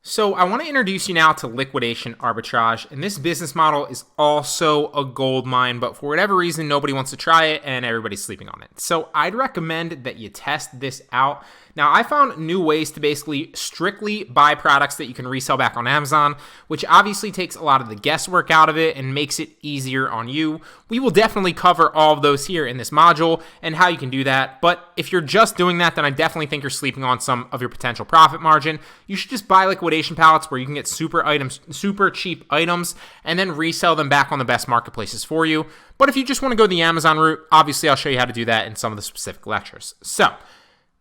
So I want to introduce you now to liquidation arbitrage, and this business model is also a gold mine, but for whatever reason, nobody wants to try it and everybody's sleeping on it. So I'd recommend that you test this out. Now, I found new ways to basically strictly buy products that you can resell back on Amazon, which obviously takes a lot of the guesswork out of it and makes it easier on you. We will definitely cover all of those here in this module and how you can do that. But if you're just doing that, then I definitely think you're sleeping on some of your potential profit margin. You should just buy liquidation pallets where you can get super cheap items, and then resell them back on the best marketplaces for you. But if you just want to go the Amazon route, obviously I'll show you how to do that in some of the specific lectures. So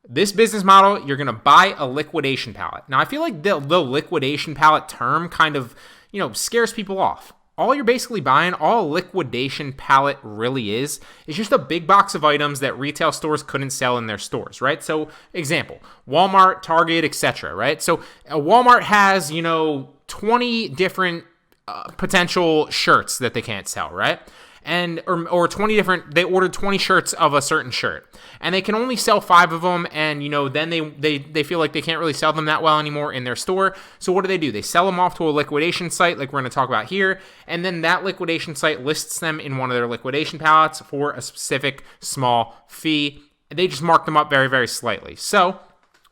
this business model, you're going to buy a liquidation pallet. Now, I feel like the liquidation pallet term kind of, scares people off. All you're basically buying, all a liquidation pallet really is just a big box of items that retail stores couldn't sell in their stores, right? So, example, Walmart, Target, etc., right? So, Walmart has, 20 different potential shirts that they can't sell, right? And or 20 different, they ordered 20 shirts of a certain shirt, and they can only sell 5 of them, and then they feel like they can't really sell them that well anymore in their store. So what do? They sell them off to a liquidation site like we're going to talk about here, and then that liquidation site lists them in one of their liquidation pallets for a specific small fee. They just mark them up very, very slightly. So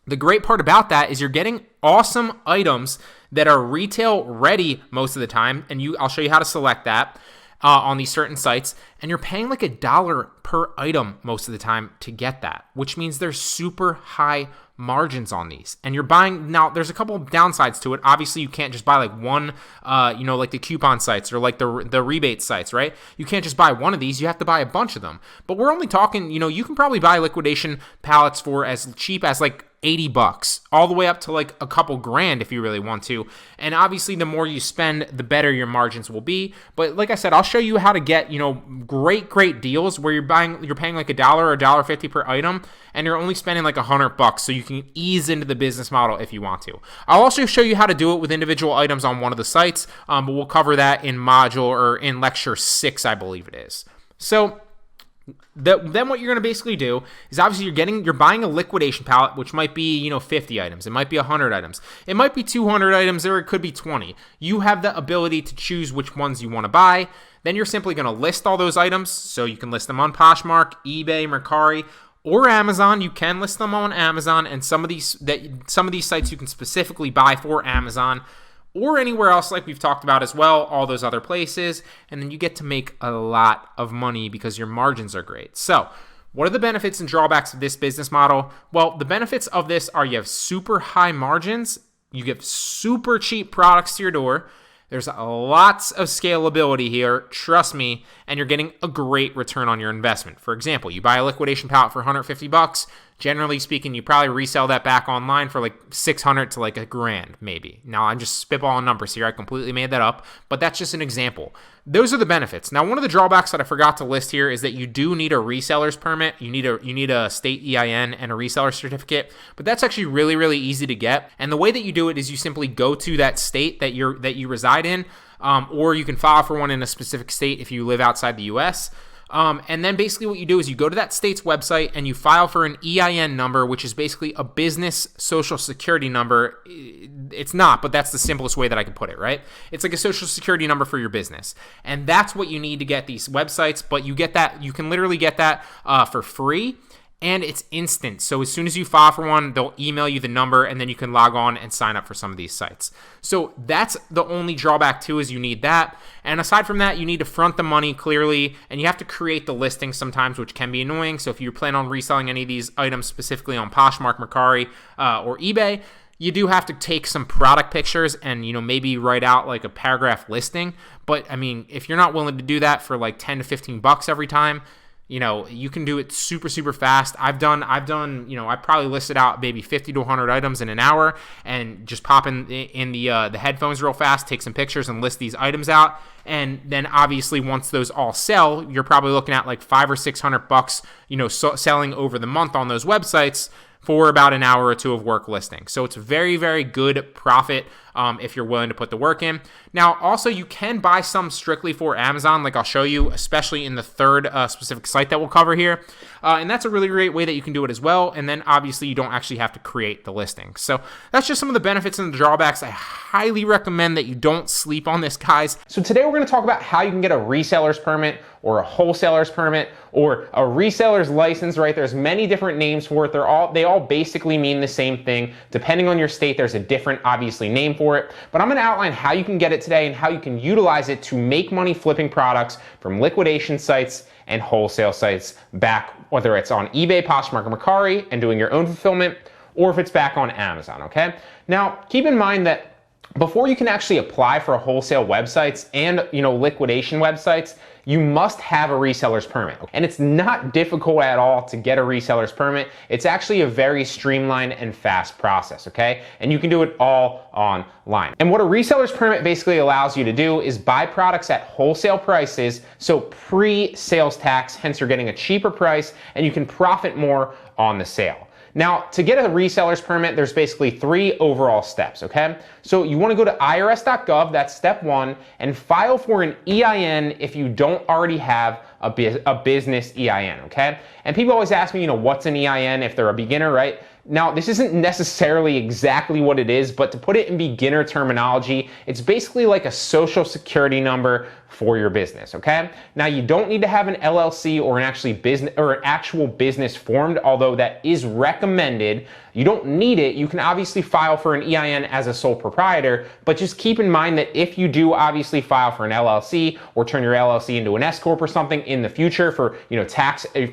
the great part about that is you're getting awesome items that are retail ready most of the time, and I'll show you how to select that on these certain sites, and you're paying like $1 per item most of the time to get that, which means there's super high margins on these. And you're buying, now there's a couple of downsides to it. Obviously, you can't just buy like one, like the coupon sites or like the rebate sites, right? You can't just buy one of these, you have to buy a bunch of them. But we're only talking, you can probably buy liquidation pallets for as cheap as like $80, all the way up to like a couple grand if you really want to. And obviously, the more you spend, the better your margins will be. But like I said, I'll show you how to get, great deals where you're paying like $1 or $1.50 per item, and you're only spending like $100, so you can ease into the business model if you want to. I'll also show you how to do it with individual items on one of the sites, but we'll cover that in module or in lecture 6, I believe it is. So then what you're going to basically do is obviously you're buying a liquidation pallet, which might be 50 items, it might be 100 items, it might be 200 items, or it could be 20. You have the ability to choose which ones you want to buy. Then you're simply going to list all those items, so you can list them on Poshmark, eBay, Mercari, or Amazon. You can list them on Amazon, and some of these sites you can specifically buy for Amazon, or anywhere else like we've talked about as well, all those other places, and then you get to make a lot of money because your margins are great. So what are the benefits and drawbacks of this business model? Well, the benefits of this are you have super high margins, you get super cheap products to your door, there's lots of scalability here, trust me, and you're getting a great return on your investment. For example, you buy a liquidation pallet for $150. Generally speaking, you probably resell that back online for like $600 to like $1,000 maybe. Now, I'm just spitballing numbers here. I completely made that up, but that's just an example. Those are the benefits. Now, one of the drawbacks that I forgot to list here is that you do need a reseller's permit. You need a state EIN and a reseller certificate, but that's actually really, really easy to get. And the way that you do it is you simply go to that state that you reside in, or you can file for one in a specific state if you live outside the U.S. And then basically what you do is you go to that state's website and you file for an EIN number, which is basically a business social security number. It's not, but that's the simplest way that I can put it, right? It's like a social security number for your business. And that's what you need to get these websites, but you can literally get that for free. And it's instant. So as soon as you file for one, they'll email you the number, and then you can log on and sign up for some of these sites. So that's the only drawback too, is you need that. And aside from that, you need to front the money clearly, and you have to create the listing sometimes, which can be annoying. So if you plan on reselling any of these items specifically on Poshmark, Mercari, or eBay, you do have to take some product pictures and, maybe write out like a paragraph listing. But I mean, if you're not willing to do that for like $10 to $15 every time, you can do it super, super fast. I've done, I probably listed out maybe 50 to 100 items in an hour, and just pop in the headphones real fast, take some pictures, and list these items out. And then obviously once those all sell, you're probably looking at like $500 or $600, selling over the month on those websites for about an hour or two of work listing. So it's very, very good profit if you're willing to put the work in. Now, also, you can buy some strictly for Amazon, like I'll show you, especially in the third specific site that we'll cover here. And that's a really great way that you can do it as well. And then obviously you don't actually have to create the listing. So that's just some of the benefits and the drawbacks. I highly recommend that you don't sleep on this, guys. So today we're going to talk about how you can get a reseller's permit or a wholesaler's permit or a reseller's license, right? There's many different names for it. They all basically mean the same thing. Depending on your state, there's a different, obviously, name for it. But I'm going to outline how you can get it today and how you can utilize it to make money flipping products from liquidation sites and wholesale sites back, whether it's on eBay, Poshmark, or Mercari and doing your own fulfillment, or if it's back on Amazon, okay? Now, keep in mind that before you can actually apply for wholesale websites and liquidation websites, you must have a reseller's permit. And it's not difficult at all to get a reseller's permit. It's actually a very streamlined and fast process, okay? And you can do it all online. And what a reseller's permit basically allows you to do is buy products at wholesale prices, so pre-sales tax, hence you're getting a cheaper price and you can profit more on the sale. Now, to get a reseller's permit, there's basically 3 overall steps, okay? So you want to go to irs.gov, that's step 1, and file for an EIN if you don't already have a business EIN, okay? And people always ask me, what's an EIN if they're a beginner, right? Now, this isn't necessarily exactly what it is, but to put it in beginner terminology, it's basically like a social security number for your business, okay? Now, you don't need to have an LLC or an actual business formed, although that is recommended. You don't need it. You can obviously file for an EIN as a sole proprietor, but just keep in mind that if you do obviously file for an LLC or turn your LLC into an S corp or something in the future for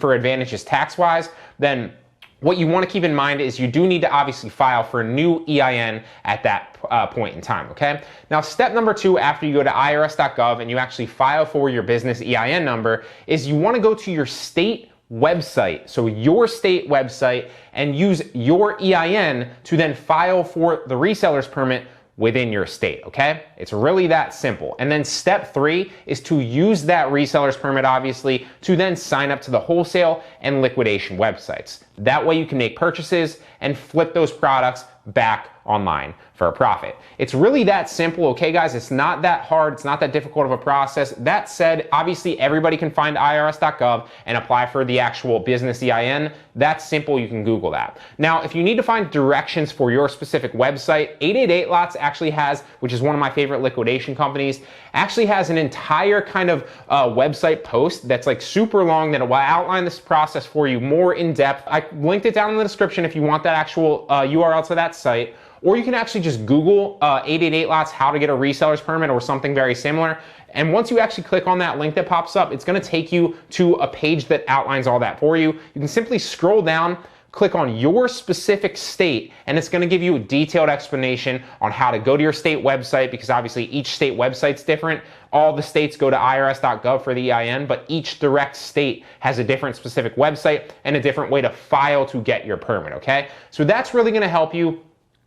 for advantages tax-wise, then what you want to keep in mind is you do need to obviously file for a new EIN at that point in time, okay? Now, step number 2, after you go to irs.gov and you actually file for your business EIN number, is you want to go to your state website, so your state website, and use your EIN to then file for the reseller's permit within your state, okay? It's really that simple. And then step 3 is to use that reseller's permit, obviously, to then sign up to the wholesale and liquidation websites. That way you can make purchases and flip those products back online for a profit. It's really that simple, okay, guys? It's not that hard. It's not that difficult of a process. That said, obviously, everybody can find irs.gov and apply for the actual business EIN. That's simple. You can Google that. Now, if you need to find directions for your specific website, 888 Lots actually has, which is one of my favorite liquidation companies, actually has an entire kind of website post that's like super long that will outline this process for you more in depth. I linked it down in the description if you want that actual URL to that site. Or you can actually just Google 888 Lots how to get a reseller's permit or something very similar. And once you actually click on that link that pops up, it's going to take you to a page that outlines all that for you. You can simply scroll down, click on your specific state, and it's going to give you a detailed explanation on how to go to your state website, because obviously each state website's different. All the states go to irs.gov for the EIN, but each direct state has a different specific website and a different way to file to get your permit, okay? So that's really going to help you.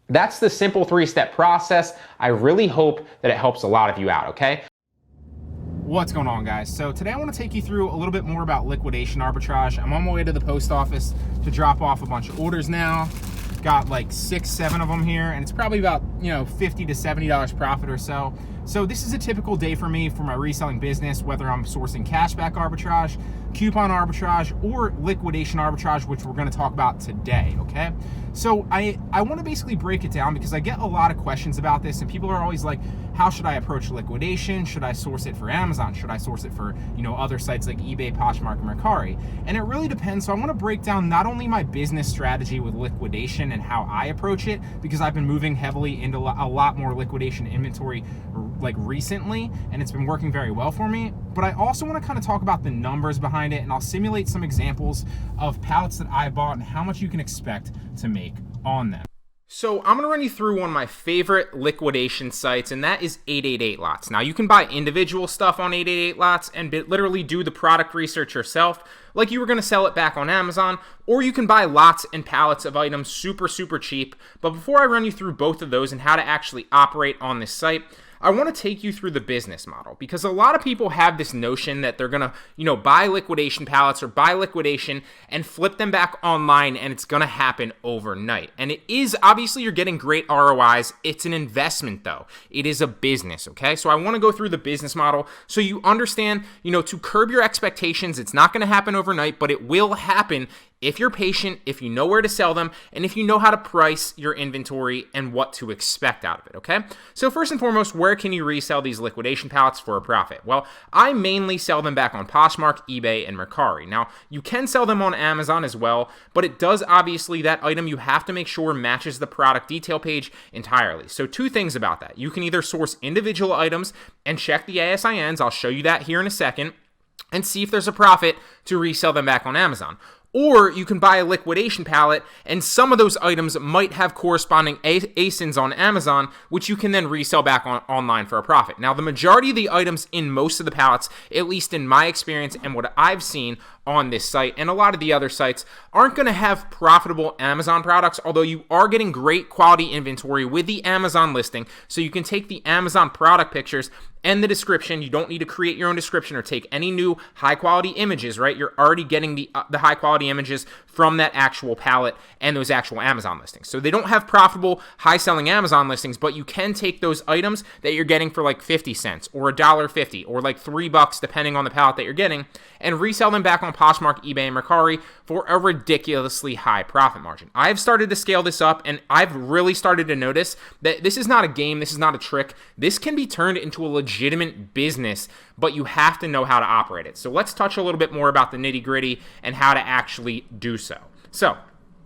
That's the simple 3-step process. I really hope that it helps a lot of you out, okay? What's going on, guys? So today I want to take you through a little bit more about liquidation arbitrage. I'm on my way to the post office to drop off a bunch of orders now. Got like 6-7 of them here, and it's probably about $50 to $70 profit or so. So this is a typical day for me for my reselling business, whether I'm sourcing cashback arbitrage, coupon arbitrage, or liquidation arbitrage, which we're going to talk about today, okay? So I want to basically break it down because I get a lot of questions about this, and people are always like, how should I approach liquidation? Should I source it for Amazon? Should I source it for other sites like eBay, Poshmark, and Mercari? And it really depends. So I want to break down not only my business strategy with liquidation and how I approach it, because I've been moving heavily into a lot more liquidation inventory like recently, and it's been working very well for me, but I also want to kind of talk about the numbers behind it, and I'll simulate some examples of pallets that I bought and how much you can expect to make on them. So I'm going to run you through one of my favorite liquidation sites, and that is 888 Lots. Now, you can buy individual stuff on 888 Lots and literally do the product research yourself, like you were going to sell it back on Amazon, or you can buy lots and pallets of items super cheap. But before I run you through both of those and how to actually operate on this site, I want to take you through the business model, because a lot of people have this notion that they're going to, buy liquidation pallets or buy liquidation and flip them back online, and it's going to happen overnight. And it is, obviously, you're getting great ROIs. It's an investment, though. It is a business, okay? So I want to go through the business model so you understand, to curb your expectations. It's not going to happen overnight, but it will happen if you're patient, if you know where to sell them, and if you know how to price your inventory and what to expect out of it, okay? So first and foremost, where can you resell these liquidation pallets for a profit? Well, I mainly sell them back on Poshmark, eBay, and Mercari. Now, you can sell them on Amazon as well, but it does, obviously, that item you have to make sure matches the product detail page entirely. So two things about that. You can either source individual items and check the ASINs, I'll show you that here in a second, and see if there's a profit to resell them back on Amazon. Or you can buy a liquidation pallet, and some of those items might have corresponding ASINs on Amazon, which you can then resell back online for a profit. Now, the majority of the items in most of the pallets, at least in my experience and what I've seen on this site and a lot of the other sites, aren't going to have profitable Amazon products, although you are getting great quality inventory with the Amazon listing. So you can take the Amazon product pictures and the description. You don't need to create your own description or take any new high quality images, right? You're already getting the high quality images from that actual pallet and those actual Amazon listings. So they don't have profitable high selling Amazon listings, but you can take those items that you're getting for like 50 cents or $1.50 or like $3 depending on the pallet that you're getting, and resell them back on Poshmark, eBay, and Mercari for a ridiculously high profit margin. I've started to scale this up, and I've really started to notice that this is not a game, this is not a trick. This can be turned into a legitimate business, but you have to know how to operate it. So let's touch a little bit more about the nitty-gritty and how to actually do so. So,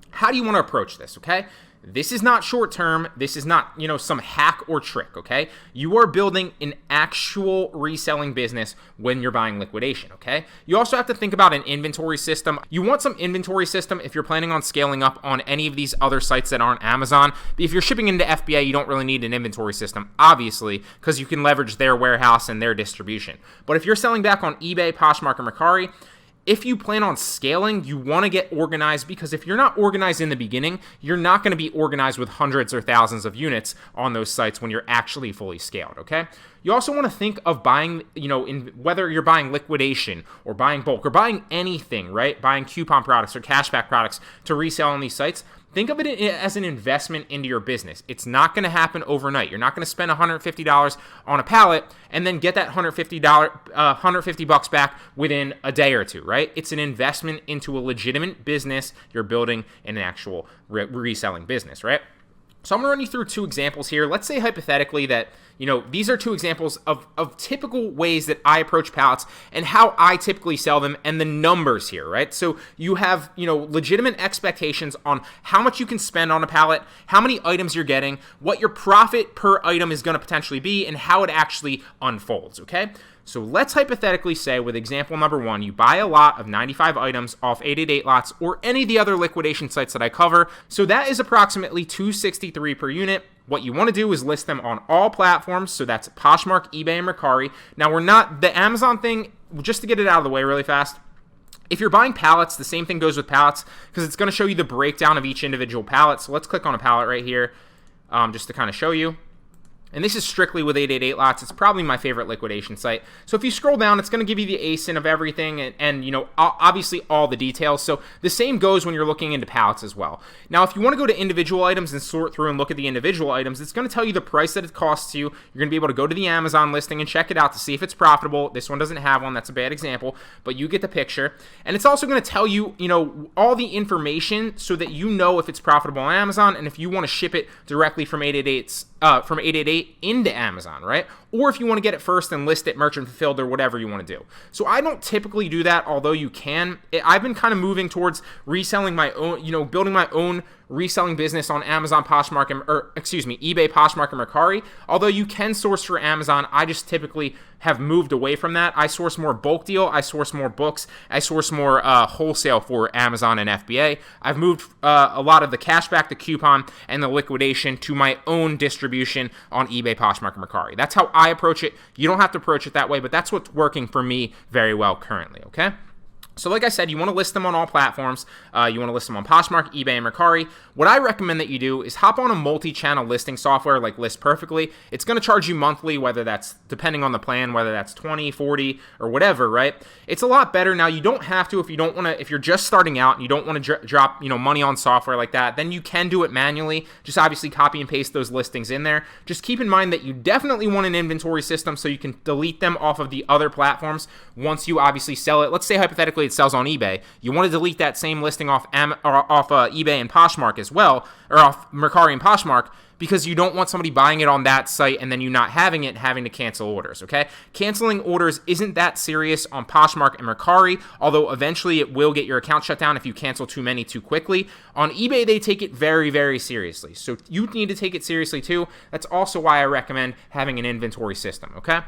how do you want to approach this, okay? This is not short term. This is not, some hack or trick, okay? You are building an actual reselling business when you're buying liquidation, okay? You also have to think about an inventory system. You want some inventory system if you're planning on scaling up on any of these other sites that aren't Amazon. If you're shipping into FBA, you don't really need an inventory system, obviously, because you can leverage their warehouse and their distribution. But if you're selling back on eBay, Poshmark, or Mercari, if you plan on scaling, you want to get organized, because if you're not organized in the beginning, you're not going to be organized with hundreds or thousands of units on those sites when you're actually fully scaled, okay? You also want to think of buying, whether you're buying liquidation or buying bulk or buying anything, right? Buying coupon products or cashback products to resell on these sites. Think of it as an investment into your business. It's not going to happen overnight. You're not going to spend $150 on a pallet and then get that $150 back within a day or two, right? It's an investment into a legitimate business. You're building an actual reselling business, right? So I'm going to run you through two examples here. Let's say hypothetically that, these are two examples of typical ways that I approach pallets and how I typically sell them and the numbers here, right? So you have, legitimate expectations on how much you can spend on a pallet, how many items you're getting, what your profit per item is going to potentially be, and how it actually unfolds, okay? So let's hypothetically say, with example number one, you buy a lot of 95 items off 888 lots or any of the other liquidation sites that I cover. So that is approximately $263 per unit. What you want to do is list them on all platforms. So that's Poshmark, eBay, and Mercari. Now, we're not the Amazon thing, just to get it out of the way really fast. If you're buying pallets, the same thing goes with pallets, because it's going to show you the breakdown of each individual pallet. So let's click on a pallet right here, just to kind of show you. And this is strictly with 888 lots. It's probably my favorite liquidation site. So if you scroll down, it's going to give you the ASIN of everything and obviously all the details. So the same goes when you're looking into pallets as well. Now, if you want to go to individual items and sort through and look at the individual items, it's going to tell you the price that it costs you. You're going to be able to go to the Amazon listing and check it out to see if it's profitable. This one doesn't have one. That's a bad example, but you get the picture. And it's also going to tell you, all the information so that you know if it's profitable on Amazon and if you want to ship it directly from 888 into Amazon, right? Or if you want to get it first and list it merchant fulfilled or whatever you want to do. So I don't typically do that, although you can. I've been kind of moving towards reselling my own, building my own reselling business on Amazon, Poshmark, eBay, Poshmark, and Mercari. Although you can source for Amazon, I just typically have moved away from that. I source more bulk deal, I source more books, I source more wholesale for Amazon and FBA. I've moved a lot of the cashback, the coupon, and the liquidation to my own distribution on eBay, Poshmark, and Mercari. That's how I approach it. You don't have to approach it that way, but that's what's working for me very well currently, okay? So like I said, you want to list them on all platforms. You want to list them on Poshmark, eBay, and Mercari. What I recommend that you do is hop on a multi-channel listing software like List Perfectly. It's going to charge you monthly, whether that's, depending on the plan, whether that's 20, 40, or whatever, right? It's a lot better. Now, you don't have to if you don't want to, if you're just starting out and you don't want to drop, money on software like that, then you can do it manually. Just obviously copy and paste those listings in there. Just keep in mind that you definitely want an inventory system so you can delete them off of the other platforms once you obviously sell it. Let's say hypothetically it sells on eBay. You want to delete that same listing off eBay and Poshmark as well, or off Mercari and Poshmark, because you don't want somebody buying it on that site and then you not having it, having to cancel orders, okay? Canceling orders isn't that serious on Poshmark and Mercari, although eventually it will get your account shut down if you cancel too many too quickly. On eBay, they take it very, very seriously. So you need to take it seriously too. That's also why I recommend having an inventory system, okay?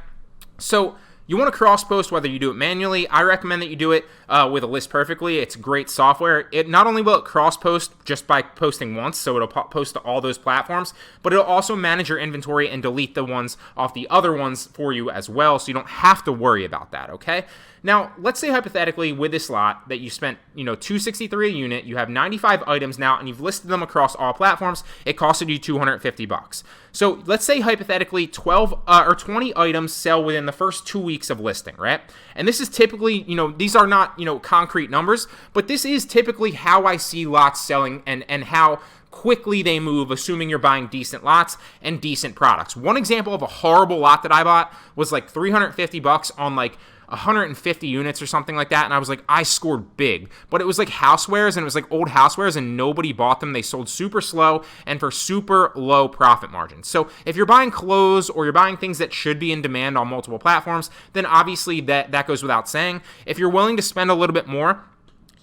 So you want to cross-post whether you do it manually. I recommend that you do it with a List Perfectly. It's great software. It not only will it cross-post just by posting once, so it'll post to all those platforms, but it'll also manage your inventory and delete the ones off the other ones for you as well, so you don't have to worry about that, okay? Now, let's say hypothetically with this lot that you spent, $263 a unit, you have 95 items now, and you've listed them across all platforms. It costed you $250. So let's say hypothetically 12 or 20 items sell within the first 2 weeks of listing, right? And this is typically, these are not, concrete numbers, but this is typically how I see lots selling and how quickly they move, assuming you're buying decent lots and decent products. One example of a horrible lot that I bought was like $350 on like 150 units or something like that, and I was like, I scored big. But it was like housewares, and it was like old housewares, and nobody bought them. They sold super slow and for super low profit margins. So if you're buying clothes or you're buying things that should be in demand on multiple platforms, then obviously that goes without saying. If you're willing to spend a little bit more,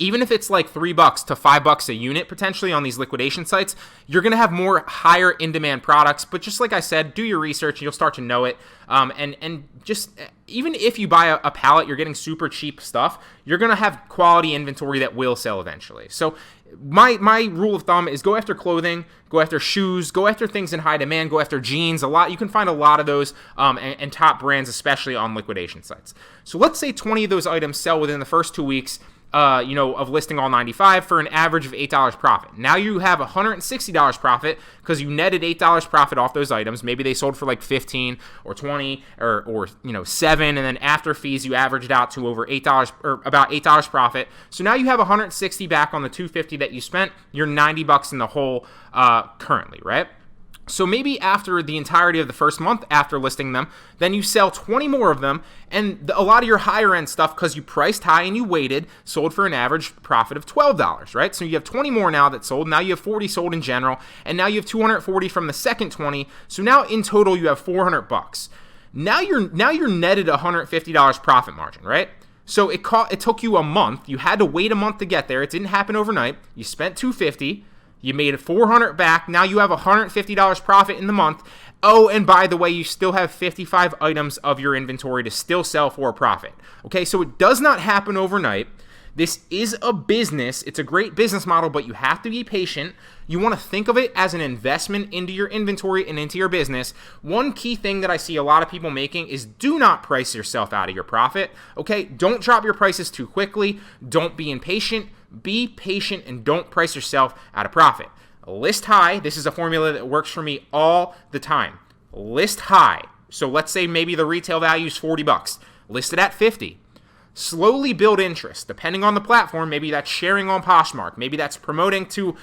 even if it's like $3 to $5 a unit potentially on these liquidation sites, you're going to have more higher in-demand products. But just like I said, do your research and you'll start to know it. And just even if you buy a pallet, you're getting super cheap stuff, you're going to have quality inventory that will sell eventually. So my rule of thumb is go after clothing, go after shoes, go after things in high demand, go after jeans. You can find a lot of those and top brands, especially on liquidation sites. So let's say 20 of those items sell within the first 2 weeks. Of listing all 95 for an average of $8 profit. Now you have $160 profit because you netted $8 profit off those items. Maybe they sold for like 15 or 20 or 7, and then after fees you averaged out to over $8 or about $8 profit. So now you have $160 back on the $250 that you spent. You're $90 in the hole currently, right? So maybe after the entirety of the first month after listing them, then you sell 20 more of them, and a lot of your higher end stuff, because you priced high and you waited, sold for an average profit of $12, right? So you have 20 more now that sold. Now you have 40 sold in general, and now you have 240 from the second 20. So now in total you have $400. Now you're netted $150 profit margin, right? So it took you a month. You had to wait a month to get there. It didn't happen overnight. You spent $250. You made $400 back. Now you have $150 profit in the month. Oh, and by the way, you still have 55 items of your inventory to still sell for a profit. Okay, so it does not happen overnight. This is a business. It's a great business model, but you have to be patient. You want to think of it as an investment into your inventory and into your business. One key thing that I see a lot of people making is do not price yourself out of your profit. Okay, don't drop your prices too quickly. Don't be impatient. Be patient and don't price yourself out of profit. List high. This is a formula that works for me all the time. List high. So let's say maybe the retail value is $40. List it at 50. Slowly build interest. Depending on the platform, maybe that's sharing on Poshmark. Maybe that's promoting to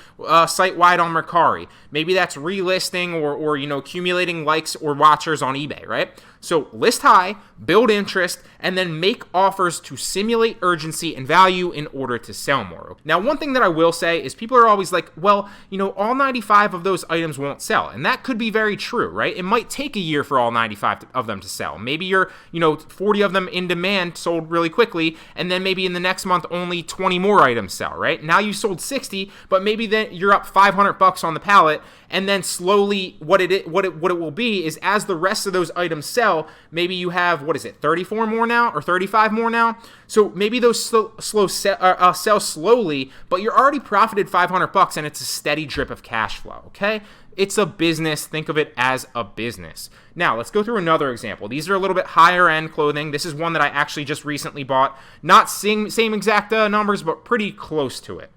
site-wide on Mercari. Maybe that's relisting or accumulating likes or watchers on eBay, right? So list high, build interest, and then make offers to simulate urgency and value in order to sell more. Now, one thing that I will say is people are always like, well, all 95 of those items won't sell. And that could be very true, right? It might take a year for all 95 of them to sell. Maybe you're, 40 of them in demand sold really quickly, and then maybe in the next month only 20 more items sell, right? Now you sold 60, but maybe then you're up $500 on the pallet, and then slowly what it will be is as the rest of those items sell, maybe you have 34 more now or 35 more now. So maybe those sell slowly, but you're already profited $500 and it's a steady drip of cash flow. Okay, It's a business. Think of it as a business. Now, let's go through another example. These are a little bit higher end clothing. This is one that I actually just recently bought. Not same exact numbers, but pretty close to it.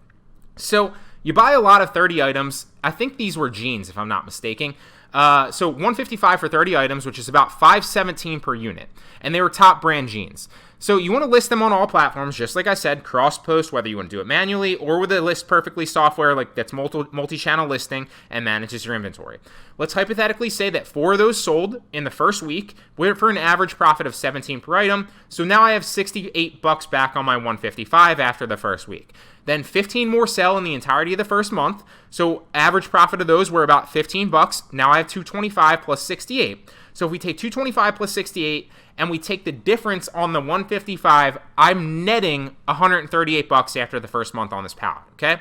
So you buy a lot of 30 items. I think these were jeans, if I'm not mistaken. So $155 for 30 items, which is about $517 per unit. And they were top brand jeans. So you want to list them on all platforms, just like I said, cross-post, whether you want to do it manually or with a List Perfectly software like that's multi-channel listing and manages your inventory. Let's hypothetically say that 4 of those sold in the first week for an average profit of $17 per item. So now I have $68 back on my $155 after the first week. Then 15 more sell in the entirety of the first month. So average profit of those were about $15. Now I have $225 plus $68. So if we take $225 plus $68 and we take the difference on the $155, I'm netting $138 after the first month on this pallet, okay?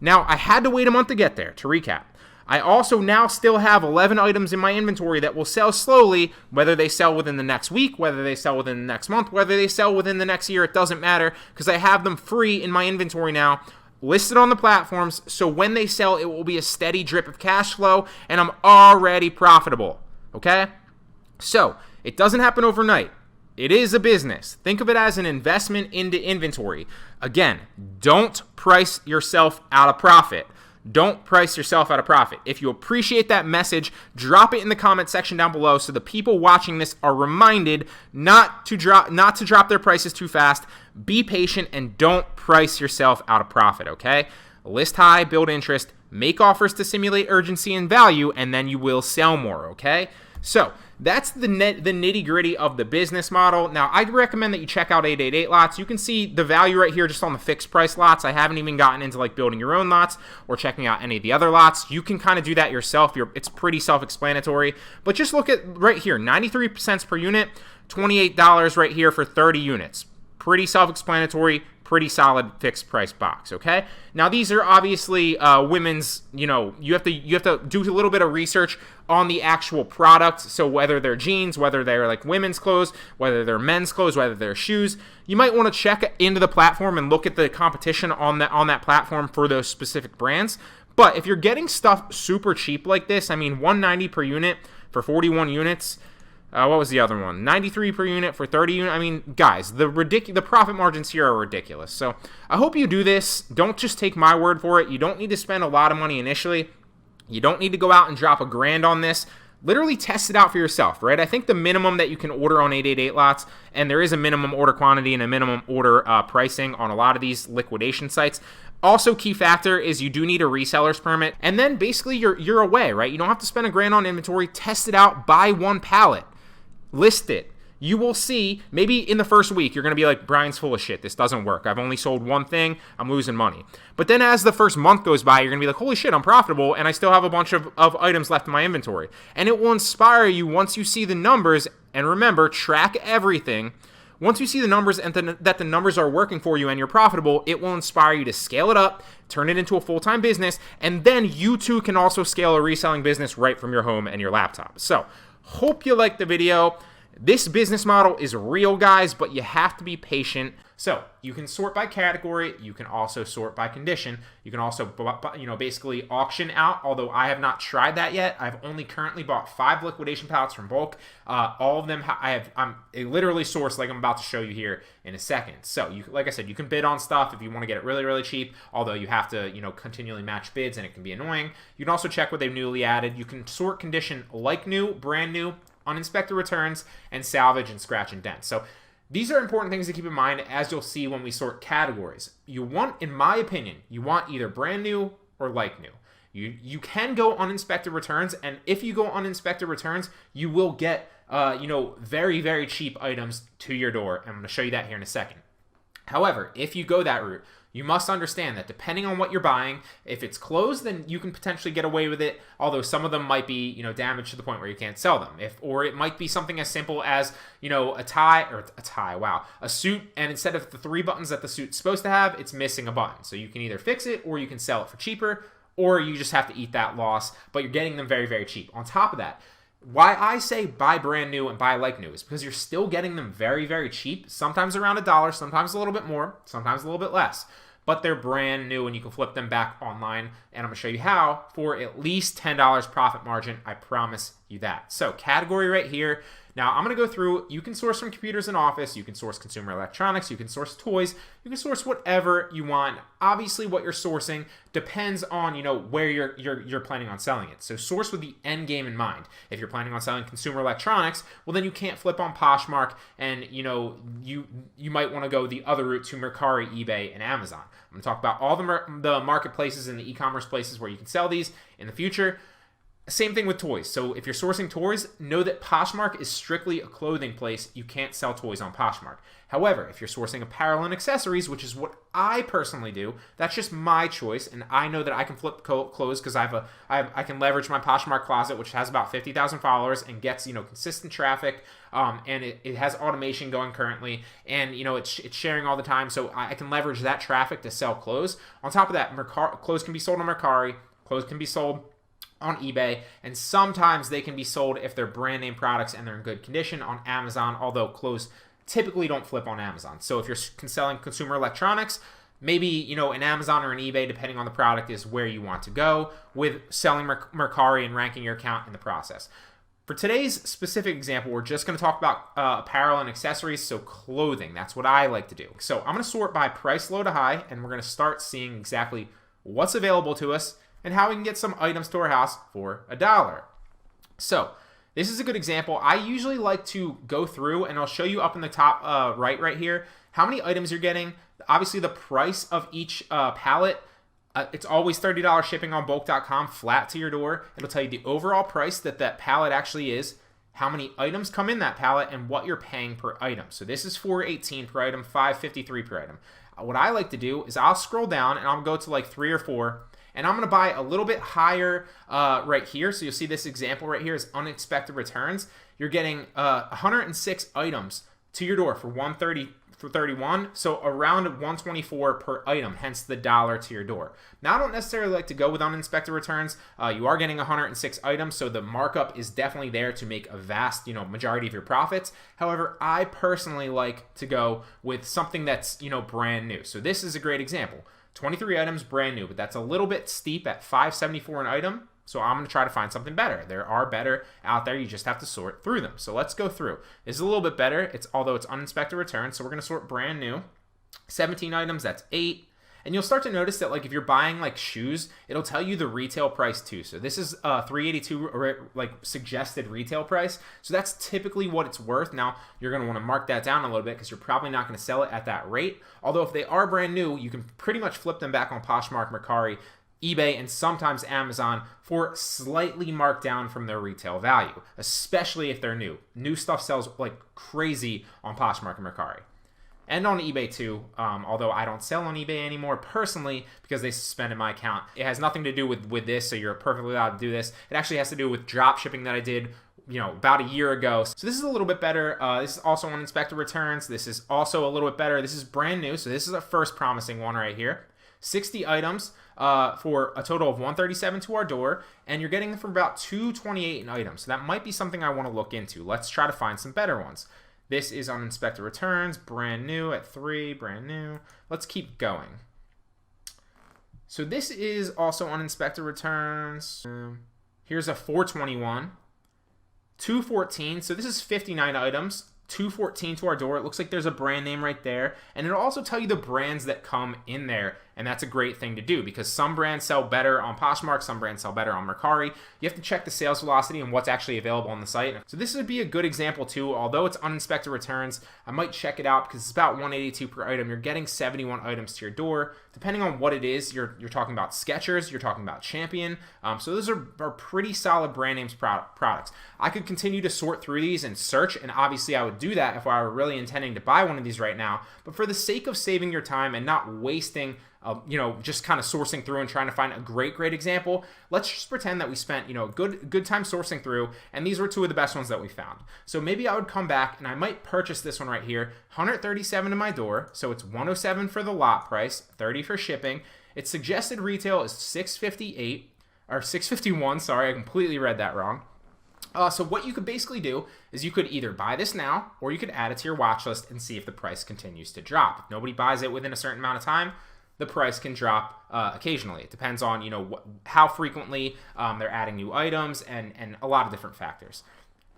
Now, I had to wait a month to get there, to recap. I also now still have 11 items in my inventory that will sell slowly, whether they sell within the next week, whether they sell within the next month, whether they sell within the next year, it doesn't matter, because I have them free in my inventory now, listed on the platforms, so when they sell, it will be a steady drip of cash flow, and I'm already profitable, okay? So, it doesn't happen overnight. It is a business. Think of it as an investment into inventory. Again, don't price yourself out of profit. Don't price yourself out of profit. If you appreciate that message, drop it in the comment section down below so the people watching this are reminded not to drop their prices too fast. Be patient and don't price yourself out of profit, okay? List high, build interest, make offers to simulate urgency and value, and then you will sell more, okay? So that's the nitty-gritty of the business model. Now, I'd recommend that you check out 888 lots. You can see the value right here just on the fixed price lots. I haven't even gotten into like building your own lots or checking out any of the other lots. You can kind of do that yourself. It's pretty self-explanatory. But just look at right here, 93 cents per unit, $28 right here for 30 units. Pretty self-explanatory, pretty solid fixed price box, okay? Now these are obviously women's, you have to do a little bit of research on the actual product. So whether they're jeans, whether they're like women's clothes, whether they're men's clothes, whether they're shoes, you might want to check into the platform and look at the competition on that platform for those specific brands. But if you're getting stuff super cheap like this, I mean $190 per unit for 41 units. What was the other one? 93 per unit for 30 units. I mean, guys, the profit margins here are ridiculous. So I hope you do this. Don't just take my word for it. You don't need to spend a lot of money initially. You don't need to go out and drop $1,000 on this. Literally test it out for yourself, right? I think the minimum that you can order on 888 lots, and there is a minimum order quantity and a minimum order pricing on a lot of these liquidation sites. Also, key factor is you do need a reseller's permit, and then basically you're away, right? You don't have to spend $1,000 on inventory. Test it out. Buy one pallet. List it. You will see, maybe in the first week, you're going to be like, Brian's full of shit. This doesn't work. I've only sold one thing. I'm losing money. But then as the first month goes by, you're going to be like, holy shit, I'm profitable, and I still have a bunch of items left in my inventory. And it will inspire you once you see the numbers. And remember, track everything. Once you see the numbers and that the numbers are working for you and you're profitable, it will inspire you to scale it up, turn it into a full-time business, and then you too can also scale a reselling business right from your home and your laptop. So, hope you liked the video. This business model is real, guys, but you have to be patient. So you can sort by category. You can also sort by condition. You can also, basically auction out, although I have not tried that yet. I've only currently bought 5 liquidation pallets from bulk. All of them I'm literally sourced like I'm about to show you here in a second. So like I said, you can bid on stuff if you want to get it really, really cheap, although you have to, continually match bids and it can be annoying. You can also check what they've newly added. You can sort condition like new, brand new, uninspected returns, and salvage and scratch and dent. So these are important things to keep in mind as you'll see when we sort categories. You want, in my opinion, you want either brand new or like new. You can go uninspected returns, and if you go uninspected returns, you will get very, very cheap items to your door. I'm going to show you that here in a second. However, if you go that route, you must understand that depending on what you're buying, if it's closed, then you can potentially get away with it, although some of them might be, damaged to the point where you can't sell them. Or it might be something as simple as, a suit, and instead of the 3 buttons that the suit's supposed to have, it's missing a button. So you can either fix it, or you can sell it for cheaper, or you just have to eat that loss, but you're getting them very, very cheap. On top of that, why I say buy brand new and buy like new is because you're still getting them very, very cheap, sometimes around $1, sometimes a little bit more, sometimes a little bit less. but they're brand new and you can flip them back online. And I'm gonna show you how for at least $10 profit margin. I promise you that. So category right here. Now I'm gonna go through, you can source from computers and office, you can source consumer electronics, you can source toys, you can source whatever you want. Obviously what you're sourcing depends on, where you're planning on selling it. So source with the end game in mind. If you're planning on selling consumer electronics, well then you can't flip on Poshmark, and you might want to go the other route to Mercari, eBay, and Amazon. I'm gonna talk about all the marketplaces and the e-commerce places where you can sell these in the future. Same thing with toys. So if you're sourcing toys, know that Poshmark is strictly a clothing place. You can't sell toys on Poshmark. However, if you're sourcing apparel and accessories, which is what I personally do, that's just my choice, and I know that I can flip clothes because I can leverage my Poshmark closet, which has about 50,000 followers and gets consistent traffic, and it has automation going currently, and it's sharing all the time, so I can leverage that traffic to sell clothes. On top of that, clothes can be sold on Mercari, clothes can be sold on eBay, and sometimes they can be sold if they're brand name products and they're in good condition on Amazon, although clothes typically don't flip on Amazon. So if you're selling consumer electronics, maybe an Amazon or an eBay, depending on the product, is where you want to go with selling Mercari and ranking your account in the process. For today's specific example, we're just going to talk about apparel and accessories, so clothing. That's what I like to do. So I'm going to sort by price low to high, and we're going to start seeing exactly what's available to us and how we can get some items to our house for $1. So this is a good example. I usually like to go through, and I'll show you up in the top right here, how many items you're getting. Obviously the price of each pallet, it's always $30 shipping on bulk.com, flat to your door. It'll tell you the overall price that pallet actually is, how many items come in that pallet, and what you're paying per item. So this is $4.18 per item, $5.53 per item. What I like to do is I'll scroll down and I'll go to like 3 or 4, and I'm going to buy a little bit higher right here. So you'll see this example right here is unexpected returns. You're getting 106 items to your door for $130 for 31, so around 124 per item, hence the $1 to your door. Now I don't necessarily like to go with uninspected returns. You are getting 106 items, so the markup is definitely there to make a vast majority of your profits. However, I personally like to go with something that's brand new. So this is a great example. 23 items, brand new, but that's a little bit steep at $5.74 an item. So I'm going to try to find something better. There are better out there. You just have to sort through them. So let's go through. This is a little bit better. Although it's uninspected returns. So we're going to sort brand new. 17 items, that's 8. And you'll start to notice that if you're buying shoes, it'll tell you the retail price too. So this is $382 suggested retail price. So that's typically what it's worth. Now you're going to want to mark that down a little bit because you're probably not going to sell it at that rate. Although if they are brand new, you can pretty much flip them back on Poshmark, Mercari, eBay, and sometimes Amazon for slightly marked down from their retail value, especially if they're new. New stuff sells like crazy on Poshmark and Mercari. And on eBay too, although I don't sell on eBay anymore personally because they suspended my account. It has nothing to do with this, so you're perfectly allowed to do this. It actually has to do with drop shipping that I did about a year ago. So this is a little bit better. This is also on inspected returns. This is also a little bit better. This is brand new, so this is a first promising one right here. 60 items for a total of $137 to our door, and you're getting them for about $228 an item. So that might be something I want to look into. Let's try to find some better ones. This is on inspected returns, brand new at 3, brand new. Let's keep going. So this is also on inspected returns. Here's a 421, 214. So this is 59 items. 214 to our door. It looks like there's a brand name right there, and it'll also tell you the brands that come in there, and that's a great thing to do because some brands sell better on Poshmark, some brands sell better on Mercari. You have to check the sales velocity and what's actually available on the site. So this would be a good example too. Although it's uninspected returns, I might check it out because it's about $182 per item. You're getting 71 items to your door. Depending on what it is, you're talking about Skechers, you're talking about Champion. So those are pretty solid brand names products. I could continue to sort through these and search, and obviously I would do that if I were really intending to buy one of these right now. But for the sake of saving your time and not wasting just kind of sourcing through and trying to find a great example, let's just pretend that we spent, good time sourcing through, and these were two of the best ones that we found. So maybe I would come back and I might purchase this one right here, $137 to my door, so it's $107 for the lot price, $30 for shipping. Its suggested retail is $658, or $651, sorry, I completely read that wrong. So what you could basically do is you could either buy this now, or you could add it to your watch list and see if the price continues to drop. If nobody buys it within a certain amount of time, the price can drop occasionally. It depends on, you know, how frequently they're adding new items and a lot of different factors.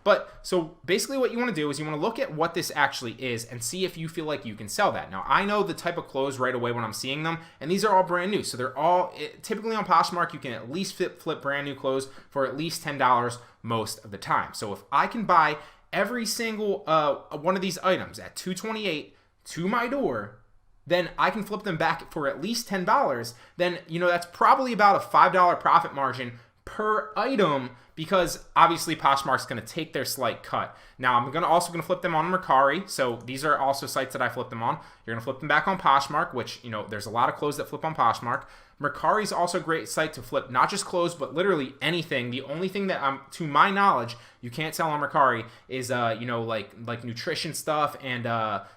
But so basically what you want to do is you want to look at what this actually is and see if you feel like you can sell that. Now, I know the type of clothes right away when I'm seeing them, and these are all brand new. So they're all, typically on Poshmark, you can at least flip brand new clothes for at least $10 most of the time. So if I can buy every single one of these items at $228 to my door, then I can flip them back for at least $10. Then, you know, that's probably about a $5 profit margin per item, because obviously Poshmark's going to take their slight cut. Now, I'm also going to flip them on Mercari. So these are also sites that I flip them on. You're going to flip them back on Poshmark, which, you know, there's a lot of clothes that flip on Poshmark. Mercari is also a great site to flip not just clothes, but literally anything. The only thing that to my knowledge, you can't sell on Mercari is, you know, like nutrition stuff and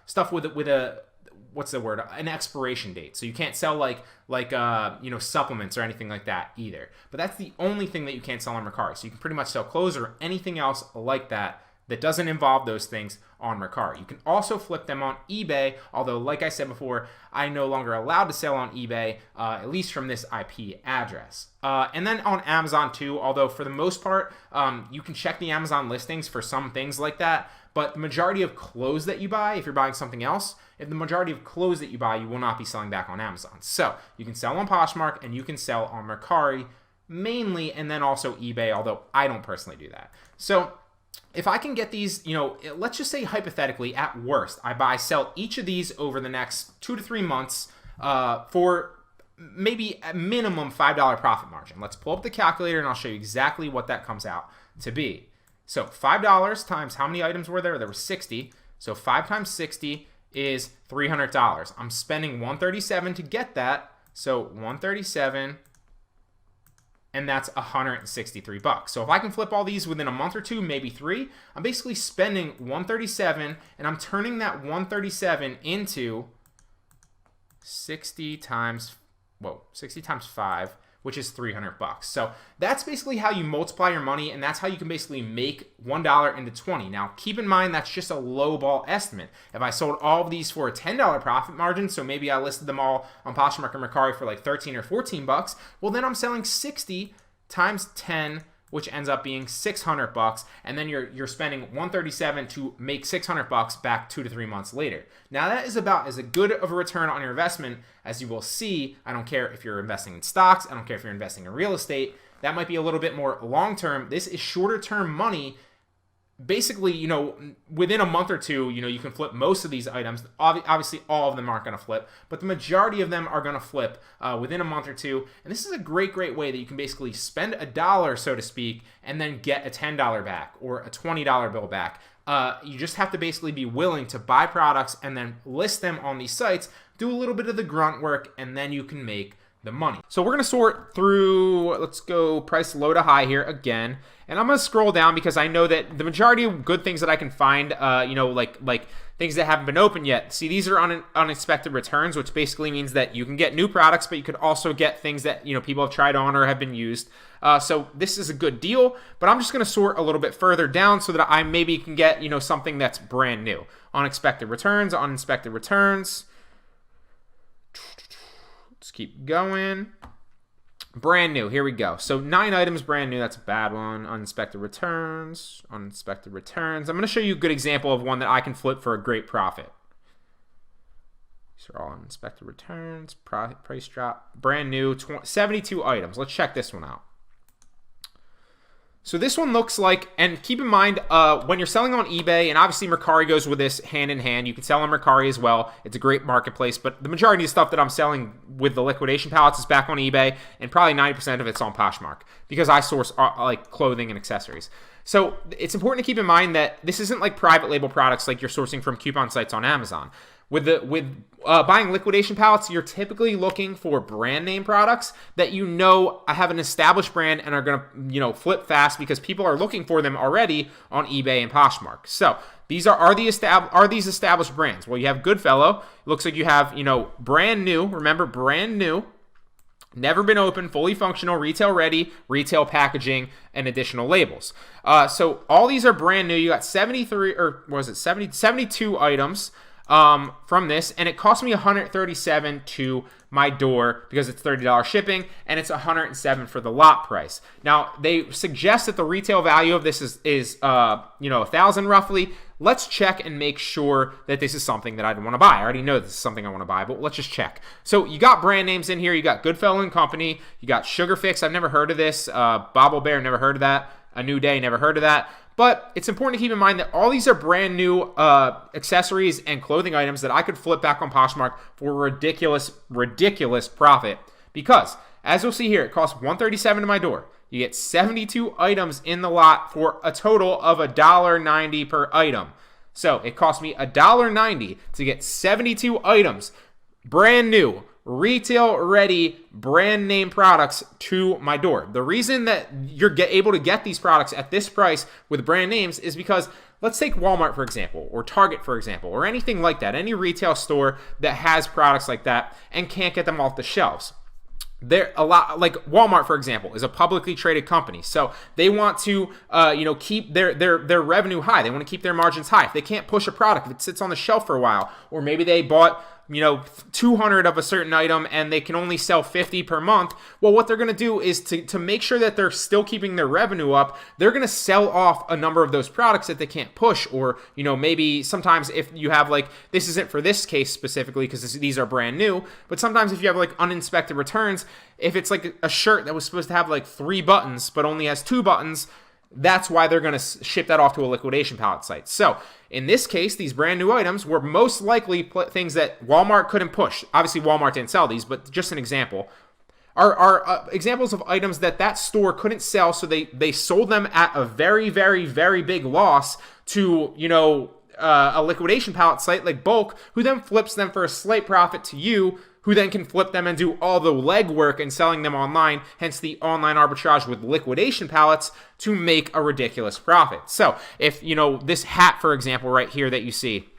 stuff with a what's the word? An expiration date. So you can't sell like you know, supplements or anything like that either. But that's the only thing that you can't sell on Mercari. So you can pretty much sell clothes or anything else like that that doesn't involve those things on Mercari. You can also flip them on eBay, although like I said before, I'm no longer allowed to sell on eBay, at least from this IP address. And then on Amazon too, although for the most part, you can check the Amazon listings for some things like that, but the majority of clothes that you buy, if you're buying something else, if the majority of clothes that you buy, you will not be selling back on Amazon. So you can sell on Poshmark and you can sell on Mercari mainly, and then also eBay, although I don't personally do that. So if I can get these, you know, let's just say hypothetically, at worst, I sell each of these over the next 2 to 3 months for maybe a minimum $5 profit margin. Let's pull up the calculator and I'll show you exactly what that comes out to be. So $5 times how many items were there? There were 60. So 5 times 60 is $300. I'm spending $137 to get that. So $137, and that's $163. So if I can flip all these within a month or two, maybe 3, I'm basically spending $137, and I'm turning that $137 into 60 times 5, which is $300. So that's basically how you multiply your money, and that's how you can basically make $1 into 20. Now, keep in mind that's just a low ball estimate. If I sold all of these for a $10 profit margin, so maybe I listed them all on Poshmark and Mercari for like 13 or 14 bucks, well then I'm selling 60 times 10, which ends up being $600, and then you're spending $137 to make $600 back 2 to 3 months later. Now that is about as good of a return on your investment as you will see. I don't care if you're investing in stocks, I don't care if you're investing in real estate. That might be a little bit more long term. This is shorter term money. Basically, you know, within a month or two, you know, you can flip most of these items. Obviously, all of them aren't going to flip, but the majority of them are going to flip within a month or two. And this is a great way that you can basically spend $1, so to speak, and then get a $10 back or a $20 bill back. You just have to basically be willing to buy products and then list them on these sites, do a little bit of the grunt work, and then you can make the money. So we're going to sort through, let's go price low to high here again. And I'm going to scroll down because I know that the majority of good things that I can find, you know, like things that haven't been opened yet. See, these are unexpected returns, which basically means that you can get new products, but you could also get things that, you know, people have tried on or have been used. So this is a good deal, but I'm just going to sort a little bit further down so that I maybe can get, you know, something that's brand new. Unexpected returns, uninspected returns. Let's keep going. Brand new, here we go. So 9 items brand new, that's a bad one. Uninspected returns, uninspected returns. I'm going to show you a good example of one that I can flip for a great profit. These are all uninspected returns, price drop, brand new, 72 items. Let's check this one out. So this one looks like, and keep in mind, when you're selling on eBay, and obviously Mercari goes with this hand in hand. You can sell on Mercari as well. It's a great marketplace, but the majority of the stuff that I'm selling with the liquidation pallets is back on eBay, and probably 90% of it's on Poshmark because I source like clothing and accessories. So it's important to keep in mind that this isn't like private label products like you're sourcing from coupon sites on Amazon. With buying liquidation pallets, you're typically looking for brand name products that you know have an established brand and are going to, you know, flip fast because people are looking for them already on eBay and Poshmark. So these are these established brands? Well, you have Goodfellow. It looks like you have, you know, brand new. Remember, brand new. Never been open, fully functional, retail ready, retail packaging, and additional labels. So all these are brand new. You got 72 items. from this, and it cost me $137 to my door because it's $30 shipping, and it's $107 for the lot price. Now, they suggest that the retail value of this is $1,000 roughly. Let's check and make sure that this is something that I'd want to buy. I already know this is something I want to buy, but let's just check. So you got brand names in here. You got Goodfellow & Company. You got Sugar Fix. I've never heard of this. Bobble Bear, never heard of that. A New Day, never heard of that. But it's important to keep in mind that all these are brand new accessories and clothing items that I could flip back on Poshmark for ridiculous profit. Because, as you'll see here, it costs $137 to my door. You get 72 items in the lot for a total of $1.90 per item. So it cost me $1.90 to get 72 items, brand new, retail ready, brand name products to my door. The reason that you're able to get these products at this price with brand names is because, let's take Walmart for example, or Target for example, or anything like that, any retail store that has products like that and can't get them off the shelves. They're a lot like Walmart, for example, is a publicly traded company, so they want to, keep their revenue high. They want to keep their margins high. If they can't push a product, if it sits on the shelf for a while, or maybe they bought 200 of a certain item and they can only sell 50 per month. Well, what they're going to do is to make sure that they're still keeping their revenue up, they're going to sell off a number of those products that they can't push. Or, maybe sometimes if you have this isn't for this case specifically because these are brand new, but sometimes if you have uninspected returns, if it's a shirt that was supposed to have 3 buttons but only has 2 buttons, that's why they're going to ship that off to a liquidation pallet site. So in this case, these brand new items were most likely things that Walmart couldn't push. Obviously, Walmart didn't sell these, but just an example. Are examples of items that store couldn't sell, so they sold them at a very, very, very big loss to, a liquidation pallet site like Bulk, who then flips them for a slight profit to you, who then can flip them and do all the legwork and selling them online, hence the online arbitrage with liquidation pallets to make a ridiculous profit. So if, this hat, for example, right here that you see,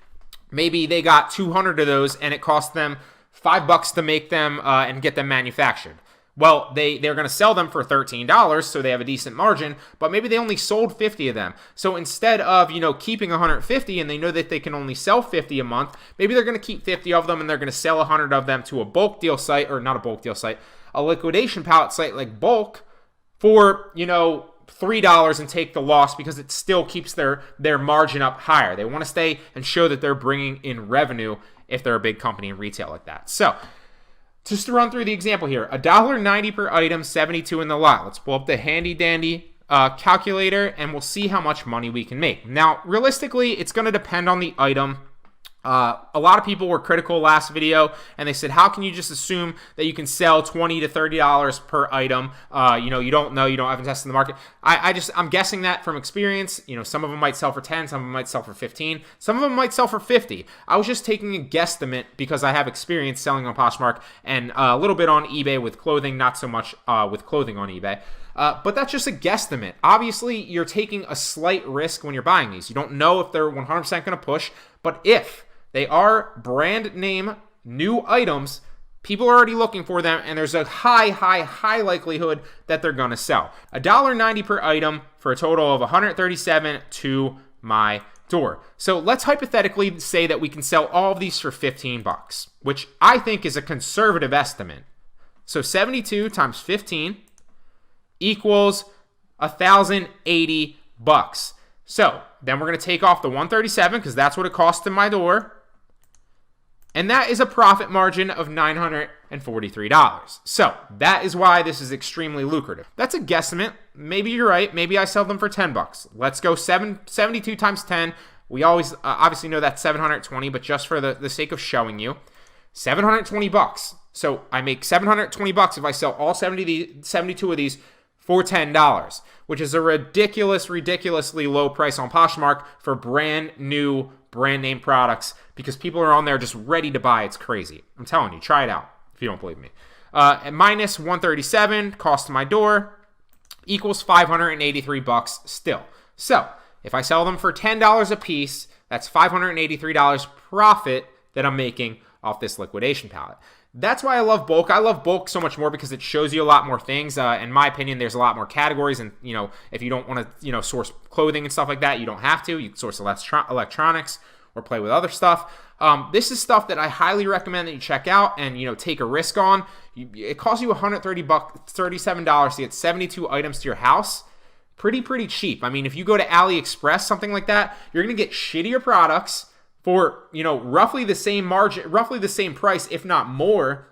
maybe they got 200 of those and it cost them $5 to make them and get them manufactured. Well, they're going to sell them for $13, so they have a decent margin, but maybe they only sold 50 of them. So instead of, keeping 150 and they know that they can only sell 50 a month, maybe they're going to keep 50 of them and they're going to sell 100 of them to a bulk deal site, or not a bulk deal site, a liquidation pallet site like Bulk for, $3 and take the loss because it still keeps their margin up higher. They want to stay and show that they're bringing in revenue if they're a big company in retail like that. So just to run through the example here, $1.90 per item, 72 in the lot. Let's pull up the handy dandy calculator and we'll see how much money we can make. Now, realistically, it's going to depend on the item. A lot of people were critical last video and they said, how can you just assume that you can sell $20 to $30 per item? You don't know, you haven't tested the market. I'm guessing that from experience. Some of them might sell for 10, some of them might sell for 15, some of them might sell for 50. I was just taking a guesstimate because I have experience selling on Poshmark and a little bit on eBay with clothing, not so much with clothing on eBay. But that's just a guesstimate. Obviously, you're taking a slight risk when you're buying these. You don't know if they're 100% going to push, but if they are brand name new items, people are already looking for them, and there's a high likelihood that they're going to sell. $1.90 per item for a total of $137 to my door. So let's hypothetically say that we can sell all of these for $15, which I think is a conservative estimate. So 72 times 15 equals $1,080. So then we're going to take off the $137 because that's what it costs in my door. And that is a profit margin of $943. So that is why this is extremely lucrative. That's a guesstimate. Maybe you're right. Maybe I sell them for $10. Let's go 72 times 10. We always obviously know that's 720, but just for the sake of showing you, $720. So I make $720 if I sell all 72 of these for $10, which is a ridiculously low price on Poshmark for brand new brand name products because people are on there just ready to buy. It's crazy. I'm telling you, try it out if you don't believe me. And minus $137 cost to my door equals $583 still. So if I sell them for $10 a piece, that's $583 profit that I'm making off this liquidation pallet. That's why I love Bulk. I love Bulk so much more because it shows you a lot more things. In my opinion, there's a lot more categories. And, if you don't want to, source clothing and stuff like that, you don't have to. You can source electronics or play with other stuff. This is stuff that I highly recommend that you check out and, take a risk on. It costs you $37 to get 72 items to your house. Pretty cheap. I mean, if you go to AliExpress, something like that, you're going to get shittier products for, roughly the same margin, roughly the same price, if not more,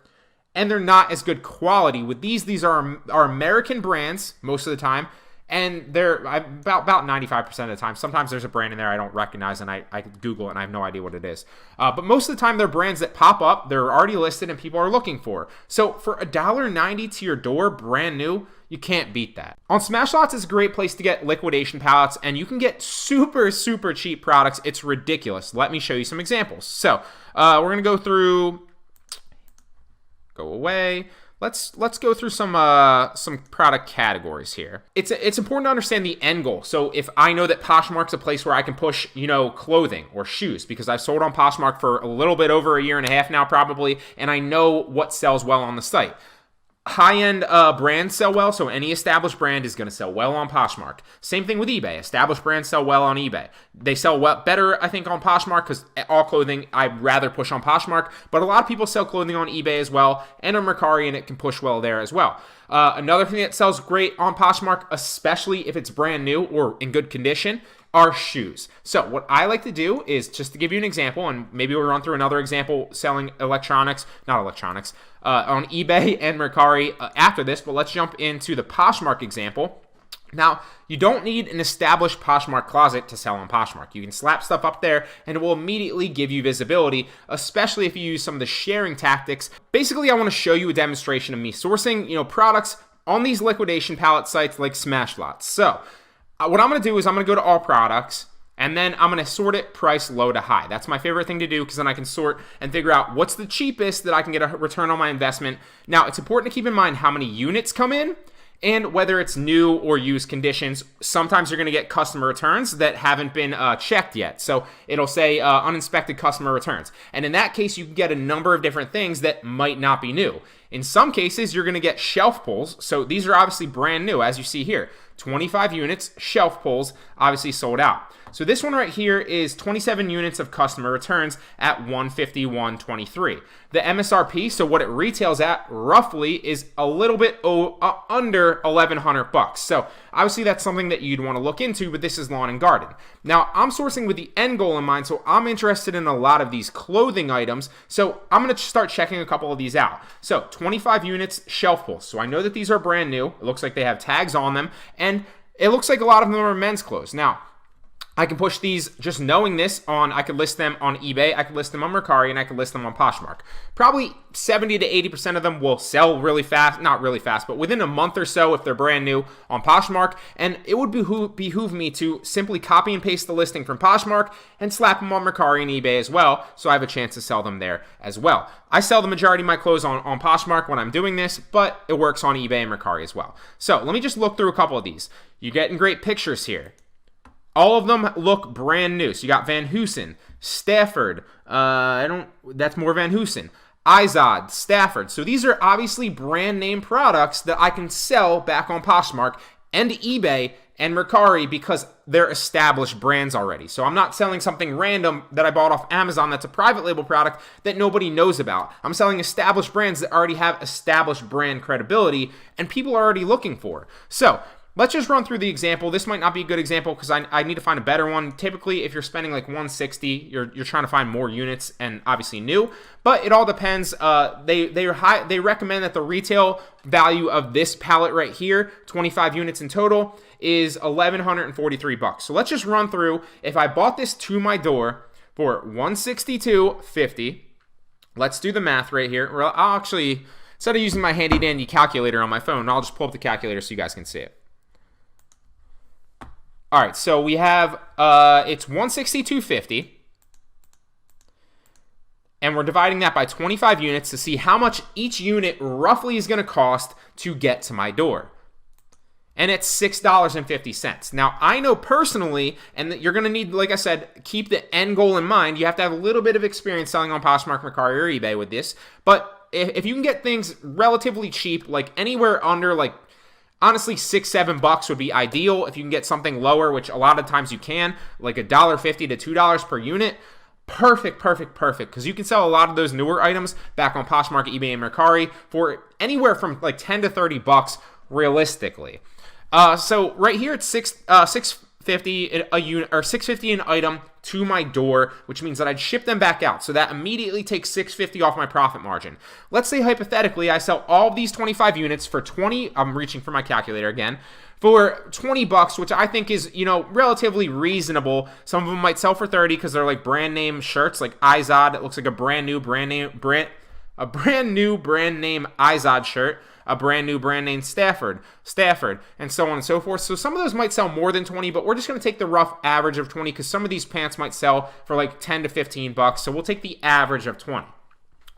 and they're not as good quality. With these are American brands most of the time, and they're about 95% of the time. Sometimes there's a brand in there I don't recognize, and I Google it, and I have no idea what it is. But most of the time, they're brands that pop up, they're already listed, and people are looking for. So for $1.90 to your door, brand new, you can't beat that. On Smashlots is a great place to get liquidation pallets, and you can get super cheap products. It's ridiculous. Let me show you some examples. So we're gonna go through. Go away. Let's go through some product categories here. It's important to understand the end goal. So if I know that Poshmark's a place where I can push, clothing or shoes, because I've sold on Poshmark for a little bit over a year and a half now probably, and I know what sells well on the site. High-end brands sell well, so any established brand is going to sell well on Poshmark. Same thing with eBay. Established brands sell well on eBay. They sell well better, I think, on Poshmark, because all clothing I'd rather push on Poshmark, but a lot of people sell clothing on eBay as well, and on Mercari, and it can push well there as well. Another thing that sells great on Poshmark, especially if it's brand new or in good condition, are shoes. So what I like to do is, just to give you an example, and maybe we'll run through another example selling on eBay and Mercari after this, but let's jump into the Poshmark example. Now, you don't need an established Poshmark closet to sell on Poshmark. You can slap stuff up there and it will immediately give you visibility, especially if you use some of the sharing tactics. Basically, I want to show you a demonstration of me sourcing, products on these liquidation pallet sites like Smashlots. So what I'm going to do is I'm going to go to all products, and then I'm going to sort it price low to high. That's my favorite thing to do, because then I can sort and figure out what's the cheapest that I can get a return on my investment. Now, it's important to keep in mind how many units come in and whether it's new or used conditions. Sometimes you're going to get customer returns that haven't been checked yet. So it'll say uninspected customer returns. And in that case, you can get a number of different things that might not be new. In some cases, you're going to get shelf pulls. So these are obviously brand new, as you see here. 25 units, shelf pulls, obviously sold out. So this one right here is 27 units of customer returns at $151.23. The MSRP, so what it retails at roughly, is a little bit under $1,100. So obviously that's something that you'd want to look into, but this is lawn and garden. Now I'm sourcing with the end goal in mind, so I'm interested in a lot of these clothing items. So I'm going to start checking a couple of these out. So 25 units, shelf pulls. So I know that these are brand new. It looks like they have tags on them, and it looks like a lot of them are men's clothes. Now, I can push these, just knowing this, I could list them on eBay, I could list them on Mercari, and I could list them on Poshmark. Probably 70 to 80% of them will sell really fast, not really fast, but within a month or so if they're brand new on Poshmark, and it would behoove me to simply copy and paste the listing from Poshmark and slap them on Mercari and eBay as well, so I have a chance to sell them there as well. I sell the majority of my clothes on Poshmark when I'm doing this, but it works on eBay and Mercari as well. So let me just look through a couple of these. You're getting great pictures here. All of them look brand new. So you got Van Heusen, Stafford. That's more Van Heusen. Izod, Stafford. So these are obviously brand name products that I can sell back on Poshmark and eBay and Mercari because they're established brands already. So I'm not selling something random that I bought off Amazon that's a private label product that nobody knows about. I'm selling established brands that already have established brand credibility and people are already looking for. So let's just run through the example. This might not be a good example because I need to find a better one. Typically, if you're spending like $160, you're trying to find more units and obviously new. But it all depends. They recommend that the retail value of this pallet right here, 25 units in total, is $1,143. So let's just run through. If I bought this to my door for $162.50, let's do the math right here. I'll actually, instead of using my handy dandy calculator on my phone, I'll just pull up the calculator so you guys can see it. All right, so we have, it's $162.50, and we're dividing that by 25 units to see how much each unit roughly is going to cost to get to my door. And it's $6.50. Now, I know personally, and that you're going to need, like I said, keep the end goal in mind. You have to have a little bit of experience selling on Poshmark, Mercari, or eBay with this. But if you can get things relatively cheap, like anywhere under, like, honestly, $6-7 would be ideal. If you can get something lower, which a lot of times you can, like $1.50 to $2 per unit. perfect, because you can sell a lot of those newer items back on Poshmark, eBay, and Mercari for anywhere from like 10 to 30 bucks realistically. So right here it's $650 a unit, or $650 an item to my door, which means that I'd ship them back out. So that immediately takes $650 off my profit margin. Let's say hypothetically I sell all of these 25 units for 20. I'm reaching for my calculator again. For 20 bucks, which I think is, relatively reasonable. Some of them might sell for 30 because they're like brand name shirts, like Izod. It looks like a brand new brand name Izod shirt, a brand new brand name Stafford, and so on and so forth. So some of those might sell more than 20, but we're just going to take the rough average of 20 because some of these pants might sell for like 10 to 15 bucks. So we'll take the average of 20.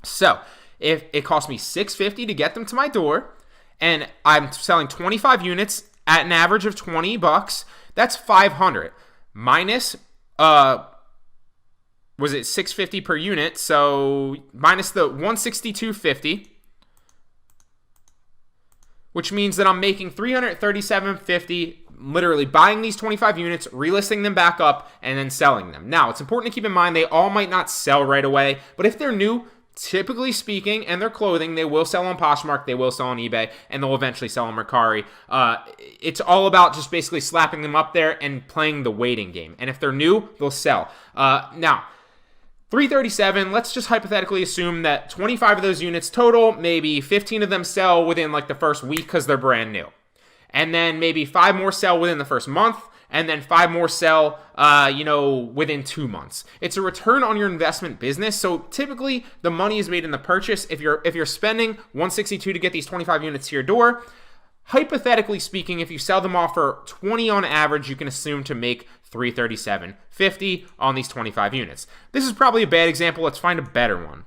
So if it costs me $650 to get them to my door, and I'm selling 25 units at an average of 20 bucks, that's 500 minus was it $650 per unit, so minus the $162.50, which means that I'm making $337.50 literally buying these 25 units, relisting them back up, and then selling them. Now, it's important to keep in mind they all might not sell right away, but if they're new, typically speaking, and their clothing, they will sell on Poshmark, they will sell on eBay, and they'll eventually sell on Mercari. It's all about just basically slapping them up there and playing the waiting game. And if they're new, they'll sell. Now, $337, let's just hypothetically assume that 25 of those units total, maybe 15 of them sell within like the first week because they're brand new. And then maybe 5 more sell within the first month, and then 5 more sell, within 2 months. It's a return on your investment business. So typically the money is made in the purchase. If you're spending $162 to get these 25 units to your door, hypothetically speaking, if you sell them off for 20 on average, you can assume to make $337.50 on these 25 units. This is probably a bad example. Let's find a better one.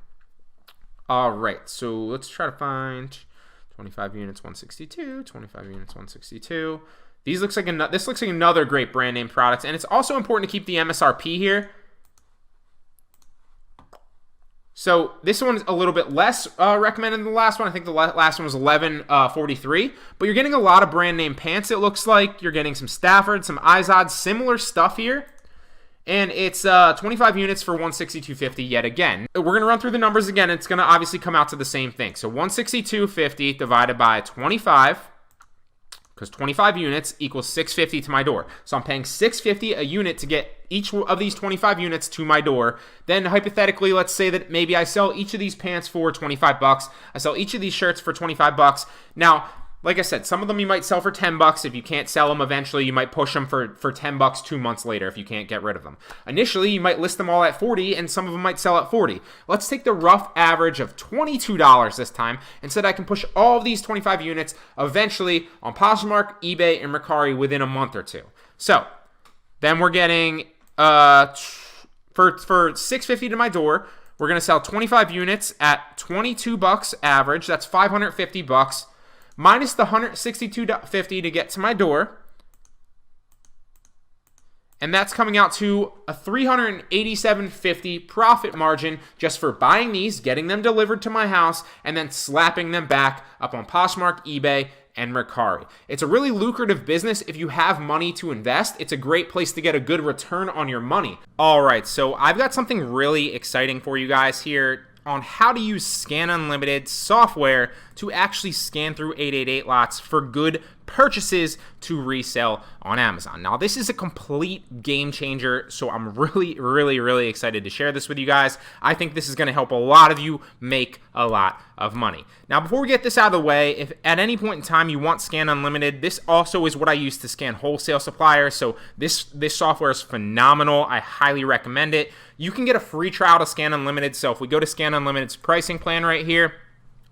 All right, so let's try to find 25 units, 162, 25 units, 162. This looks like another great brand name product, and it's also important to keep the MSRP here. So this one's a little bit less recommended than the last one. I think the last one was $11.43, but you're getting a lot of brand name pants. It looks like you're getting some Stafford, some Izod, similar stuff here, and it's 25 units for $162.50 yet again. We're gonna run through the numbers again. It's gonna obviously come out to the same thing. So $162.50 divided by 25. Because 25 units equals $650 to my door. So I'm paying $650 a unit to get each of these 25 units to my door. Then hypothetically, let's say that maybe I sell each of these pants for 25 bucks. I sell each of these shirts for 25 bucks. Now, like I said, some of them you might sell for 10 bucks. If you can't sell them eventually, you might push them for 10 bucks 2 months later if you can't get rid of them. Initially, you might list them all at 40 and some of them might sell at 40. Let's take the rough average of $22 this time and said I can push all of these 25 units eventually on Poshmark, eBay, and Mercari within a month or two. So then we're getting, for $650 to my door, we're going to sell 25 units at 22 bucks average. That's 550 bucks. Minus the $162.50 to get to my door. And that's coming out to a $387.50 profit margin just for buying these, getting them delivered to my house, and then slapping them back up on Poshmark, eBay, and Mercari. It's a really lucrative business if you have money to invest. It's a great place to get a good return on your money. All right, so I've got something really exciting for you guys here on how to use Scan Unlimited software to actually scan through 888 lots for good purchases to resell on Amazon. Now, this is a complete game changer, so I'm really excited to share this with you guys. I think this is going to help a lot of you make a lot of money. Now, before we get this out of the way, if at any point in time you want Scan Unlimited, this also is what I use to scan wholesale suppliers, so this software is phenomenal. I highly recommend it. You can get a free trial to Scan Unlimited, so if we go to Scan Unlimited's pricing plan right here,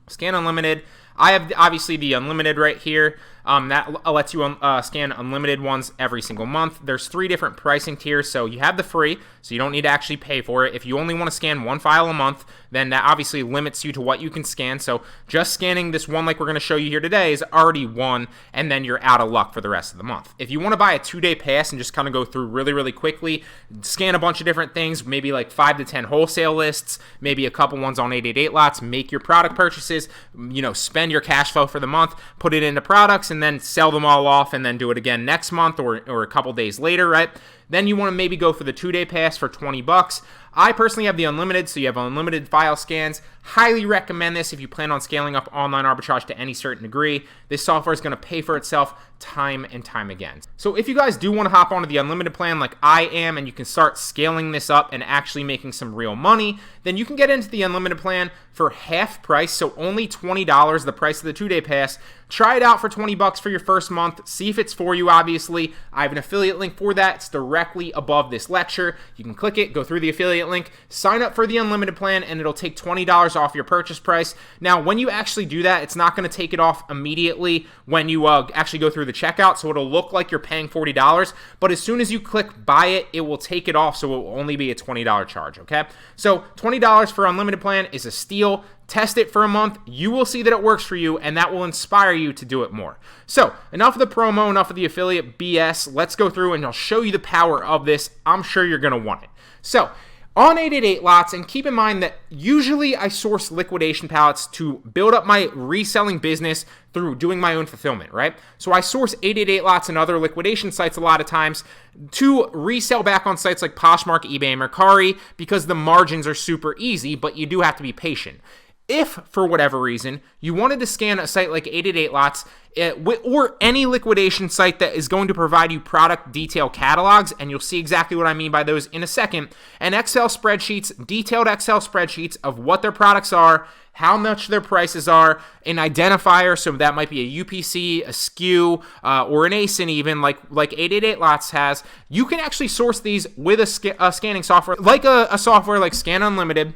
Scan Unlimited, I have obviously the unlimited right here. That lets you scan unlimited ones every single month. There's 3 different pricing tiers, so you have the free, so you don't need to actually pay for it. If you only want to scan 1 file a month, then that obviously limits you to what you can scan. So just scanning this one like we're going to show you here today is already one, and then you're out of luck for the rest of the month. If you want to buy a 2-day pass and just kind of go through really quickly, scan a bunch of different things, maybe like 5 to 10 wholesale lists, maybe a couple ones on 888 lots, make your product purchases, spend your cash flow for the month, put it into products, and then sell them all off and then do it again next month or a couple days later, right? Then you want to maybe go for the 2-day pass for 20 bucks. I personally have the unlimited, so you have unlimited file scans. Highly recommend this if you plan on scaling up online arbitrage to any certain degree. This software is going to pay for itself time and time again. So if you guys do want to hop onto the unlimited plan like I am, and you can start scaling this up and actually making some real money, then you can get into the unlimited plan for half price, so only $20, the price of the 2-day pass. Try it out for 20 bucks for your first month. See if it's for you, obviously. I have an affiliate link for that. It's directly above this lecture. You can click it, go through the affiliate link, sign up for the unlimited plan, and it'll take $20 off your purchase price. Now, when you actually do that, it's not going to take it off immediately when you actually go through the checkout, so it'll look like you're paying $40, but as soon as you click buy it, it will take it off, so it will only be a $20 charge, okay? So $20 for unlimited plan is a steal. Test it for a month. You will see that it works for you, and that will inspire you to do it more. So enough of the promo, enough of the affiliate BS. Let's go through and I'll show you the power of this. I'm sure you're going to want it. So on 888 lots, and keep in mind that usually I source liquidation pallets to build up my reselling business through doing my own fulfillment, right? So I source 888 lots and other liquidation sites a lot of times to resell back on sites like Poshmark, eBay, and Mercari because the margins are super easy, but you do have to be patient. If, for whatever reason, you wanted to scan a site like 888 lots or any liquidation site that is going to provide you product detail catalogs, and you'll see exactly what I mean by those in a second, and Excel spreadsheets, detailed Excel spreadsheets of what their products are, how much their prices are, an identifier, so that might be a UPC, a SKU, or an ASIN even, like 888 lots has, you can actually source these with a scanning software, like a software like Scan Unlimited.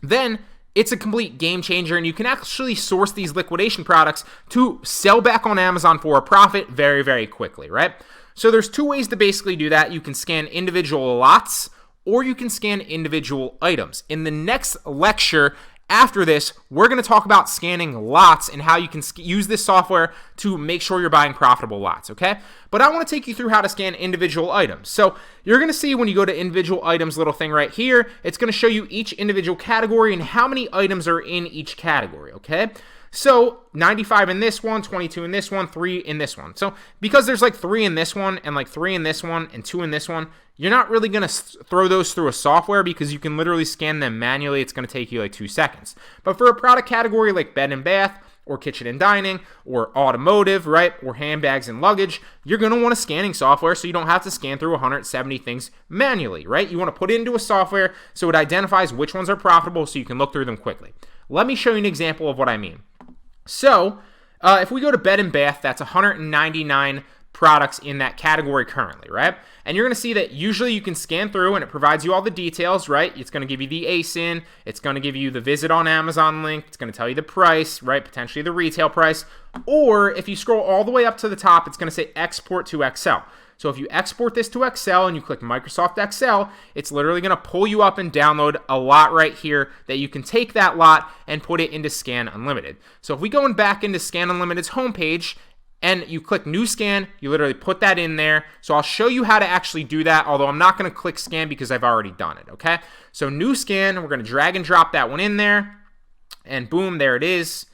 Then it's a complete game changer, and you can actually source these liquidation products to sell back on Amazon for a profit very, very quickly, right? So there's two ways to basically do that. You can scan individual lots, or you can scan individual items. In the next lecture after this, we're going to talk about scanning lots and how you can use this software to make sure you're buying profitable lots, okay? But I want to take you through how to scan individual items. So you're going to see when you go to individual items, little thing right here, it's going to show you each individual category and how many items are in each category, okay? So 95 in this one, 22 in this one, 3 in this one. So because there's like 3 in this one and like 3 in this one and 2 in this one, you're not really going to throw those through a software because you can literally scan them manually. It's going to take you like 2 seconds. But for a product category like bed and bath or kitchen and dining or automotive, right, or handbags and luggage, you're going to want a scanning software so you don't have to scan through 170 things manually, right? You want to put it into a software so it identifies which ones are profitable so you can look through them quickly. Let me show you an example of what I mean. So if we go to bed and bath, that's 199 products in that category currently, right? And you're going to see that usually you can scan through and it provides you all the details, right? It's going to give you the ASIN, it's going to give you the visit on Amazon link, it's going to tell you the price, right? Potentially the retail price. Or if you scroll all the way up to the top, it's going to say export to Excel. So if you export this to Excel and you click Microsoft Excel, it's literally going to pull you up and download a lot right here that you can take that lot and put it into Scan Unlimited. So if we go back into Scan Unlimited's homepage and you click New Scan, you literally put that in there. So I'll show you how to actually do that, although I'm not going to click Scan because I've already done it, okay? So New Scan, we're going to drag and drop that one in there, and boom, there it is.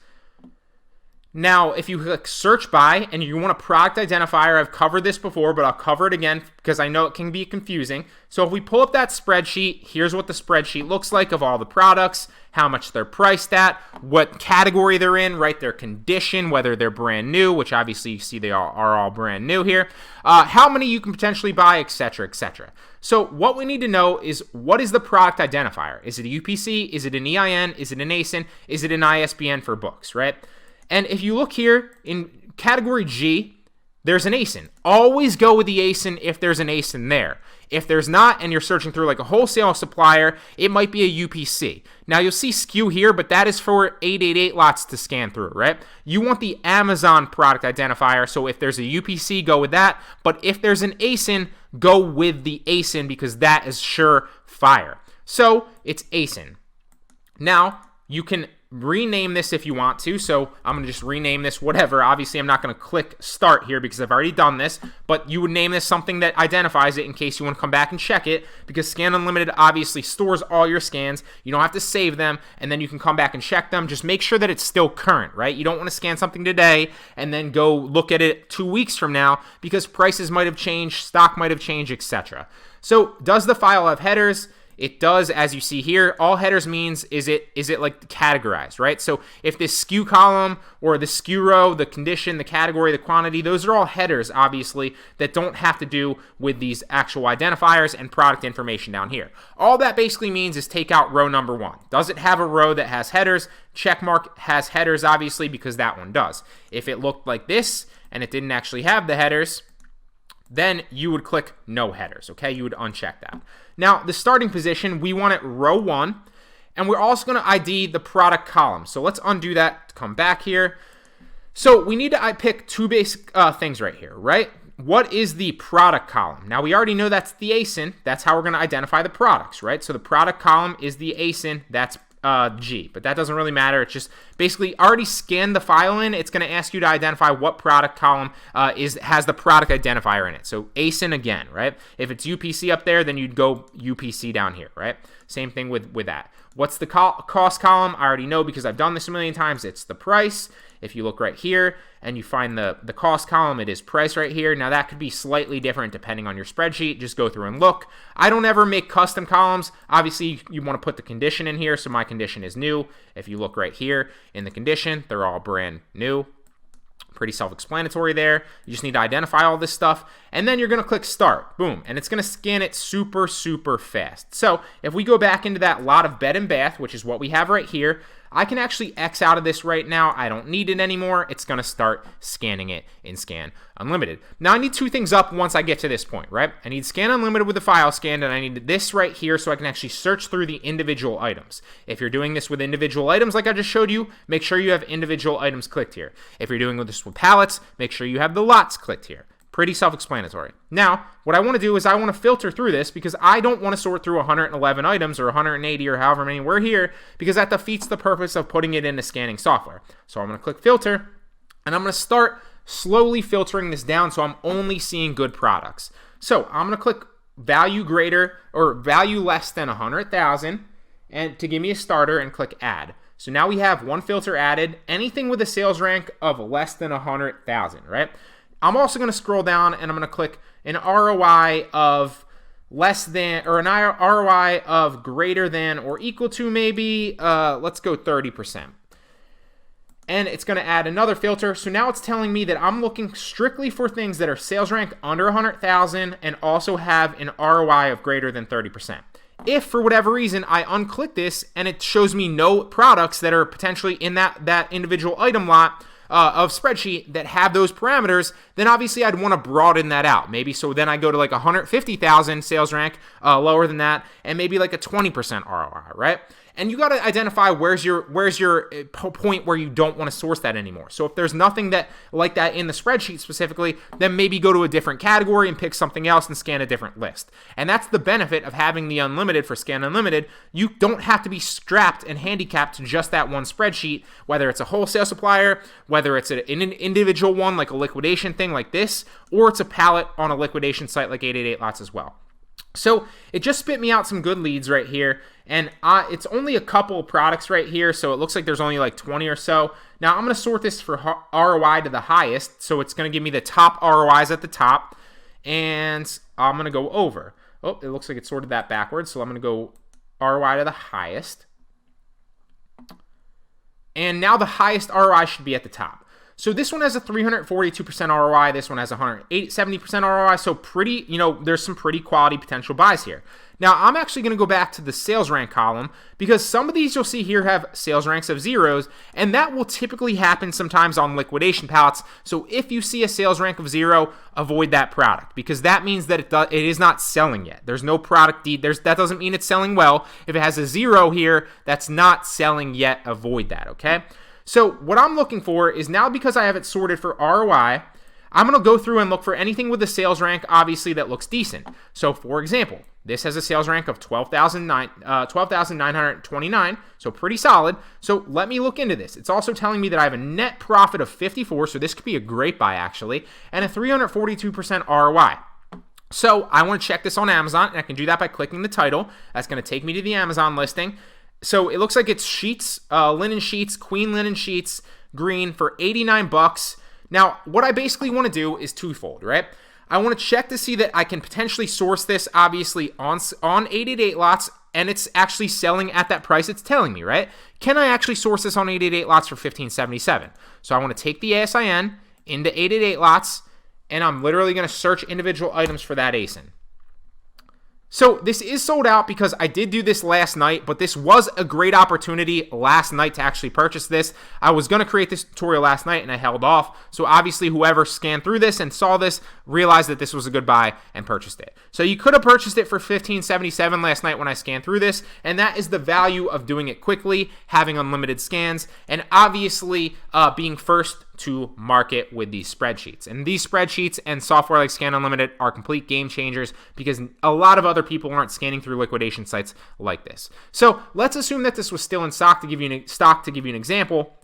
Now, if you click search by and you want a product identifier, I've covered this before, but I'll cover it again because I know it can be confusing. So if we pull up that spreadsheet, here's what the spreadsheet looks like of all the products, how much they're priced at, what category they're in, right, their condition, whether they're brand new, which obviously you see they are all brand new here, how many you can potentially buy, etc., etc. So what we need to know is, what is the product identifier? Is it a UPC? Is it an EIN? Is it an ASIN? Is it an ISBN for books, right? And if you look here in category G, there's an ASIN. Always go with the ASIN if there's an ASIN there. If there's not and you're searching through like a wholesale supplier, it might be a UPC. Now you'll see SKU here, but that is for 888 lots to scan through, right? You want the Amazon product identifier, so if there's a UPC, go with that. But if there's an ASIN, go with the ASIN because that is surefire. So it's ASIN. Now you can rename this if you want to. So I'm going to just rename this whatever. Obviously, I'm not going to click start here because I've already done this, but you would name this something that identifies it in case you want to come back and check it, because Scan Unlimited obviously stores all your scans. You don't have to save them, and then you can come back and check them. Just make sure that it's still current, right? You don't want to scan something today and then go look at it 2 weeks from now because prices might have changed, stock might have changed, etc. So does the file have headers? It does, as you see here. All headers means is it like categorized, right? So if this SKU column or the SKU row, the condition, the category, the quantity, those are all headers, obviously, that don't have to do with these actual identifiers and product information down here. All that basically means is take out row number 1. Does it have a row that has headers? Checkmark has headers, obviously, because that one does. If it looked like this and it didn't actually have the headers, then you would click no headers, okay? You would uncheck that. Now, the starting position, we want it row 1, and we're also going to ID the product column. So let's undo that, come back here. So we need to pick 2 basic things right here, right? What is the product column? Now, we already know that's the ASIN. That's how we're going to identify the products, right? So the product column is the ASIN. That's G, but that doesn't really matter. It's just basically already scanned the file in. It's going to ask you to identify what product column has the product identifier in it. So ASIN again, right? If it's UPC up there, then you'd go UPC down here, right? Same thing with that. What's the cost column? I already know because I've done this a million times. It's the price. If you look right here and you find the cost column, it is price right here. Now that could be slightly different depending on your spreadsheet. Just go through and look. I don't ever make custom columns. Obviously, you want to put the condition in here. So my condition is new. If you look right here in the condition, they're all brand new. Pretty self-explanatory there. You just need to identify all this stuff, and then you're going to click start. Boom, and it's going to scan it super, super fast. So if we go back into that lot of bed and bath, which is what we have right here, I can actually X out of this right now. I don't need it anymore. It's going to start scanning it in Scan Unlimited. Now I need 2 things up once I get to this point, right? I need Scan Unlimited with the file scanned, and I need this right here so I can actually search through the individual items. If you're doing this with individual items like I just showed you, make sure you have individual items clicked here. If you're doing this with pallets, make sure you have the lots clicked here. Pretty self-explanatory. Now, what I want to do is I want to filter through this because I don't want to sort through 111 items or 180 or however many we're here, because that defeats the purpose of putting it into scanning software. So I'm going to click filter, and I'm going to start slowly filtering this down so I'm only seeing good products. So I'm going to click value greater or value less than 100,000 and to give me a starter, and click add. So now we have 1 filter added, anything with a sales rank of less than 100,000, right? I'm also going to scroll down and I'm going to click an ROI of less than, or an ROI of greater than or equal to maybe, let's go 30%. And it's going to add another filter. So now it's telling me that I'm looking strictly for things that are sales rank under 100,000 and also have an ROI of greater than 30%. If for whatever reason I unclick this and it shows me no products that are potentially in that individual item lot of spreadsheet that have those parameters, then obviously I'd want to broaden that out. Maybe so then I go to like 150,000 sales rank, lower than that, and maybe like a 20% ROI, right? And you got to identify where's your point where you don't want to source that anymore. So if there's nothing that like that in the spreadsheet specifically, then maybe go to a different category and pick something else and scan a different list. And that's the benefit of having the unlimited for Scan Unlimited. You don't have to be strapped and handicapped to just that one spreadsheet, whether it's a wholesale supplier, whether it's an individual one like a liquidation thing like this, or it's a pallet on a liquidation site like 888 Lots as well. So it just spit me out some good leads right here, and it's only a couple of products right here, so it looks like there's only like 20 or so. Now I'm going to sort this for ROI to the highest, so it's going to give me the top ROIs at the top, and I'm going to go over. Oh, it looks like it sorted that backwards, so I'm going to go ROI to the highest. And now the highest ROI should be at the top. So this one has a 342% ROI. This one has 170% ROI. So pretty, there's some pretty quality potential buys here. Now, I'm actually going to go back to the sales rank column because some of these you'll see here have sales ranks of zeros, and that will typically happen sometimes on liquidation pallets. So if you see a sales rank of 0, avoid that product because that means that it is not selling yet. There's no product deed. That doesn't mean it's selling well. If it has a 0 here, that's not selling yet. Avoid that, okay? So what I'm looking for is now, because I have it sorted for ROI, I'm going to go through and look for anything with a sales rank, obviously, that looks decent. So for example, This has a sales rank of 12,929, so pretty solid. So let me look into this. It's also telling me that I have a net profit of 54, so this could be a great buy actually, and a 342% ROI. So I want to check this on Amazon, and I can do that by clicking the title. That's going to take me to the Amazon listing. So it looks like it's sheets, linen sheets, queen linen sheets, green for 89 bucks. Now, what I basically want to do is twofold, right? I want to check to see that I can potentially source this, obviously, on 888 lots, and it's actually selling at that price it's telling me, right? Can I actually source this on 888 lots for $15.77? So I want to take the ASIN into 888 lots, and I'm literally going to search individual items for that ASIN. So this is sold out because I did do this last night, but this was a great opportunity last night to actually purchase this. I was going to create this tutorial last night and I held off. So obviously whoever scanned through this and saw this realized that this was a good buy and purchased it. So you could have purchased it for $15.77 last night when I scanned through this, and that is the value of doing it quickly, having unlimited scans, and obviously being first to market with these spreadsheets. And these spreadsheets and software like Scan Unlimited are complete game changers because a lot of other people aren't scanning through liquidation sites like this. So let's assume that this was still in stock. To give you an example,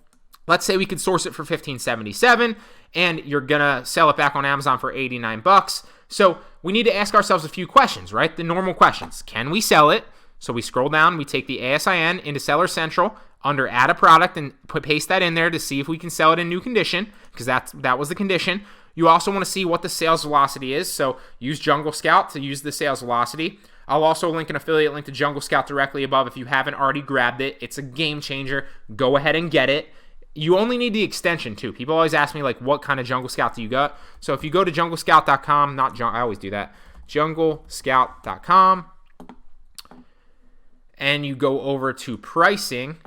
let's say we could source it for $15.77 and you're gonna sell it back on Amazon for 89 bucks. So we need to ask ourselves a few questions, right? The normal questions. Can we sell it? So we scroll down, we take the ASIN into Seller Central under add a product and paste that in there to see if we can sell it in new condition, because that was the condition. You also want to see what the sales velocity is, so use Jungle Scout to use the sales velocity. I'll also link an affiliate link to Jungle Scout directly above if you haven't already grabbed it. It's a game changer. Go ahead and get it. You only need the extension too. People always ask me like, what kind of Jungle Scout do you got? So if you go to junglescout.com, I always do that, junglescout.com, and you go over to pricing,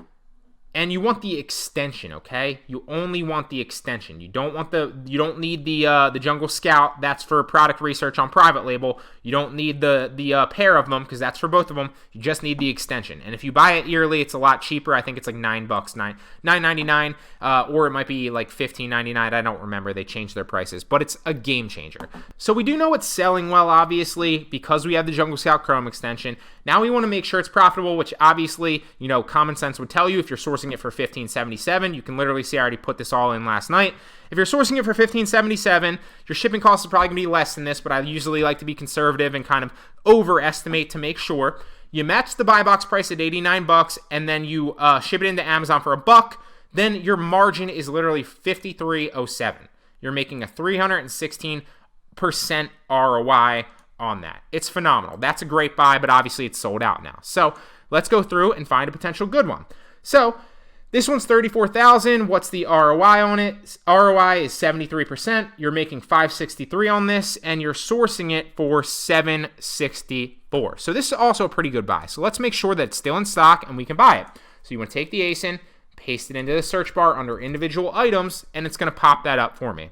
and you want the extension, okay? You only want the extension. You don't need the Jungle Scout. That's for product research on private label. You don't need the pair of them because that's for both of them. You just need the extension. And if you buy it yearly, it's a lot cheaper. I think it's like $9, $9.99, or it might be like $15.99. I don't remember. They changed their prices, but it's a game changer. So we do know it's selling well, obviously, because we have the Jungle Scout Chrome extension. Now we want to make sure it's profitable, which obviously, common sense would tell you if you're sourcing it for $15.77. You can literally see I already put this all in last night. If you're sourcing it for $15.77, your shipping cost is probably going to be less than this, but I usually like to be conservative and kind of overestimate to make sure. You match the buy box price at 89 bucks, and then you ship it into Amazon for $1, then your margin is literally $53.07. You're making a 316% ROI on that. It's phenomenal. That's a great buy, but obviously it's sold out now. So let's go through and find a potential good one. So this one's $34,000. What's the ROI on it? ROI is 73%. You're making $563 on this, and you're sourcing it for $764. So this is also a pretty good buy. So let's make sure that it's still in stock and we can buy it. So you want to take the ASIN, paste it into the search bar under individual items, and it's going to pop that up for me.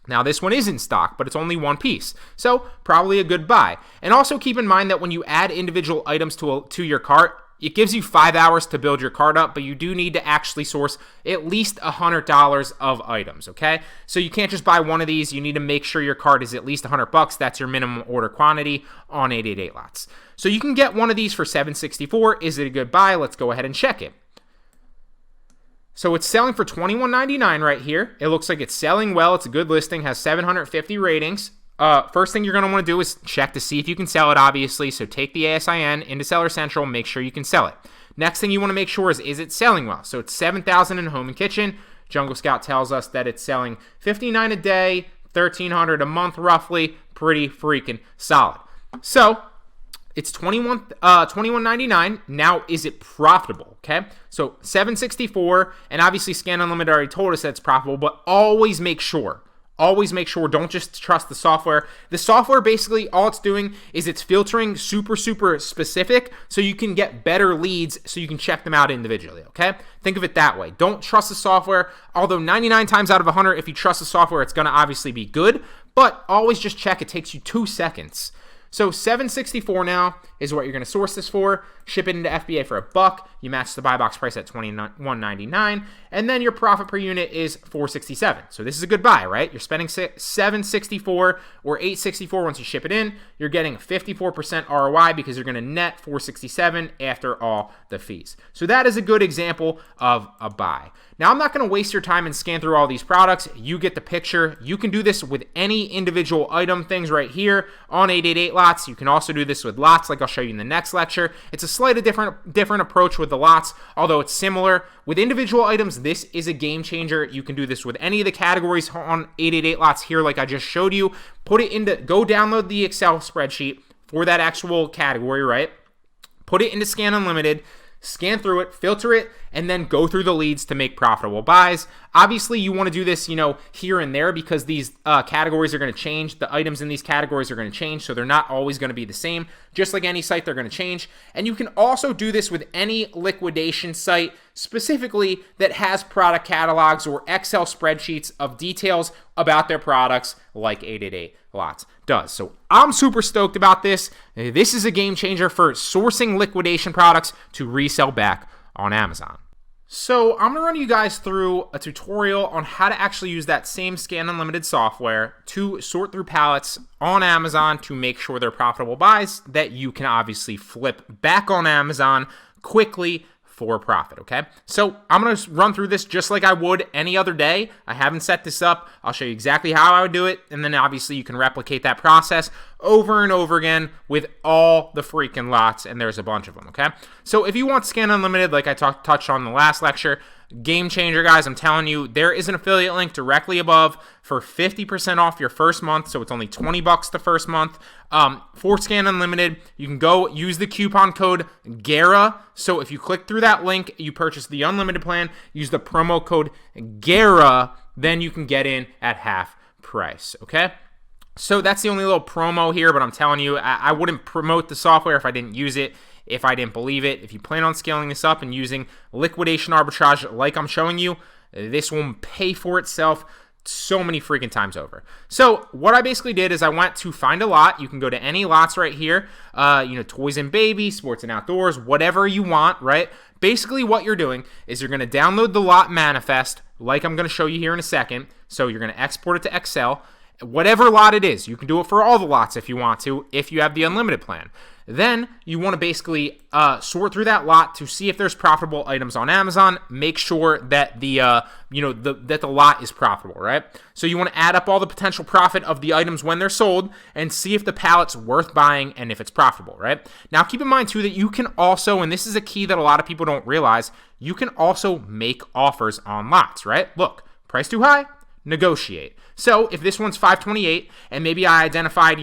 Now, this one is in stock, but it's only one piece, so probably a good buy. And also keep in mind that when you add individual items to your cart, it gives you 5 hours to build your cart up, but you do need to actually source at least $100 of items, okay? So you can't just buy one of these. You need to make sure your cart is at least $100. That's your minimum order quantity on 888 lots. So you can get one of these for $764. Is it a good buy? Let's go ahead and check it. So it's selling for $21.99 right here. It looks like it's selling well. It's a good listing, has 750 ratings. First thing you're going to want to do is check to see if you can sell it, obviously. So take the ASIN into Seller Central, make sure you can sell it. Next thing you want to make sure is it selling well? So it's $7,000 in home and kitchen. Jungle Scout tells us that it's selling $59 a day, $1,300 a month roughly. Pretty freaking solid. So it's $21.99. Now, is it profitable? Okay, so $764, and obviously Scan Unlimited already told us that it's profitable, but always make sure. Always make sure, don't just trust the software. The software, basically, all it's doing is it's filtering super specific so you can get better leads so you can check them out individually, okay? Think of it that way. Don't trust the software, although 99 times out of 100, if you trust the software, it's going to obviously be good, but always just check. It takes you 2 seconds. So $7.64 now is what you're going to source this for. Ship it into FBA for $1. You match the buy box price at $21.99, and then your profit per unit is $4.67. So this is a good buy, right? You're spending $7.64 or $8.64 once you ship it in. You're getting 54% ROI because you're going to net $4.67 after all the fees. So that is a good example of a buy. Now, I'm not going to waste your time and scan through all these products. You get the picture. You can do this with any individual item, things right here on 888 lots. You can also do this with lots like I'll show you in the next lecture. It's a slightly different approach with the lots, although it's similar. With individual items, this is a game changer. You can do this with any of the categories on 888 lots here like I just showed you. Go download the Excel spreadsheet for that actual category, right? Put it into Scan Unlimited. Scan through it, filter it, and then go through the leads to make profitable buys. Obviously, you want to do this, here and there because these categories are going to change. The items in these categories are going to change, so they're not always going to be the same. Just like any site, they're going to change. And you can also do this with any liquidation site, specifically that has product catalogs or Excel spreadsheets of details about their products like 888 lots does. So I'm super stoked about this. This is a game changer for sourcing liquidation products to resell back on Amazon. So I'm going to run you guys through a tutorial on how to actually use that same Scan Unlimited software to sort through pallets on Amazon to make sure they're profitable buys that you can obviously flip back on Amazon quickly for profit, okay? So I'm going to run through this just like I would any other day. I haven't set this up. I'll show you exactly how I would do it, and then obviously you can replicate that process over and over again with all the freaking lots, and there's a bunch of them, okay? So if you want Scan Unlimited, like I touched on in the last lecture, game changer, guys. I'm telling you, there is an affiliate link directly above for 50% off your first month, so it's only $20 the first month. For Scan Unlimited, you can go use the coupon code GARA. So if you click through that link, you purchase the unlimited plan, use the promo code GARA, then you can get in at half price, okay? So that's the only little promo here, but I'm telling you, I wouldn't promote the software if I didn't use it, if I didn't believe it. If you plan on scaling this up and using liquidation arbitrage like I'm showing you, this will pay for itself so many freaking times over. So what I basically did is I went to find a lot. You can go to any lots right here, toys and baby, sports and outdoors, whatever you want, right? Basically what you're doing is you're going to download the lot manifest like I'm going to show you here in a second. So you're going to export it to Excel. Whatever lot it is, you can do it for all the lots if you want to, if you have the unlimited plan. Then you want to basically sort through that lot to see if there's profitable items on Amazon. Make sure that the lot is profitable, right? So you want to add up all the potential profit of the items when they're sold and see if the pallet's worth buying and if it's profitable, right? Now keep in mind too that you can also, and this is a key that a lot of people don't realize, you can also make offers on lots, right? Look, price too high, negotiate. So if this one's $528 and maybe I identified,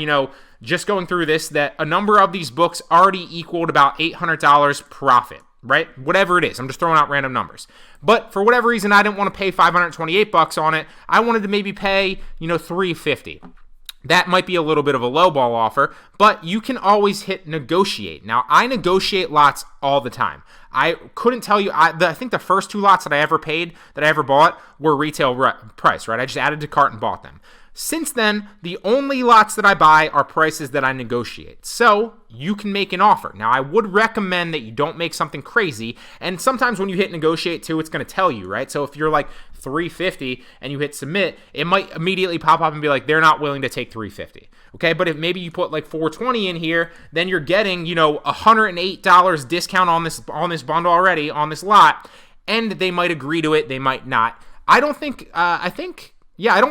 just going through this, that a number of these books already equaled about $800 profit, right? Whatever it is. I'm just throwing out random numbers. But for whatever reason, I didn't want to pay $528 on it. I wanted to maybe pay, $350. That might be a little bit of a lowball offer, but you can always hit negotiate. Now, I negotiate lots all the time. I couldn't tell you, I think the first two lots that I ever bought were retail price, right? I just added to cart and bought them. Since then, the only lots that I buy are prices that I negotiate. So you can make an offer. Now, I would recommend that you don't make something crazy. And sometimes when you hit negotiate too, it's going to tell you, right? So if you're like $350 and you hit submit, it might immediately pop up and be like, they're not willing to take $350. Okay, but if maybe you put like $420 in here, then you're getting, $108 discount on this bundle already on this lot, and they might agree to it, they might not. I don't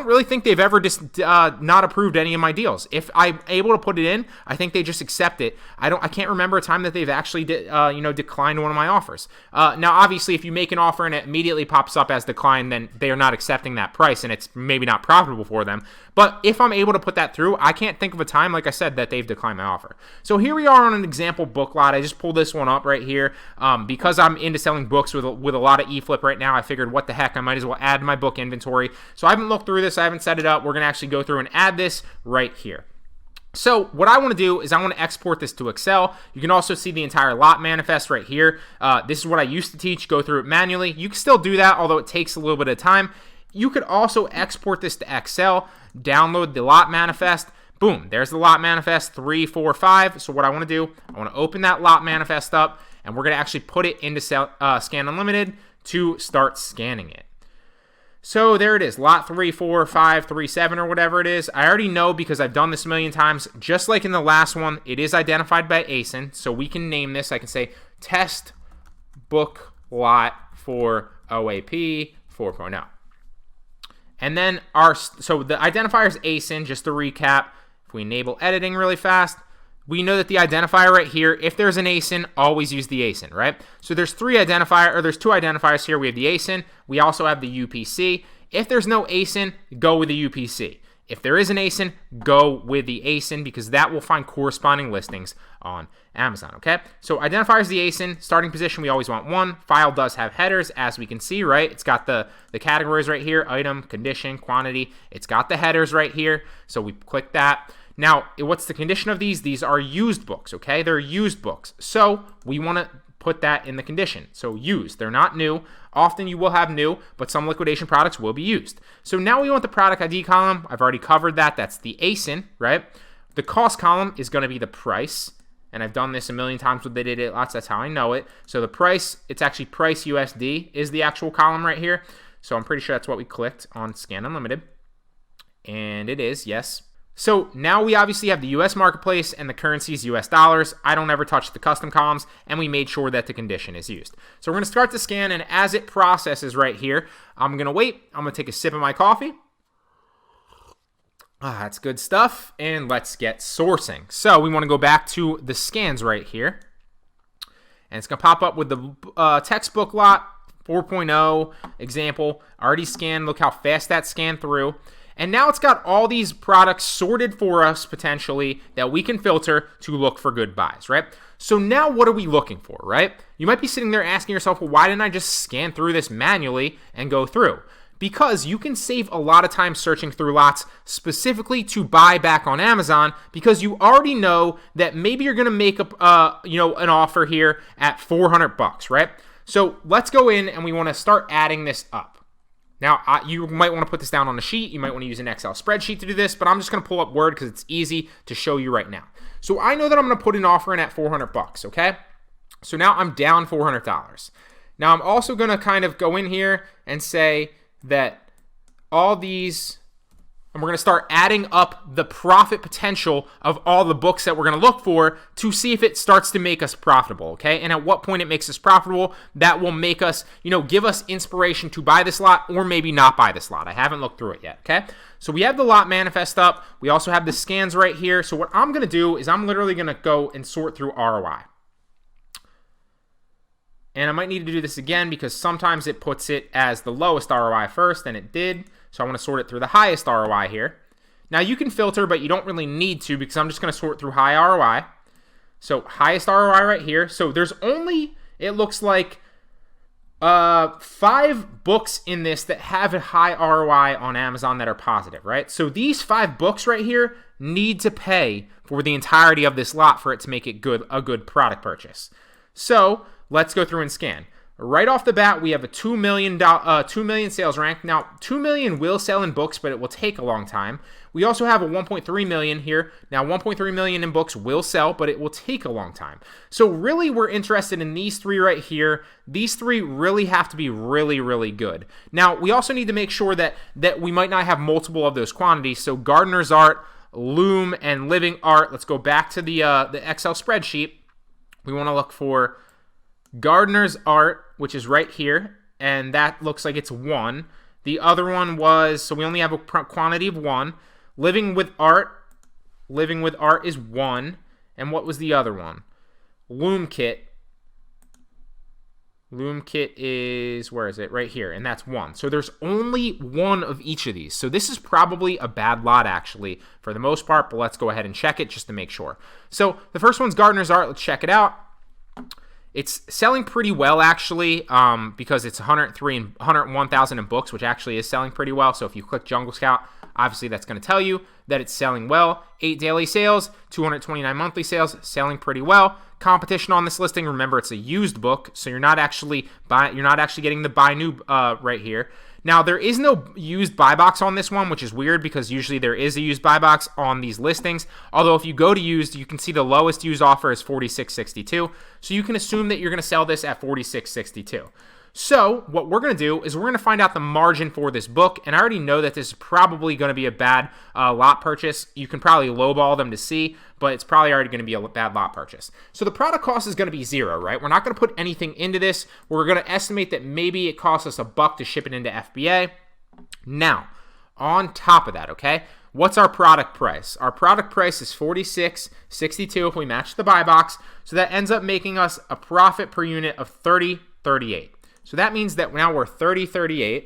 really think they've ever not approved any of my deals. If I'm able to put it in, I think they just accept it. I can't remember a time that they've actually declined one of my offers. Now, obviously, if you make an offer and it immediately pops up as declined, then they are not accepting that price, and it's maybe not profitable for them. But if I'm able to put that through, I can't think of a time, like I said, that they've declined my offer. So here we are on an example book lot. I just pulled this one up right here. Because I'm into selling books with a lot of eFlip right now, I figured, what the heck, I might as well add my book inventory. So I haven't looked through this. I haven't set it up. We're going to actually go through and add this right here. So what I want to do is I want to export this to Excel. You can also see the entire lot manifest right here. This is what I used to teach. Go through it manually. You can still do that, although it takes a little bit of time. You could also export this to Excel, download the lot manifest. Boom, there's the lot manifest, 3, 4, 5. So what I want to do, I want to open that lot manifest up, and we're going to actually put it into Scan Unlimited to start scanning it. So there it is, lot 3, 4, 5, 3, 7, or whatever it is. I already know because I've done this a million times. Just like in the last one, it is identified by ASIN. So we can name this. I can say test book lot for OAP 4.0. And then so the identifier is ASIN, just to recap. If we enable editing really fast, we know that the identifier right here, if there's an ASIN, always use the ASIN, right? So there's two identifiers here. We have the ASIN. We also have the UPC. If there's no ASIN, go with the UPC. If there is an ASIN, go with the ASIN because that will find corresponding listings on Amazon, okay? So identifier is the ASIN. Starting position, we always want 1. File does have headers, as we can see, right? It's got the categories right here, item, condition, quantity. It's got the headers right here, so we click that. Now, what's the condition of these? These are used books, okay? They're used books. So we want to put that in the condition. So used, they're not new. Often you will have new, but some liquidation products will be used. So now we want the product ID column. I've already covered that. That's the ASIN, right? The cost column is going to be the price. And I've done this a million times with the data lots. That's how I know it. So the price, it's actually price USD is the actual column right here. So I'm pretty sure that's what we clicked on Scan Unlimited. And it is, yes. So now we obviously have the US marketplace and the currency is US dollars. I don't ever touch the custom columns, and we made sure that the condition is used. So we're going to start the scan, and as it processes right here, I'm going to wait. I'm going to take a sip of my coffee. That's good stuff, and let's get sourcing. So we want to go back to the scans right here, and it's going to pop up with the textbook lot 4.0 example. Already scanned. Look how fast that scanned through. And now it's got all these products sorted for us potentially that we can filter to look for good buys, right? So now what are we looking for, right? You might be sitting there asking yourself, well, why didn't I just scan through this manually and go through? Because you can save a lot of time searching through lots specifically to buy back on Amazon because you already know that maybe you're going to make an offer here at $400, right? So let's go in and we want to start adding this up. Now, you might want to put this down on a sheet. You might want to use an Excel spreadsheet to do this, but I'm just going to pull up Word because it's easy to show you right now. So I know that I'm going to put an offer in at $400, okay? So now I'm down $400. Now I'm also going to kind of go in here and say that all these, and we're going to start adding up the profit potential of all the books that we're going to look for to see if it starts to make us profitable, okay? And at what point it makes us profitable, that will make us, give us inspiration to buy this lot or maybe not buy this lot. I haven't looked through it yet, okay? So we have the lot manifest up. We also have the scans right here. So what I'm going to do is I'm literally going to go and sort through ROI. And I might need to do this again because sometimes it puts it as the lowest ROI first, and it did. So I want to sort it through the highest ROI here. Now you can filter, but you don't really need to because I'm just going to sort through high ROI. So highest ROI right here. So there's only, it looks like 5 books in this that have a high ROI on Amazon that are positive, right? So these 5 books right here need to pay for the entirety of this lot for it to make it a good product purchase. So let's go through and scan. Right off the bat, we have a 2 million sales rank. Now, 2 million will sell in books, but it will take a long time. We also have a 1.3 million here. Now, 1.3 million in books will sell, but it will take a long time. So really, we're interested in these 3 right here. These 3 really have to be really, really good. Now, we also need to make sure that we might not have multiple of those quantities. So Gardener's Art, Loom, and Living Art. Let's go back to the Excel spreadsheet. We want to look for Gardener's Art, which is right here, and that looks like it's 1. The other one was, so we only have a quantity of 1. Living with Art is 1. And what was the other one? Loom Kit is, where is it? Right here, and that's 1. So there's only 1 of each of these. So this is probably a bad lot, actually, for the most part, but let's go ahead and check it just to make sure. So the first one's Gardener's Art. Let's check it out. It's selling pretty well, actually, because it's 101,000 in books, which actually is selling pretty well. So if you click Jungle Scout, obviously that's going to tell you that it's selling well. 8 daily sales, 229 monthly sales, selling pretty well. Competition on this listing, remember it's a used book, so you're not actually getting the buy new right here. Now, there is no used buy box on this one, which is weird because usually there is a used buy box on these listings. Although if you go to used, you can see the lowest used offer is $46.62. So you can assume that you're going to sell this at $46.62. So what we're going to do is we're going to find out the margin for this book, and I already know that this is probably going to be a bad lot purchase. You can probably lowball them to see, but it's probably already going to be a bad lot purchase. So the product cost is going to be 0, right? We're not going to put anything into this. We're going to estimate that maybe it costs us $1 to ship it into FBA. Now, on top of that, okay, what's our product price? Our product price is $46.62 if we match the buy box. So that ends up making us a profit per unit of $30.38. So that means that now we're $30.38.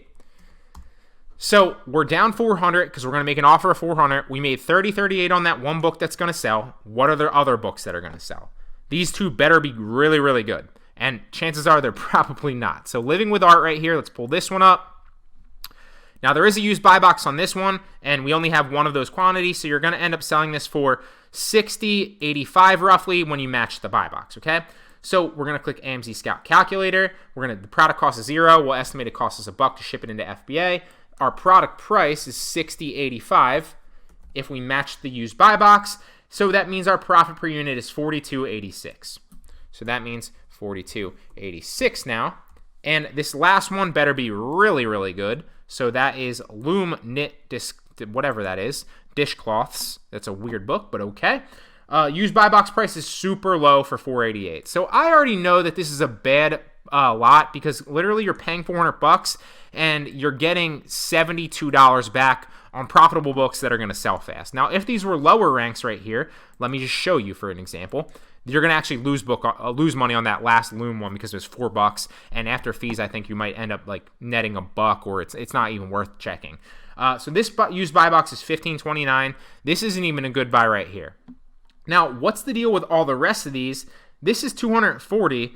So we're down $400 because we're going to make an offer of $400. We made $30.38 on that one book that's going to sell. What are the other books that are going to sell? These two better be really, really good. And chances are they're probably not. So Living with Art right here. Let's pull this one up. Now there is a used buy box on this one, and we only have one of those quantities. So you're going to end up selling this for $60.85 roughly when you match the buy box, okay? So we're going to click AMZ Scout Calculator. The product cost is 0. We'll estimate it costs us $1 to ship it into FBA. Our product price is $60.85 if we match the used buy box. So that means our profit per unit is $42.86. So that means $42.86 now. And this last one better be really, really good. So that is Loom Knit Disc, whatever that is, Dishcloths. That's a weird book, but okay. Used buy box price is super low for $488. So I already know that this is a bad lot because literally you're paying $400 and you're getting $72 back on profitable books that are going to sell fast. Now, if these were lower ranks right here, let me just show you for an example. You're going to actually lose money on that last Loom one because it was $4, and after fees, I think you might end up like netting $1, or it's not even worth checking. So this used buy box is $15.29. This isn't even a good buy right here. Now, what's the deal with all the rest of these? This is $240.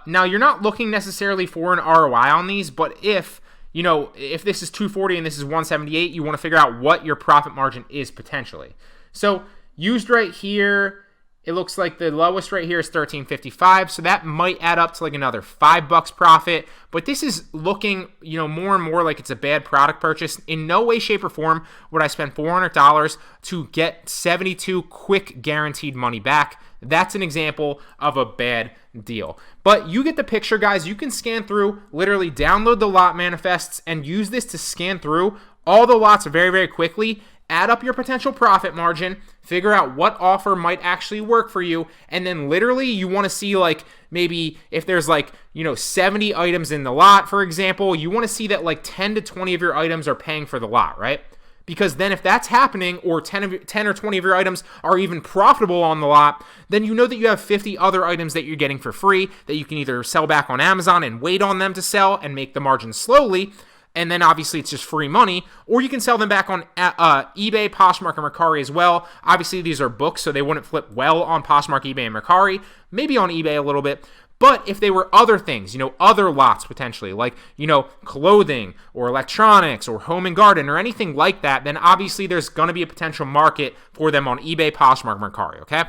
Now, you're not looking necessarily for an ROI on these, but if this is $240 and this is $178, you want to figure out what your profit margin is potentially. So used right here, it looks like the lowest right here is $13.55, so that might add up to like another $5 profit. But this is looking, more and more like it's a bad product purchase. In no way, shape, or form would I spend $400 to get 72 quick guaranteed money back. That's an example of a bad deal. But you get the picture, guys. You can scan through, literally download the lot manifests and use this to scan through all the lots very, very quickly. Add up your potential profit margin, figure out what offer might actually work for you, and then literally you want to see like maybe if there's 70 items in the lot, for example, you want to see that like 10 to 20 of your items are paying for the lot, right? Because then if that's happening, or 10 or 20 of your items are even profitable on the lot, then you know that you have 50 other items that you're getting for free that you can either sell back on Amazon and wait on them to sell and make the margin slowly, and then obviously it's just free money, or you can sell them back on eBay, Poshmark, and Mercari as well. Obviously, these are books, so they wouldn't flip well on Poshmark, eBay, and Mercari. Maybe on eBay a little bit. But if they were other things, other lots potentially, like, clothing or electronics or home and garden or anything like that, then obviously there's going to be a potential market for them on eBay, Poshmark, Mercari, okay?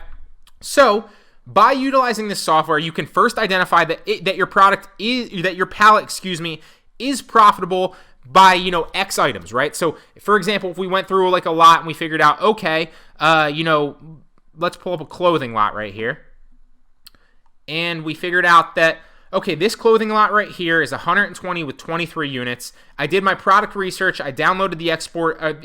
So by utilizing this software, you can first identify that your pallet, is profitable by, X items, right? So, for example, if we went through like a lot and we figured out, okay, let's pull up a clothing lot right here. And we figured out that, okay, this clothing lot right here is 120 with 23 units. I did my product research. I downloaded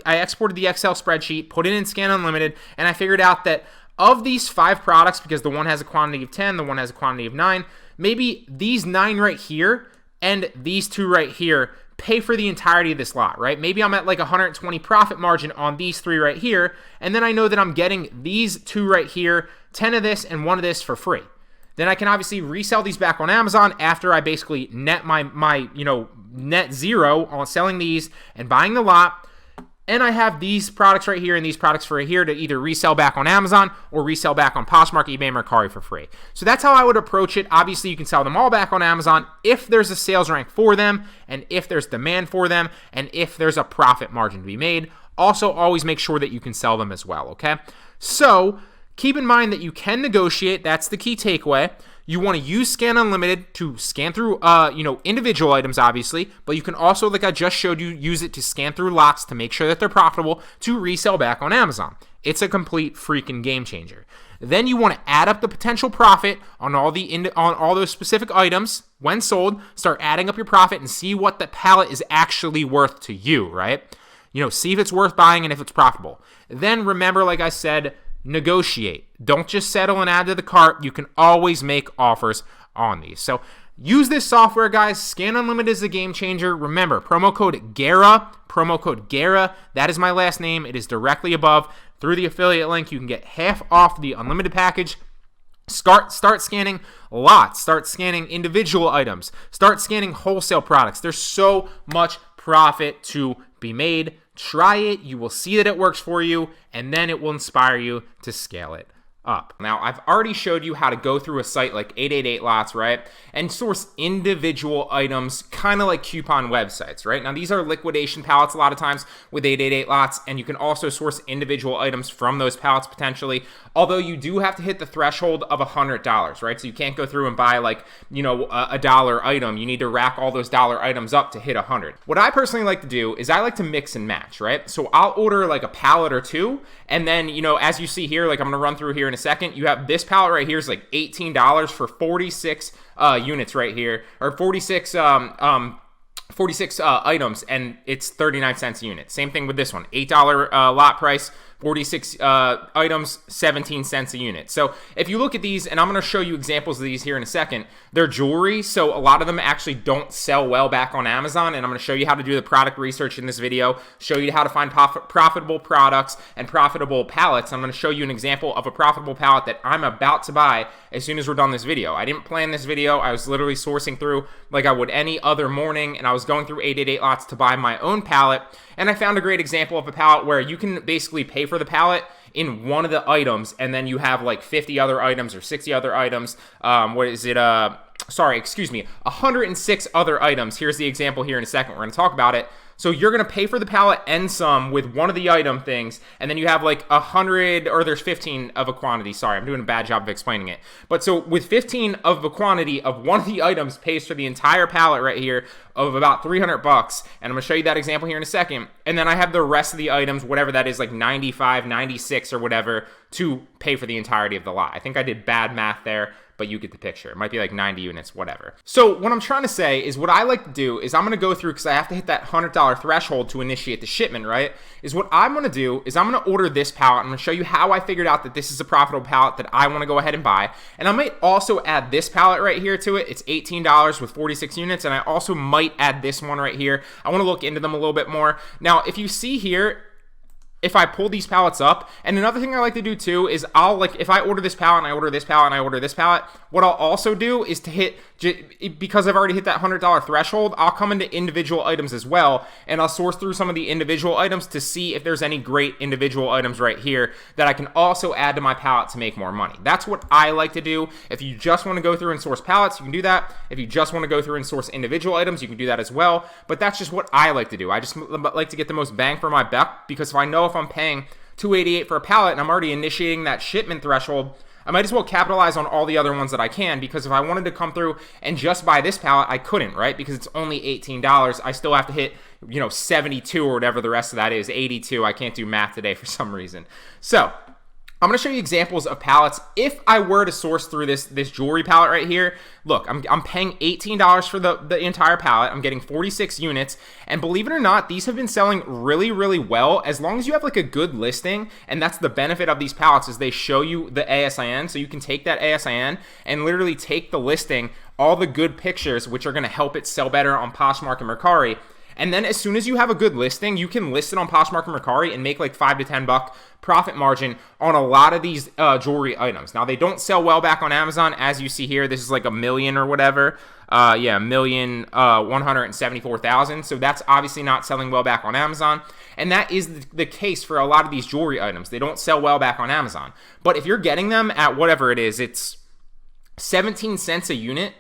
I exported the Excel spreadsheet, put it in Scan Unlimited, and I figured out that of these 5 products, because the one has a quantity of 10, the one has a quantity of 9, maybe these 9 right here and these 2 right here pay for the entirety of this lot, right? Maybe I'm at like 120 profit margin on these 3 right here, and then I know that I'm getting these 2 right here, 10 of this and 1 of this for free. Then I can obviously resell these back on Amazon after I basically net my net zero on selling these and buying the lot. And I have these products right here and these products for here to either resell back on Amazon or resell back on Poshmark, eBay, and Mercari for free. So that's how I would approach it. Obviously, you can sell them all back on Amazon if there's a sales rank for them, and if there's demand for them, and if there's a profit margin to be made. Also, always make sure that you can sell them as well, okay? So keep in mind that you can negotiate. That's the key takeaway. You want to use Scan Unlimited to scan through, individual items, obviously, but you can also, like I just showed you, use it to scan through lots to make sure that they're profitable to resell back on Amazon. It's a complete freaking game changer. Then you want to add up the potential profit on all those specific items when sold. Start adding up your profit and see what the pallet is actually worth to you, right? See if it's worth buying and if it's profitable. Then remember, like I said, negotiate. Don't just settle and add to the cart. You can always make offers on these. So use this software, guys. Scan Unlimited is a game changer. Remember, promo code GARA, that is my last name. It is directly above. Through the affiliate link, you can get half off the unlimited package. Start scanning lots. Start scanning individual items. Start scanning wholesale products. There's so much profit to be made. Try it. You will see that it works for you, and then it will inspire you to scale it up. Now, I've already showed you how to go through a site like 888 Lots, right, and source individual items, kind of like coupon websites, right? Now, these are liquidation pallets a lot of times with 888 Lots, and you can also source individual items from those pallets potentially, although you do have to hit the threshold of $100, right? So you can't go through and buy like, a dollar item. You need to rack all those dollar items up to hit 100. What I personally like to do is I like to mix and match, right? So I'll order like a pallet or two, and then, as you see here, like I'm going to run through here in a second, you have this pallet right here is like $18 for 46 units right here, or 46 items, and it's 39 cents a unit. Same thing with this one, $8 lot price, 46 items, 17 cents a unit. So if you look at these, and I'm going to show you examples of these here in a second, they're jewelry, so a lot of them actually don't sell well back on Amazon, and I'm going to show you how to do the product research in this video, show you how to find profitable products and profitable pallets. I'm going to show you an example of a profitable pallet that I'm about to buy as soon as we're done this video. I didn't plan this video. I was literally sourcing through like I would any other morning, and I was going through 888 Lots to buy my own pallet, and I found a great example of a pallet where you can basically pay for the pallet in one of the items, and then you have like 50 other items or 60 other items. 106 other items. Here's the example here in a second. We're going to talk about it. So you're going to pay for the pallet and some with one of the item things, and then you have like 100, or there's 15 of a quantity. Sorry, I'm doing a bad job of explaining it. But so with 15 of a quantity of one of the items pays for the entire pallet right here of about $300, and I'm going to show you that example here in a second. And then I have the rest of the items, whatever that is, like 95, 96 or whatever, to pay for the entirety of the lot. I think I did bad math there, but you get the picture. It might be like 90 units, whatever. So what I'm trying to say is what I like to do is I'm going to go through, because I have to hit that $100 threshold to initiate the shipment, right? Is what I'm going to do is I'm going to order this pallet. I'm going to show you how I figured out that this is a profitable pallet that I want to go ahead and buy. And I might also add this pallet right here to it. It's $18 with 46 units. And I also might add this one right here. I want to look into them a little bit more. Now, if you see here, if I pull these pallets up, and another thing I like to do too is if I order this pallet and I order this pallet and I order this pallet, what I'll also do is to hit, because I've already hit that $100 threshold, I'll come into individual items as well, and I'll source through some of the individual items to see if there's any great individual items right here that I can also add to my pallet to make more money. That's what I like to do. If you just want to go through and source pallets, you can do that. If you just want to go through and source individual items, you can do that as well. But that's just what I like to do. I just like to get the most bang for my buck, because if I know if I'm paying $288 for a pallet and I'm already initiating that shipment threshold, I might as well capitalize on all the other ones that I can, because if I wanted to come through and just buy this pallet, I couldn't, right? Because it's only $18. I still have to hit, 72 or whatever the rest of that is, 82. I can't do math today for some reason. So I'm going to show you examples of pallets. If I were to source through this jewelry pallet right here, look, I'm paying $18 for the entire pallet. I'm getting 46 units, and believe it or not, these have been selling really, really well as long as you have like a good listing. And that's the benefit of these pallets, is they show you the ASIN, so you can take that ASIN and literally take the listing, all the good pictures, which are going to help it sell better on Poshmark and Mercari. And then as soon as you have a good listing, you can list it on Poshmark and Mercari and make like $5 to $10 profit margin on a lot of these jewelry items. Now, they don't sell well back on Amazon, as you see here. This is like $1 million or whatever. $1,174,000. So that's obviously not selling well back on Amazon. And that is the case for a lot of these jewelry items. They don't sell well back on Amazon. But if you're getting them at whatever it is, it's 17 cents a unit.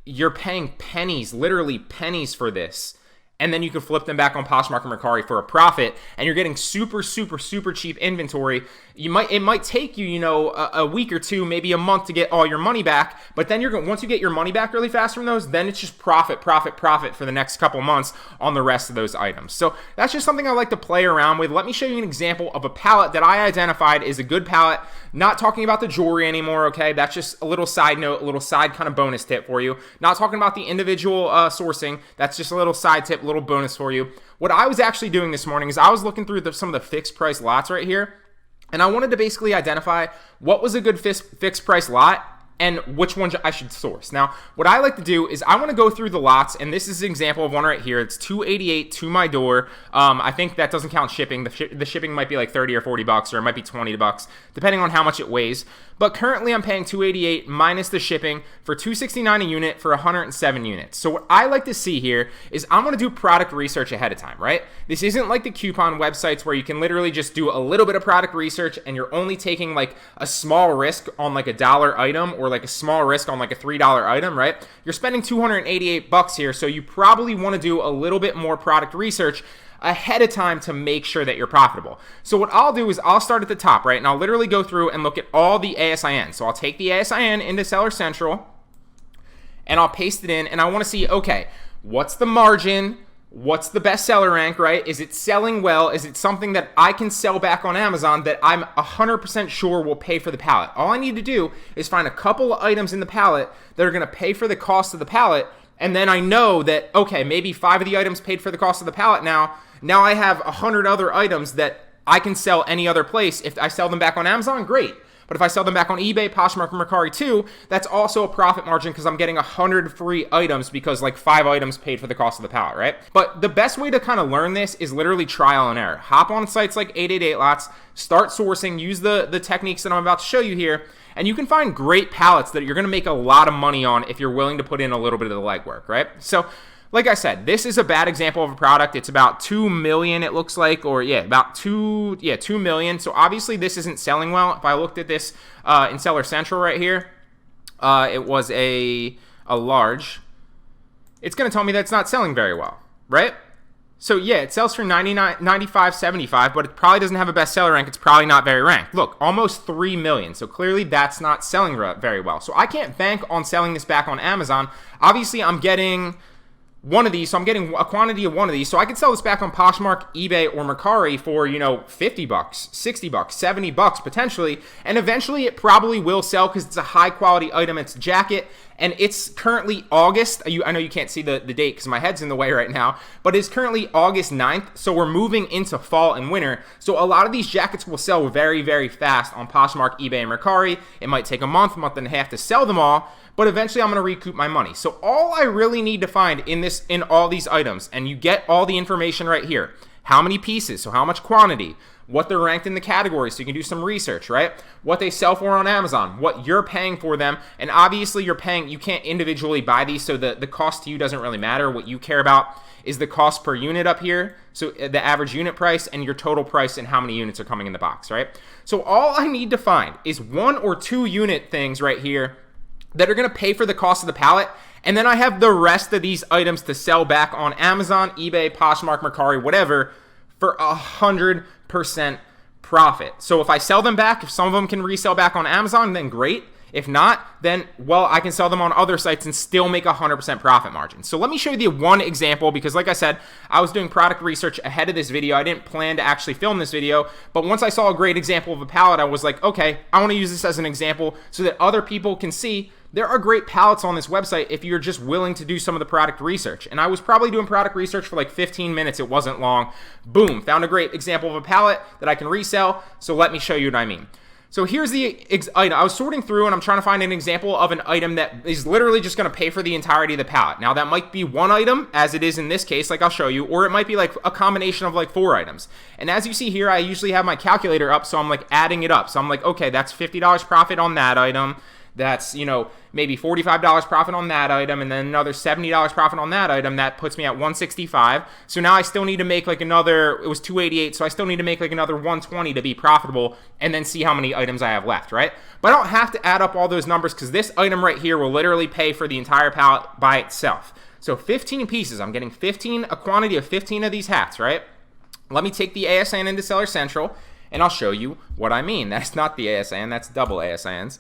You're paying pennies, literally pennies for this. and then you can flip them back on Poshmark and Mercari for a profit, and you're getting super cheap inventory. It might take you, a week or two, maybe a month to get all your money back, but then once you get your money back really fast from those, then it's just profit for the next couple months on the rest of those items. So that's just something I like to play around with. Let me show you an example of a pallet that I identified is a good pallet. Not talking about the jewelry anymore, okay? That's just a little side note, a little side kind of bonus tip for you. Not talking about the individual sourcing. That's just a little side tip, little bonus for you. What I was actually doing this morning is I was looking through some of the fixed price lots right here, and I wanted to basically identify what was a good fixed price lot and which ones I should source. Now, what I like to do is I want to go through the lots, and this is an example of one right here. It's $288 to my door. I think that doesn't count shipping. The shipping might be like 30 or 40 bucks, or it might be 20 bucks, depending on how much it weighs. But currently I'm paying $288 minus the shipping for $269 a unit for 107 units. So what I like to see here is I'm going to do product research ahead of time, right? This isn't like the coupon websites where you can literally just do a little bit of product research and you're only taking like a small risk on like a $1 item, or like a small risk on like a $3 item, right? You're spending 288 bucks here, so you probably want to do a little bit more product research ahead of time to make sure that you're profitable. So what I'll do is I'll start at the top, right? And I'll literally go through and look at all the ASIN. So I'll take the ASIN into Seller Central and I'll paste it in, and I want to see, okay, what's the margin? What's the best seller rank, right? Is it selling well? Is it something that I can sell back on Amazon that I'm 100% sure will pay for the pallet? All I need to do is find a couple of items in the pallet that are going to pay for the cost of the pallet, and then I know that, okay, maybe 5 of the items paid for the cost of the pallet now. Now I have 100 other items that I can sell any other place. If I sell them back on Amazon, great. But if I sell them back on eBay, Poshmark, and Mercari too, that's also a profit margin because I'm getting 100 free items because like 5 items paid for the cost of the pallet, right? But the best way to kind of learn this is literally trial and error. Hop on sites like 888 Lots, start sourcing, use the techniques that I'm about to show you here, and you can find great pallets that you're going to make a lot of money on if you're willing to put in a little bit of the legwork, right? So like I said, this is a bad example of a product. It's about 2 million, it looks like, or about 2 million. So obviously this isn't selling well. If I looked at this in Seller Central right here, it was a large. It's going to tell me that it's not selling very well, right? So yeah, it sells for $95.75, but it probably doesn't have a bestseller rank. It's probably not very ranked. Look, almost 3 million. So clearly that's not selling very well. So I can't bank on selling this back on Amazon. Obviously I'm getting one of these, so I'm getting a quantity of one of these, so I could sell this back on Poshmark, eBay, or Mercari for, 50 bucks, 60 bucks, 70 bucks potentially, and eventually it probably will sell because it's a high quality item. It's a jacket, and it's currently August. I know you can't see the date because my head's in the way right now, but it's currently August 9th, so we're moving into fall and winter, so a lot of these jackets will sell very, very fast on Poshmark, eBay, and Mercari. It might take a month and a half to sell them all, but eventually I'm going to recoup my money. So all I really need to find in all these items, and you get all the information right here. How many pieces, so how much quantity, what they're ranked in the categories, so you can do some research, right? What they sell for on Amazon, what you're paying for them, and obviously you can't individually buy these, so the cost to you doesn't really matter. What you care about is the cost per unit up here, so the average unit price and your total price and how many units are coming in the box, right? So all I need to find is 1 or 2 unit things right here that are going to pay for the cost of the pallet, and then I have the rest of these items to sell back on Amazon, eBay, Poshmark, Mercari, whatever, for 100% profit. So if I sell them back, if some of them can resell back on Amazon, then great. If not, then, well, I can sell them on other sites and still make 100% profit margin. So let me show you the one example, because like I said, I was doing product research ahead of this video. I didn't plan to actually film this video, but once I saw a great example of a pallet, I was like, okay, I want to use this as an example so that other people can see there are great pallets on this website if you're just willing to do some of the product research. And I was probably doing product research for like 15 minutes. It wasn't long. Boom, found a great example of a pallet that I can resell. So let me show you what I mean. So here's the item. I was sorting through and I'm trying to find an example of an item that is literally just going to pay for the entirety of the pallet. Now that might be one item, as it is in this case, like I'll show you, or it might be like a combination of like 4 items. And as you see here, I usually have my calculator up, so I'm like adding it up. So I'm like, okay, that's $50 profit on that item. That's, maybe $45 profit on that item, and then another $70 profit on that item. That puts me at $165. So now I still need to make like another, it was $288, so I still need to make like another $120 to be profitable, and then see how many items I have left, right? But I don't have to add up all those numbers because this item right here will literally pay for the entire pallet by itself. So 15 pieces. I'm getting a quantity of 15 of these hats, right? Let me take the ASIN into Seller Central, and I'll show you what I mean. That's not the ASIN, that's double ASINs.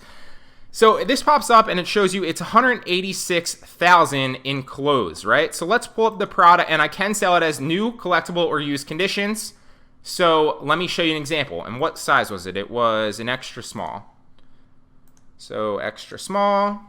So this pops up and it shows you it's 186,000 in close, right? So let's pull up the product, and I can sell it as new, collectible, or used conditions. So let me show you an example. And what size was it? It was an extra small. So extra small.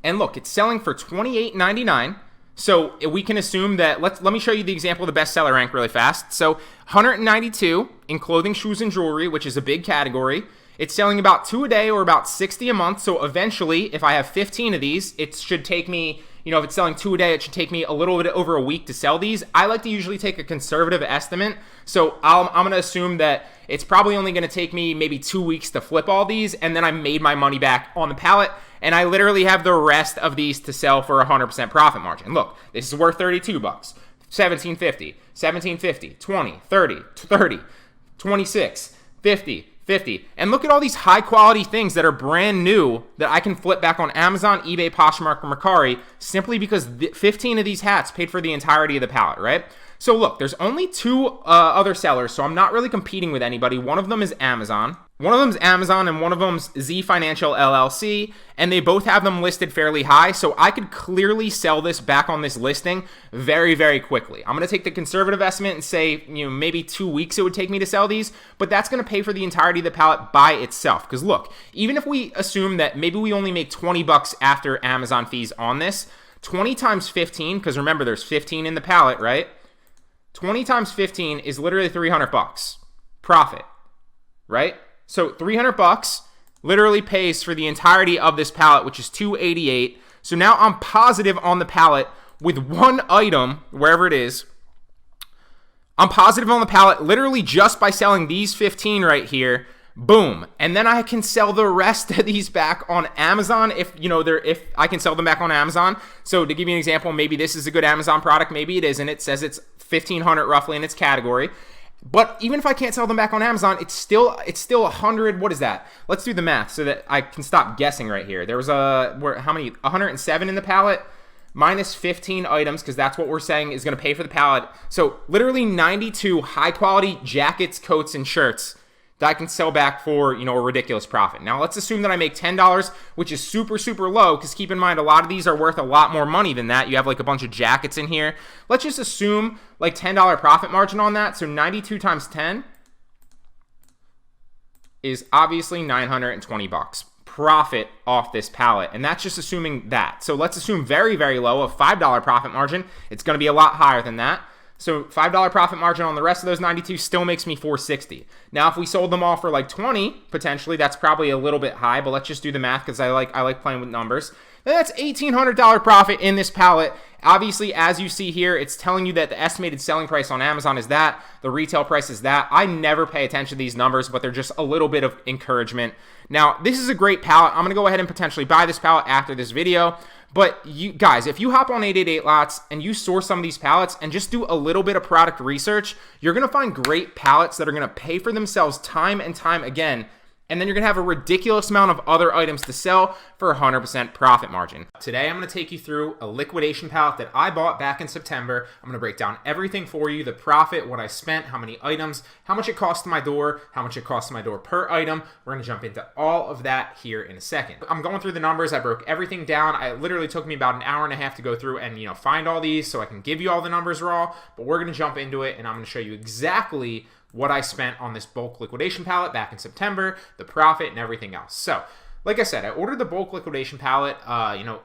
And look, it's selling for $28.99. So we can assume that, let me show you the example of the bestseller rank really fast. So 192 in clothing, shoes, and jewelry, which is a big category. It's selling about 2 a day or about 60 a month. So eventually, if I have 15 of these, it should take me, if it's selling 2 a day, it should take me a little bit over a week to sell these. I like to usually take a conservative estimate. So I'm going to assume that it's probably only going to take me maybe 2 weeks to flip all these, and then I made my money back on the pallet, and I literally have the rest of these to sell for 100% profit margin. Look, this is worth $32, $17.50, $17.50, $20, $30, $30, $26, $50, $50. And look at all these high quality things that are brand new that I can flip back on Amazon, eBay, Poshmark, or Mercari simply because 15 of these hats paid for the entirety of the pallet, right? So look, there's only 2 other sellers, so I'm not really competing with anybody. One of them is Amazon. One of them's Amazon and one of them's Z Financial LLC, and they both have them listed fairly high, so I could clearly sell this back on this listing very, very quickly. I'm going to take the conservative estimate and say, maybe 2 weeks it would take me to sell these, but that's going to pay for the entirety of the pallet by itself. Because look, even if we assume that maybe we only make $20 after Amazon fees on this, 20 times 15, because remember there's 15 in the pallet, right? 20 times 15 is literally $300 profit, right? So $300 literally pays for the entirety of this pallet, which is $288. So now I'm positive on the pallet with one item, wherever it is. I'm positive on the pallet literally just by selling these 15 right here. Boom. And then I can sell the rest of these back on Amazon if I can sell them back on Amazon. So to give you an example, maybe this is a good Amazon product, maybe it isn't. It says it's 1,500 roughly in its category. But even if I can't sell them back on Amazon, it's still 100. What is that? Let's do the math so that I can stop guessing right here. There was how many? 107 in the pallet minus 15 items, because that's what we're saying is going to pay for the pallet. So literally 92 high quality jackets, coats, and shirts that I can sell back for, a ridiculous profit. Now, let's assume that I make $10, which is super, super low, because keep in mind, a lot of these are worth a lot more money than that. You have like a bunch of jackets in here. Let's just assume like $10 profit margin on that. So 92 times 10 is obviously $920 profit off this pallet. And that's just assuming that. So let's assume very, very low, a $5 profit margin. It's going to be a lot higher than that. So $5 profit margin on the rest of those 92 still makes me $460. Now, if we sold them all for like 20, potentially, that's probably a little bit high, but let's just do the math because I like playing with numbers. Then that's $1,800 profit in this pallet. Obviously, as you see here, it's telling you that the estimated selling price on Amazon is that, the retail price is that. I never pay attention to these numbers, but they're just a little bit of encouragement. Now, this is a great pallet. I'm going to go ahead and potentially buy this pallet after this video. But you guys, if you hop on 888 Lots and you source some of these pallets and just do a little bit of product research, you're going to find great pallets that are going to pay for themselves time and time again. And then you're going to have a ridiculous amount of other items to sell for 100% profit margin. Today, I'm going to take you through a liquidation pallet that I bought back in September. I'm going to break down everything for you, the profit, what I spent, how many items, how much it cost my door, how much it cost my door per item. We're going to jump into all of that here in a second. I'm going through the numbers. I broke everything down. It literally took me about an hour and a half to go through and find all these so I can give you all the numbers raw. But we're going to jump into it, and I'm going to show you exactly what I spent on this bulk liquidation pallet back in September, the profit, and everything else. So, like I said, I ordered the bulk liquidation pallet,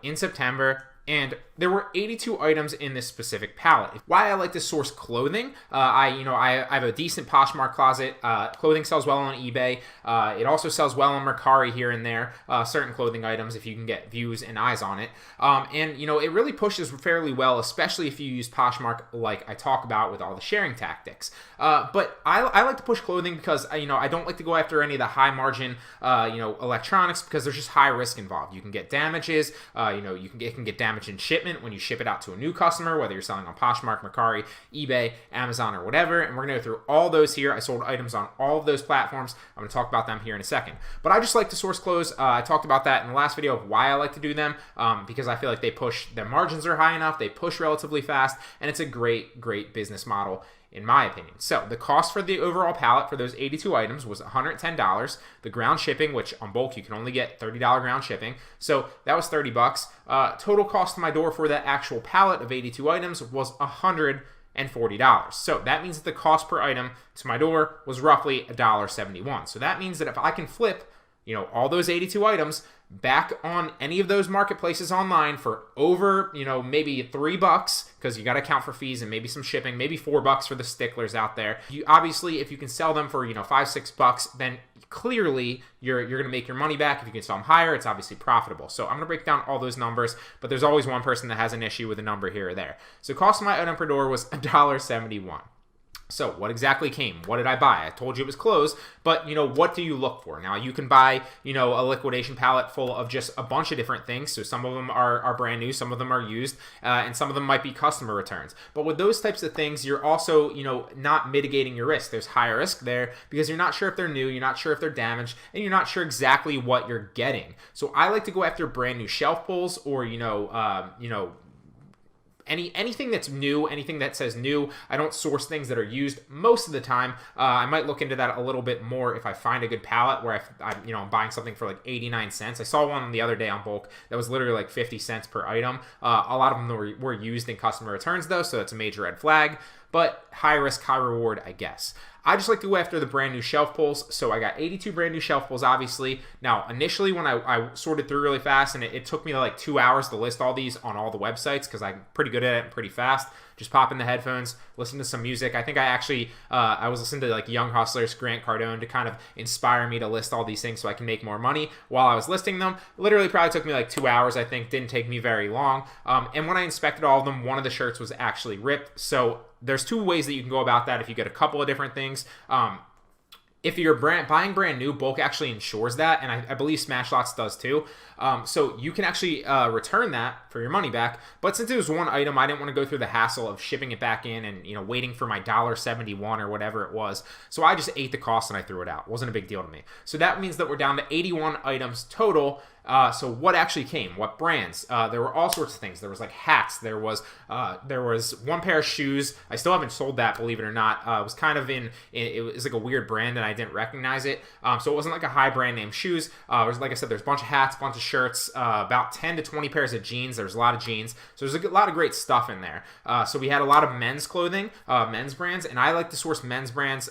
in September, and there were 82 items in this specific pallet. Why I like to source clothing, I have a decent Poshmark closet. Clothing sells well on eBay. It also sells well on Mercari here and there, certain clothing items if you can get views and eyes on it. It really pushes fairly well, especially if you use Poshmark like I talk about with all the sharing tactics. But I like to push clothing because, I don't like to go after any of the high margin, electronics because there's just high risk involved. You can get damages, it can get damaged damage in shipment when you ship it out to a new customer, whether you're selling on Poshmark, Mercari, eBay, Amazon, or whatever. And we're going to go through all those here. I sold items on all of those platforms. I'm going to talk about them here in a second. But I just like to source close. I talked about that in the last video of why I like to do them, because I feel like their margins are high enough, they push relatively fast, and it's a great business model in my opinion. So the cost for the overall pallet for those 82 items was $110. The ground shipping, which on bulk you can only get $30 ground shipping, so that was 30 bucks. Total cost to my door for that actual pallet of 82 items was $140. So that means that the cost per item to my door was roughly $1.71. So that means that if I can flip, all those 82 items back on any of those marketplaces online for over, maybe $3, because you got to account for fees and maybe some shipping, maybe $4 for the sticklers out there. You obviously, if you can sell them for, $5-6, then clearly you're going to make your money back. If you can sell them higher, it's obviously profitable. So I'm going to break down all those numbers, but there's always one person that has an issue with a number here or there. So cost of my item per door was $1.71. So what exactly came? What did I buy? I told you it was clothes, but what do you look for? Now you can buy, a liquidation pallet full of just a bunch of different things. So some of them are brand new, some of them are used, and some of them might be customer returns. But with those types of things, you're also, not mitigating your risk. There's higher risk there because you're not sure if they're new, you're not sure if they're damaged, and you're not sure exactly what you're getting. So I like to go after brand new shelf pulls or, anything that's new, anything that says new. I don't source things that are used most of the time. I might look into that a little bit more if I find a good pallet where I'm buying something for like 89 cents. I saw one the other day on bulk that was literally like 50 cents per item. A lot of them were used in customer returns though, so that's a major red flag. But high risk, high reward, I guess. I just like to go after the brand new shelf pulls. So I got 82 brand new shelf pulls, obviously. Now, initially when I sorted through really fast, and it took me like 2 hours to list all these on all the websites because I'm pretty good at it and pretty fast. Just pop in the headphones, listen to some music. I think I actually, I was listening to like Young Hustlers, Grant Cardone, to kind of inspire me to list all these things so I can make more money while I was listing them. Literally probably took me like 2 hours, I think. Didn't take me very long. And when I inspected all of them, one of the shirts was actually ripped. So there's two ways that you can go about that if you get a couple of different things. If you're buying brand new, bulk actually insures that, and I believe Smashlots does too. So you can actually return that for your money back. But since it was one item, I didn't want to go through the hassle of shipping it back in and waiting for my $1.71 or whatever it was. So I just ate the cost and I threw it out. It wasn't a big deal to me. So that means that we're down to 81 items total. So what actually came? What brands? There were all sorts of things. There was like hats. There was one pair of shoes. I still haven't sold that, believe it or not. It was kind of it was like a weird brand and I didn't recognize it. So it wasn't like a high brand name shoes. Like I said, there's a bunch of hats, a bunch of shirts, about 10 to 20 pairs of jeans. There's a lot of jeans. So there's a lot of great stuff in there. So we had a lot of men's clothing, men's brands, and I like to source men's brands.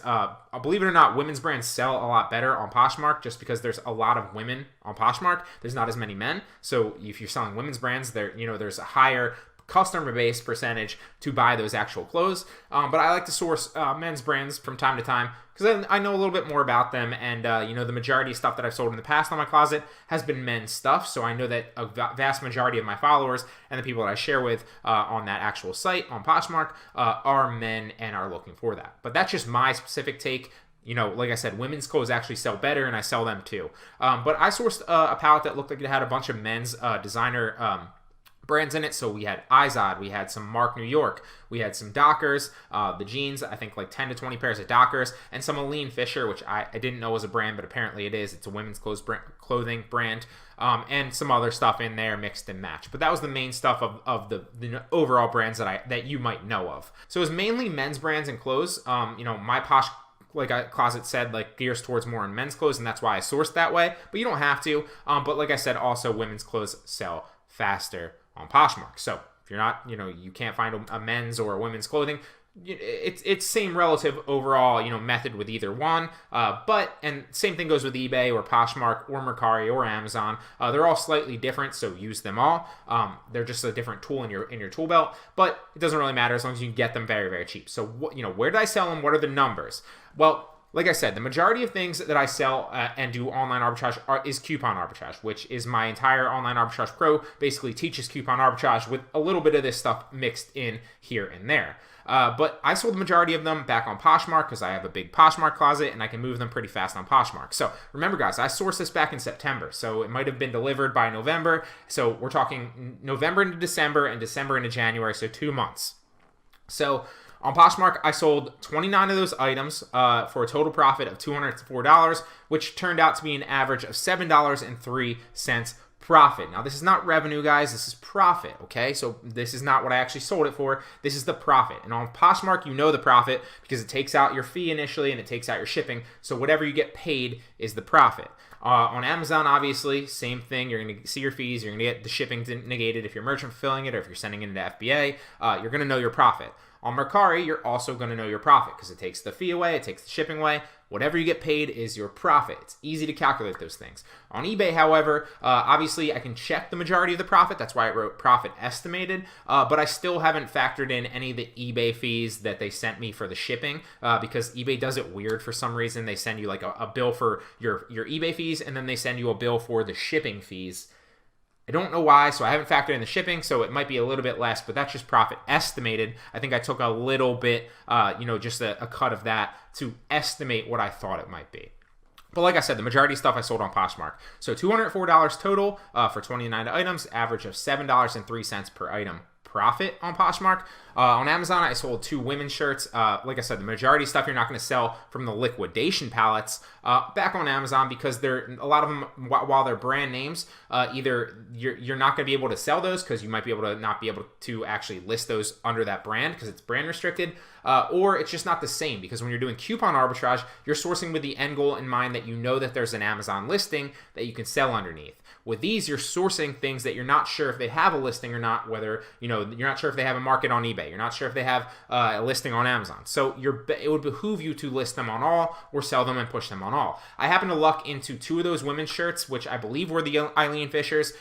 Believe it or not, women's brands sell a lot better on Poshmark just because there's a lot of women on Poshmark. There's not as many men. So if you're selling women's brands, there's a higher customer base percentage to buy those actual clothes. But I like to source men's brands from time to time because I know a little bit more about them. And, the majority of stuff that I've sold in the past on my closet has been men's stuff. So I know that a vast majority of my followers and the people that I share with on that actual site on Poshmark are men and are looking for that. But that's just my specific take. Like I said, women's clothes actually sell better, and I sell them too. But I sourced a pallet that looked like it had a bunch of men's designer brands in it. So we had Izod, we had some Mark New York, we had some Dockers, the jeans, I think like 10 to 20 pairs of Dockers, and some Aline Fisher, which I didn't know was a brand, but apparently it is. It's a women's clothing brand, and some other stuff in there mixed and matched. But that was the main stuff of the overall brands that you might know of. So it was mainly men's brands and clothes. My Posh, like a closet said, like gears towards more in men's clothes, and that's why I sourced that way. But you don't have to. But like I said, also women's clothes sell faster on Poshmark. So if you're not, you can't find a men's or a women's clothing, it's same relative overall, method with either one. And same thing goes with eBay or Poshmark or Mercari or Amazon. They're all slightly different, so use them all. They're just a different tool in your tool belt, but it doesn't really matter as long as you can get them very, very cheap. So where did I sell them? What are the numbers? Well, Like I said, the majority of things that I sell and do online arbitrage is coupon arbitrage, which is my entire online arbitrage pro basically teaches coupon arbitrage with a little bit of this stuff mixed in here and there. But I sold the majority of them back on Poshmark because I have a big Poshmark closet and I can move them pretty fast on Poshmark. So remember, guys, I sourced this back in September, so it might have been delivered by November. So we're talking November into December and December into January, so 2 months. So on Poshmark, I sold 29 of those items for a total profit of $204, which turned out to be an average of $7.03 profit. Now, this is not revenue, guys. This is profit, okay? So this is not what I actually sold it for. This is the profit. And on Poshmark, you know the profit because it takes out your fee initially and it takes out your shipping. So whatever you get paid is the profit. On Amazon, obviously, same thing. You're going to see your fees. You're going to get the shipping negated if you're merchant fulfilling it or if you're sending it into FBA. You're going to know your profit. On Mercari, you're also going to know your profit because it takes the fee away, it takes the shipping away. Whatever you get paid is your profit. It's easy to calculate those things. On eBay, however, obviously I can check the majority of the profit. That's why I wrote profit estimated, but I still haven't factored in any of the eBay fees that they sent me for the shipping because eBay does it weird for some reason. They send you like a bill for your eBay fees and then they send you a bill for the shipping fees. I don't know why, so I haven't factored in the shipping, so it might be a little bit less, but that's just profit estimated. I think I took a little bit, just a cut of that to estimate what I thought it might be. But like I said, the majority of stuff I sold on Poshmark. So $204 total for 29 items, average of $7.03 per item profit on Poshmark. On Amazon, I sold 2 women's shirts. Like I said, the majority of stuff you're not going to sell from the liquidation pallets back on Amazon because they're a lot of them, while they're brand names, either you're not going to be able to sell those because you might be able to not be able to actually list those under that brand because it's brand restricted, or it's just not the same because when you're doing coupon arbitrage, you're sourcing with the end goal in mind that you know that there's an Amazon listing that you can sell underneath. With these, you're sourcing things that you're not sure if they have a listing or not, whether, you're not sure if they have a market on eBay. You're not sure if they have a listing on Amazon. So it would behoove you to list them on all or sell them and push them on all. I happen to luck into 2 of those women's shirts, which I believe were the Eileen Fishers,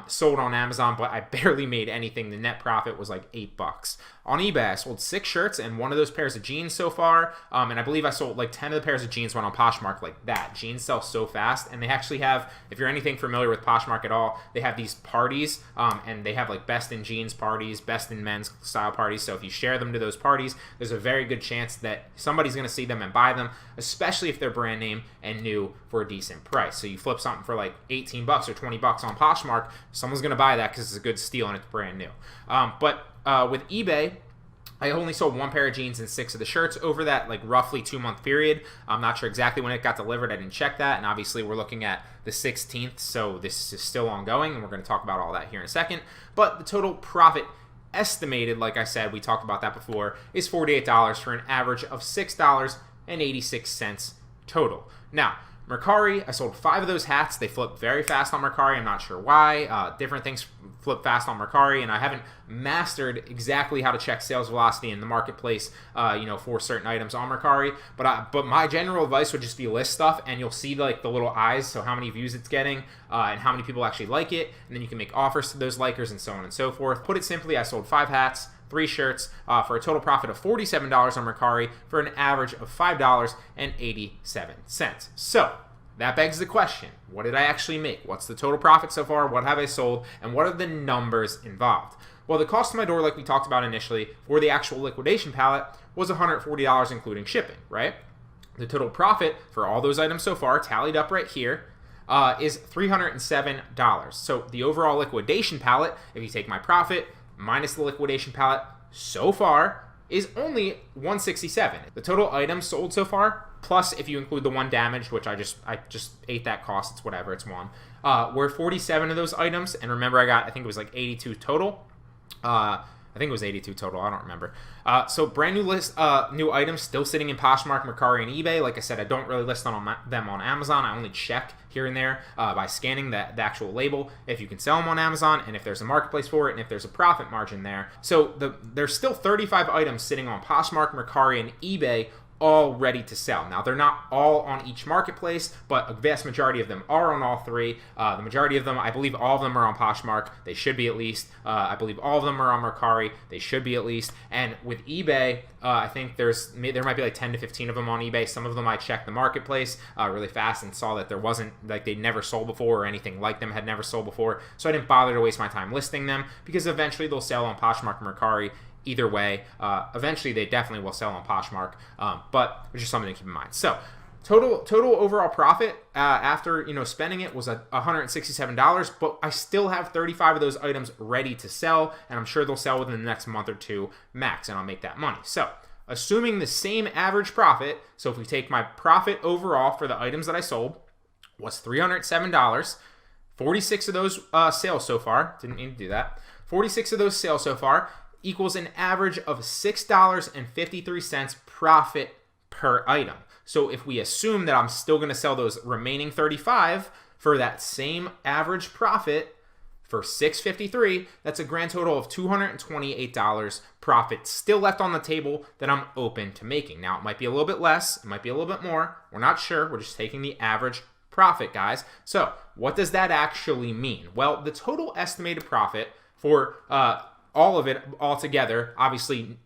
sold on Amazon, but I barely made anything. The net profit was like $8. On eBay, I sold 6 shirts and 1 of those pairs of jeans so far, and I believe I sold like 10 of the pairs of jeans went on Poshmark like that. Jeans sell so fast, and they actually have, if you're anything familiar with Poshmark at all, they have these parties, and they have like best in jeans parties, best in men's style parties, so if you share them to those parties, there's a very good chance that somebody's going to see them and buy them, especially if they're brand name and new for a decent price. So you flip something for like $18 or $20 on Poshmark, someone's going to buy that because it's a good steal and it's brand new. But with eBay, I only sold 1 pair of jeans and 6 of the shirts over that like roughly 2-month period. I'm not sure exactly when it got delivered. I didn't check that. And obviously we're looking at the 16th. So this is still ongoing. And we're going to talk about all that here in a second. But the total profit estimated, like I said, we talked about that before, is $48 for an average of $6.86 total. Now, Mercari, I sold 5 of those hats. They flip very fast on Mercari. I'm not sure why. Different things flip fast on Mercari, and I haven't mastered exactly how to check sales velocity in the marketplace, for certain items on Mercari. But my general advice would just be list stuff, and you'll see like the little eyes, so how many views it's getting, and how many people actually like it, and then you can make offers to those likers and so on and so forth. Put it simply, I sold 5 hats, 3 shirts for a total profit of $47 on Mercari for an average of $5.87. So that begs the question, what did I actually make? What's the total profit so far? What have I sold? And what are the numbers involved? Well, the cost to my door, like we talked about initially, for the actual liquidation pallet was $140 including shipping, right? The total profit for all those items so far, tallied up right here, is $307. So the overall liquidation pallet, if you take my profit minus the liquidation pallet so far, is only $167. The total items sold so far, plus if you include the 1 damaged, which I just ate that cost, it's whatever, it's 1, were 47 of those items. And remember, I think it was like 82 total. I think it was 82 total. I don't remember. So brand new new items still sitting in Poshmark, Mercari, and eBay. Like I said, I don't really list them on Amazon. I only check here and there by scanning the actual label if you can sell them on Amazon and if there's a marketplace for it and if there's a profit margin there. So there's still 35 items sitting on Poshmark, Mercari, and eBay all ready to sell. Now, they're not all on each marketplace, but a vast majority of them are on all three. The majority of them, I believe all of them are on Poshmark. They should be at least. I believe all of them are on Mercari. They should be at least. And with eBay, I think there might be like 10 to 15 of them on eBay. Some of them I checked the marketplace really fast and saw that there wasn't, like, they never sold before or anything like them had never sold before. So I didn't bother to waste my time listing them because eventually they'll sell on Poshmark and Mercari. Either way, eventually they definitely will sell on Poshmark, but it's just something to keep in mind. So total overall profit after spending it was $167, but I still have 35 of those items ready to sell, and I'm sure they'll sell within the next month or two max, and I'll make that money. So assuming the same average profit, so if we take my profit overall for the items that I sold was $307, 46 of those sales so far, didn't need to do that, 46 of those sales so far equals an average of $6.53 profit per item. So if we assume that I'm still going to sell those remaining 35 for that same average profit for $6.53, that's a grand total of $228 profit still left on the table that I'm open to making. Now, it might be a little bit less, it might be a little bit more. We're not sure. We're just taking the average profit, guys. So what does that actually mean? Well, the total estimated profit for all of it all together, obviously,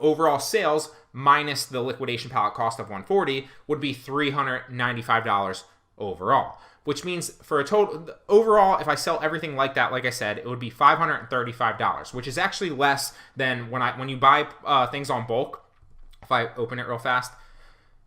overall sales minus the liquidation pallet cost of $140 would be $395 overall, which means for a total overall, if I sell everything like that, like I said, it would be $535, which is actually less than when you buy things on bulk. If I open it real fast,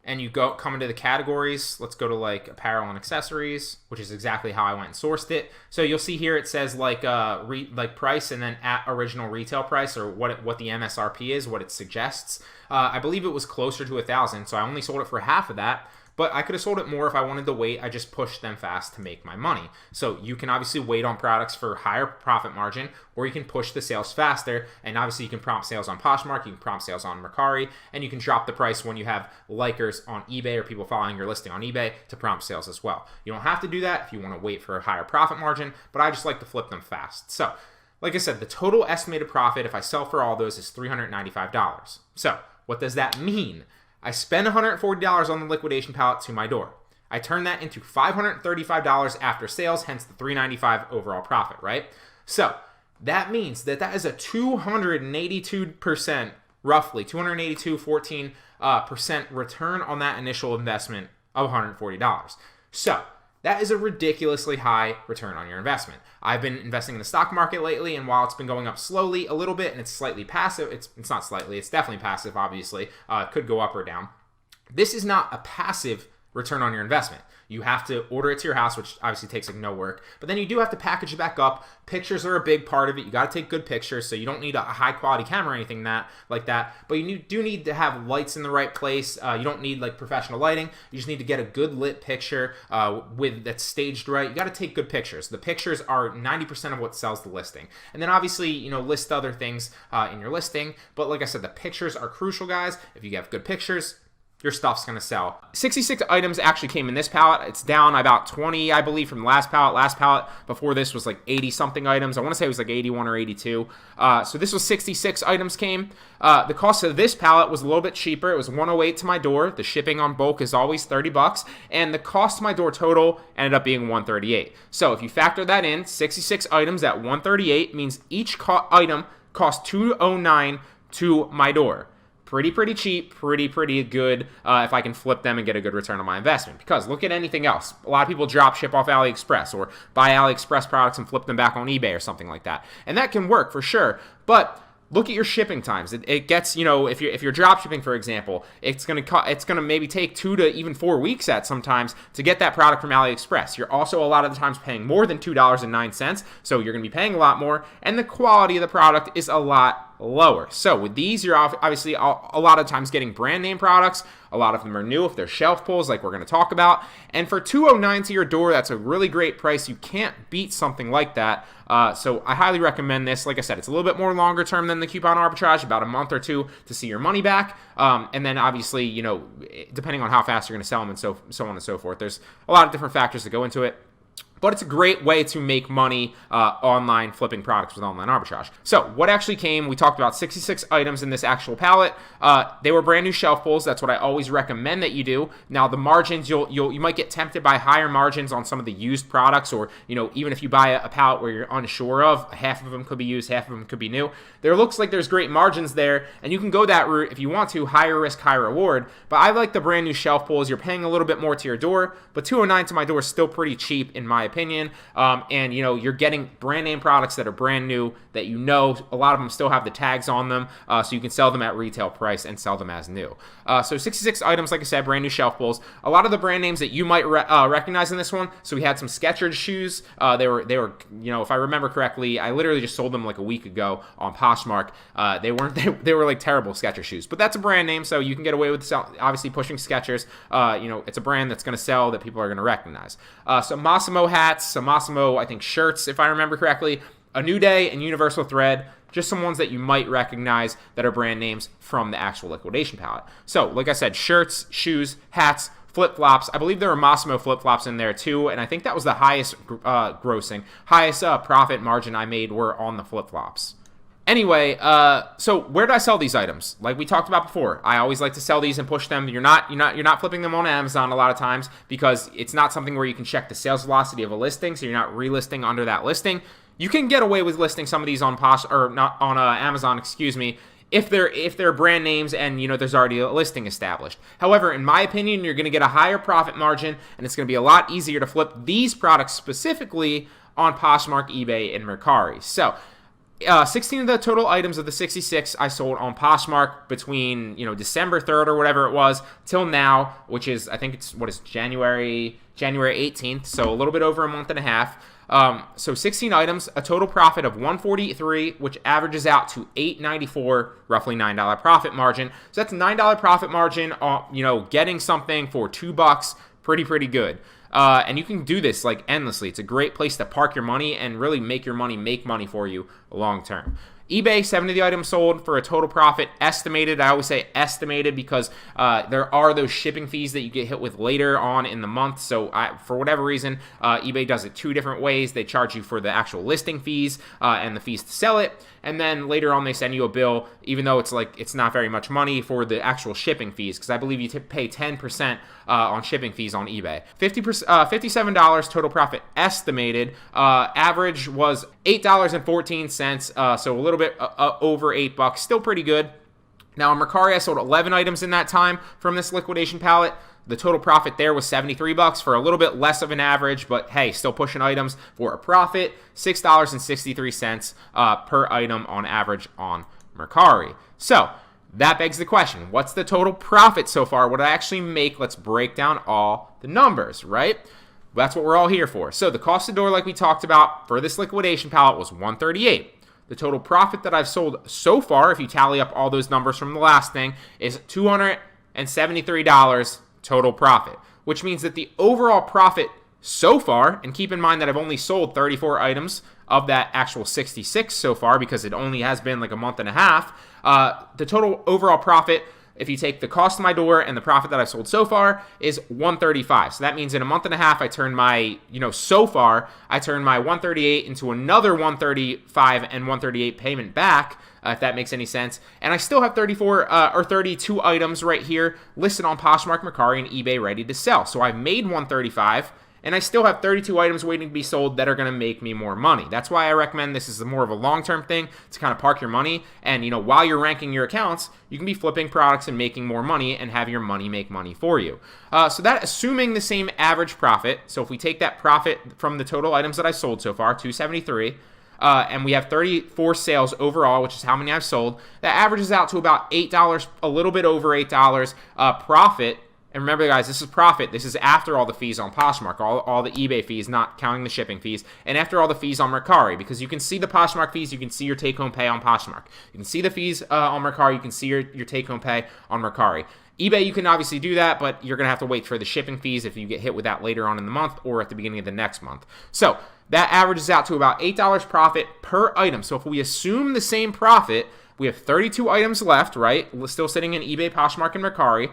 and you come into the categories, let's go to like apparel and accessories, which is exactly how I went and sourced it. So you'll see here it says like price and then at original retail price, or what the MSRP is, what it suggests. I believe it was closer to 1,000, so I only sold it for half of that. But I could have sold it more if I wanted to wait. I just pushed them fast to make my money. So you can obviously wait on products for higher profit margin, or you can push the sales faster. And obviously you can prompt sales on Poshmark, you can prompt sales on Mercari, and you can drop the price when you have likers on eBay or people following your listing on eBay to prompt sales as well. You don't have to do that if you want to wait for a higher profit margin, but I just like to flip them fast. So like I said, the total estimated profit if I sell for all those is $395. So what does that mean? I spend $140 on the liquidation pallet to my door. I turn that into $535 after sales, hence the $395 overall profit, right? So that means that is a 282%, roughly 282.14% return on that initial investment of $140. So that is a ridiculously high return on your investment. I've been investing in the stock market lately, and while it's been going up slowly a little bit and it's slightly passive, it's not slightly, it's definitely passive, obviously. It could go up or down. This is not a passive return on your investment. You have to order it to your house, which obviously takes like no work, but then you do have to package it back up. Pictures are a big part of it. You got to take good pictures, so you don't need a high quality camera or anything like that, but you do need to have lights in the right place. You don't need like professional lighting. You just need to get a good lit picture that's staged right. You got to take good pictures. The pictures are 90% of what sells the listing, and then obviously list other things in your listing. But like I said, the pictures are crucial, guys. If you have good pictures, your stuff's going to sell. 66 items actually came in this pallet. It's down about 20, I believe, from the last pallet. Last pallet before this was like 80-something items. I want to say it was like 81 or 82. So this was 66 items came. The cost of this pallet was a little bit cheaper. It was $108 to my door. The shipping on bulk is always $30. And the cost to my door total ended up being $138. So if you factor that in, 66 items at $138 means each item cost $209 to my door. Pretty cheap, pretty good if I can flip them and get a good return on my investment. Because look at anything else. A lot of people drop ship off AliExpress or buy AliExpress products and flip them back on eBay or something like that. And that can work for sure. But look at your shipping times. It gets, if you're drop shipping, for example, it's gonna maybe take 2 to even 4 weeks sometimes to get that product from AliExpress. You're also a lot of the times paying more than $2.09, so you're gonna be paying a lot more, and the quality of the product is a lot lower. So with these, you're obviously a lot of times getting brand name products. A lot of them are new if they're shelf pulls, like we're going to talk about. And for $209 to your door, that's a really great price. You can't beat something like that. So I highly recommend this. Like I said, it's a little bit more longer term than the coupon arbitrage, about a month or two to see your money back. And then obviously, depending on how fast you're going to sell them and so on and so forth. There's a lot of different factors that go into it. But it's a great way to make money online flipping products with online arbitrage. So what actually came, we talked about 66 items in this actual pallet. They were brand new shelf pulls. That's what I always recommend that you do. Now the margins, you might get tempted by higher margins on some of the used products, or even if you buy a pallet where you're unsure of, half of them could be used, half of them could be new. There looks like there's great margins there, and you can go that route if you want to, higher risk, high reward. But I like the brand new shelf pulls. You're paying a little bit more to your door, but $209 to my door is still pretty cheap in my opinion. And you're getting brand name products that are brand new, that a lot of them still have the tags on them, so you can sell them at retail price and sell them as new. So 66 items, like I said, brand new shelf pulls. A lot of the brand names that you might recognize in this one. So we had some Skechers shoes. They were if I remember correctly, I literally just sold them like a week ago on Poshmark. They were like terrible Skechers shoes, but that's a brand name, so you can get away with obviously pushing Skechers. It's a brand that's going to sell, that people are going to recognize. Some Massimo hats, some Massimo, I think, shirts, if I remember correctly. A New Day and Universal Thread, just some ones that you might recognize that are brand names from the actual liquidation pallet. So, like I said, shirts, shoes, hats, flip-flops. I believe there were Massimo flip-flops in there too, and I think that was the highest highest profit margin I made were on the flip-flops. Anyway, so where do I sell these items? Like we talked about before, I always like to sell these and push them. You're not flipping them on Amazon a lot of times, because it's not something where you can check the sales velocity of a listing, so you're not relisting under that listing. You can get away with listing some of these on Amazon, excuse me, if they're brand names and there's already a listing established. However, in my opinion, you're going to get a higher profit margin, and it's going to be a lot easier to flip these products specifically on Poshmark, eBay, and Mercari. So 16 of the total items of the 66 I sold on Poshmark between December 3rd or whatever it was till now, which is, I think it's January 18th, so a little bit over a month and a half. So 16 items, a total profit of $143, which averages out to $8.94, roughly $9 profit margin. So that's a $9 profit margin. Getting something for $2, pretty good. And you can do this like endlessly. It's a great place to park your money and really make your money make money for you long term. eBay, 70 of the items sold for a total profit estimated. I always say estimated because there are those shipping fees that you get hit with later on in the month. So for whatever reason, eBay does it two different ways. They charge you for the actual listing fees and the fees to sell it. And then later on, they send you a bill, even though it's not very much money, for the actual shipping fees, because I believe you pay 10% on shipping fees on eBay. $57 total profit estimated. Average was $8.14, so a little bit over $8, still pretty good. Now on Mercari, I sold 11 items in that time from this liquidation pallet. The total profit there was $73 for a little bit less of an average, but hey, still pushing items for a profit. $6.63 per item on average on Mercari. So that begs the question, what's the total profit so far? What did I actually make? Let's break down all the numbers, right? That's what we're all here for. So the cost of door, like we talked about, for this liquidation pallet was $138. The total profit that I've sold so far, if you tally up all those numbers from the last thing, is $273 total profit, which means that the overall profit so far, and keep in mind that I've only sold 34 items of that actual 66 so far because it only has been like a month and a half, the total overall profit, if you take the cost of my door and the profit that I've sold so far, is $135. So that means in a month and a half, I turned my, so far, I turned my $138 into another $135 and $138 payment back, if that makes any sense. And I still have 32 items right here listed on Poshmark, Mercari, and eBay ready to sell. So I've made $135. And I still have 32 items waiting to be sold that are going to make me more money. That's why I recommend this is more of a long-term thing to kind of park your money. And, while you're ranking your accounts, you can be flipping products and making more money and have your money make money for you. So that, assuming the same average profit, so if we take that profit from the total items that I sold so far, 273, and we have 34 sales overall, which is how many I've sold, that averages out to about $8, a little bit over $8 profit. And remember, guys, this is profit. This is after all the fees on Poshmark, all the eBay fees, not counting the shipping fees, and after all the fees on Mercari, because you can see the Poshmark fees, you can see your take-home pay on Poshmark. You can see the fees on Mercari, you can see your take-home pay on Mercari. eBay, you can obviously do that, but you're going to have to wait for the shipping fees if you get hit with that later on in the month or at the beginning of the next month. So that averages out to about $8 profit per item. So if we assume the same profit, we have 32 items left, right? We're still sitting in eBay, Poshmark, and Mercari.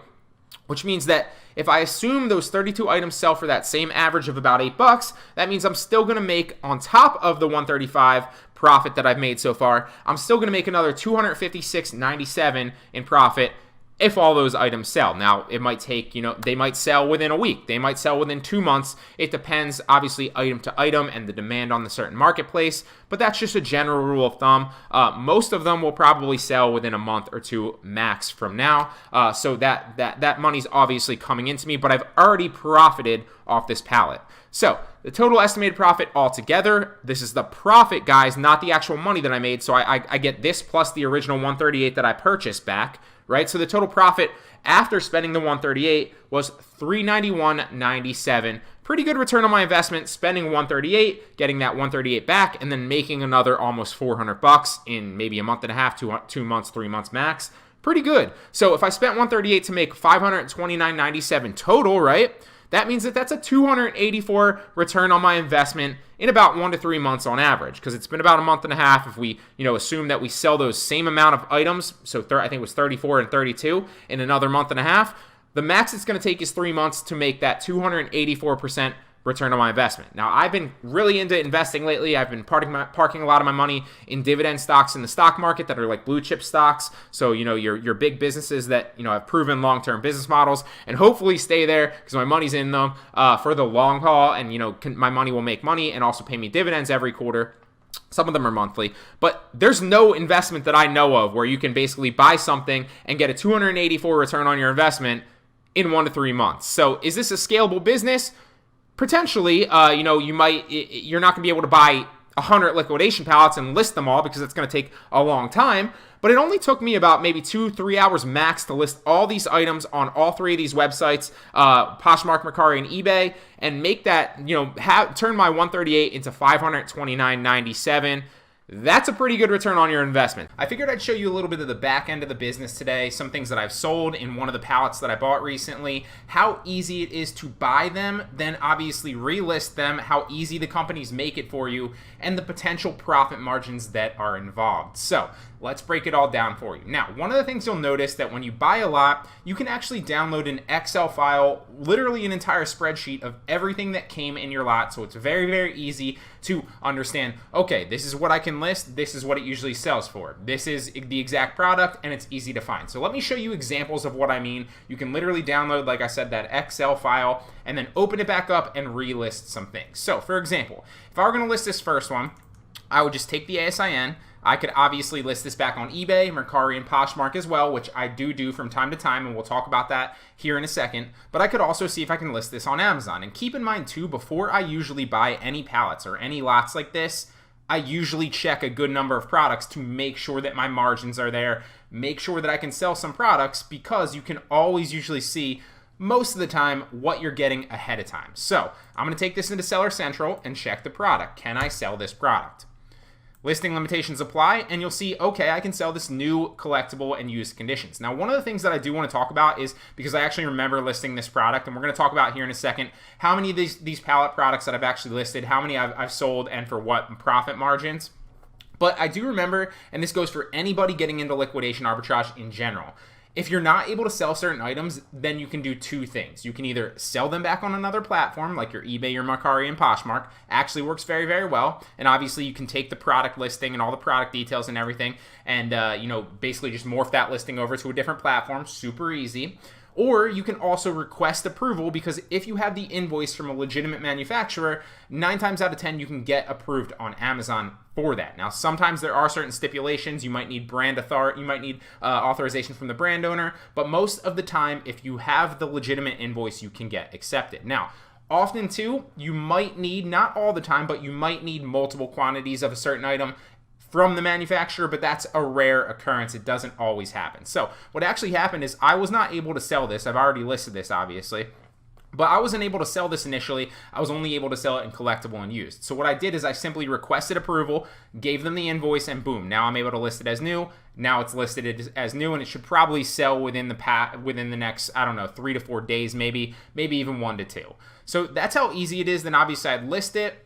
which means that if I assume those 32 items sell for that same average of about $8, that means I'm still going to make, on top of the 135 profit that I've made so far, I'm still going to make another 256.97 in profit if all those items sell. Now, it might take, they might sell within a week. They might sell within 2 months. It depends, obviously, item to item and the demand on the certain marketplace, but that's just a general rule of thumb. Most of them will probably sell within a month or two max from now. So that money's obviously coming into me, but I've already profited off this pallet. So the total estimated profit altogether, this is the profit, guys, not the actual money that I made. So I get this plus the original 138 that I purchased back, right? So the total profit after spending the 138 was $391.97. Pretty good return on my investment, spending 138, getting that 138 back, and then making another almost $400 in maybe a month and a half, 2 months, 3 months max. Pretty good. So if I spent 138 to make $529.97 total, right? That means that that's a 284 return on my investment in about 1 to 3 months on average, because it's been about a month and a half if we, assume that we sell those same amount of items, so I think it was 34 and 32 in another month and a half. The max it's going to take is 3 months to make that 284% return on my investment. Now, I've been really into investing lately. I've been parking a lot of my money in dividend stocks in the stock market that are like blue chip stocks. So, your big businesses that, have proven long-term business models and hopefully stay there because my money's in them for the long haul. And, my money will make money and also pay me dividends every quarter. Some of them are monthly, but there's no investment that I know of where you can basically buy something and get a 284 return on your investment in 1 to 3 months. So is this a scalable business? Potentially, you're not going to be able to buy 100 liquidation pallets and list them all because it's going to take a long time. But it only took me about maybe 2-3 hours max to list all these items on all 3 of these websites, Poshmark, Mercari, and eBay, and make that, turn my 138 into $529.97. That's a pretty good return on your investment. I figured I'd show you a little bit of the back end of the business today, some things that I've sold in one of the pallets that I bought recently, how easy it is to buy them, then obviously relist them, how easy the companies make it for you, and the potential profit margins that are involved. So let's break it all down for you. Now, one of the things you'll notice that when you buy a lot, you can actually download an Excel file, literally an entire spreadsheet of everything that came in your lot. So it's very, very easy to understand, okay, this is what I can list, this is what it usually sells for. This is the exact product, and it's easy to find. So let me show you examples of what I mean. You can literally download, like I said, that Excel file, and then open it back up and relist some things. So for example, if I were gonna list this first one, I would just take the ASIN. I could obviously list this back on eBay, Mercari, and Poshmark as well, which I do from time to time, and we'll talk about that here in a second. But I could also see if I can list this on Amazon. And keep in mind too, before I usually buy any pallets or any lots like this, I usually check a good number of products to make sure that my margins are there, make sure that I can sell some products, because you can always usually see most of the time what you're getting ahead of time. So I'm going to take this into Seller Central and check the product. Can I sell this product? Listing limitations apply, and you'll see, okay, I can sell this new collectible and used conditions. Now, one of the things that I do want to talk about is, because I actually remember listing this product, and we're going to talk about here in a second, how many of these pallet products that I've actually listed, how many I've sold, and for what profit margins. But I do remember, and this goes for anybody getting into liquidation arbitrage in general, if you're not able to sell certain items, then you can do 2 things. You can either sell them back on another platform, like your eBay, your Mercari, and Poshmark. Actually works very, very well. And obviously, you can take the product listing and all the product details and everything, and basically just morph that listing over to a different platform. Super easy. Or you can also request approval, because if you have the invoice from a legitimate manufacturer, 9 times out of 10 you can get approved on Amazon for that. Now, sometimes there are certain stipulations. You might need authorization from the brand owner, but most of the time, if you have the legitimate invoice, you can get accepted. Now, often too, you might need, not all the time, but you might need multiple quantities of a certain item from the manufacturer, but that's a rare occurrence. It doesn't always happen. So what actually happened is I was not able to sell this. I've already listed this, obviously, but I wasn't able to sell this initially. I was only able to sell it in collectible and used. So what I did is I simply requested approval, gave them the invoice, and boom, now I'm able to list it as new. Now it's listed as new, and it should probably sell within the next, 3 to 4 days, maybe even 1 to 2. So that's how easy it is. Then obviously I'd list it,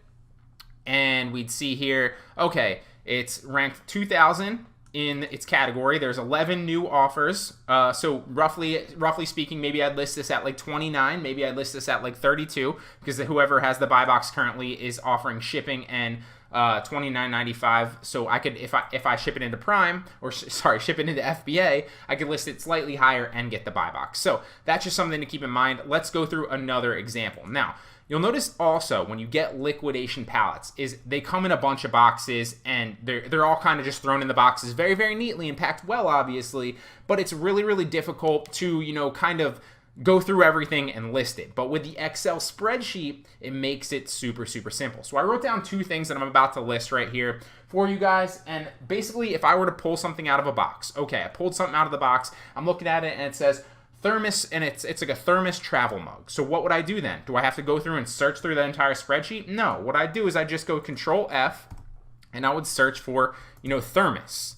and we'd see here, okay, it's ranked 2,000, in its category. There's 11 new offers. So roughly speaking, maybe I'd list this at like 29. Maybe I'd list this at like 32 because whoever has the buy box currently is offering shipping and $29.95. So I could, if I ship it into Prime, or ship it into FBA, I could list it slightly higher and get the buy box. So that's just something to keep in mind. Let's go through another example. Now, you'll notice also when you get liquidation pallets is they come in a bunch of boxes and they're all kind of just thrown in the boxes very, very neatly and packed well, obviously, but it's really, really difficult to, kind of go through everything and list it. But with the Excel spreadsheet, it makes it super, super simple. So I wrote down 2 things that I'm about to list right here for you guys. And basically, if I were to pull something out of a box, okay, I pulled something out of the box, I'm looking at it and it says thermos, and it's like a thermos travel mug. So what would I do then? Do I have to go through and search through the entire spreadsheet? No. What I do is I just go Control F and I would search for, thermos.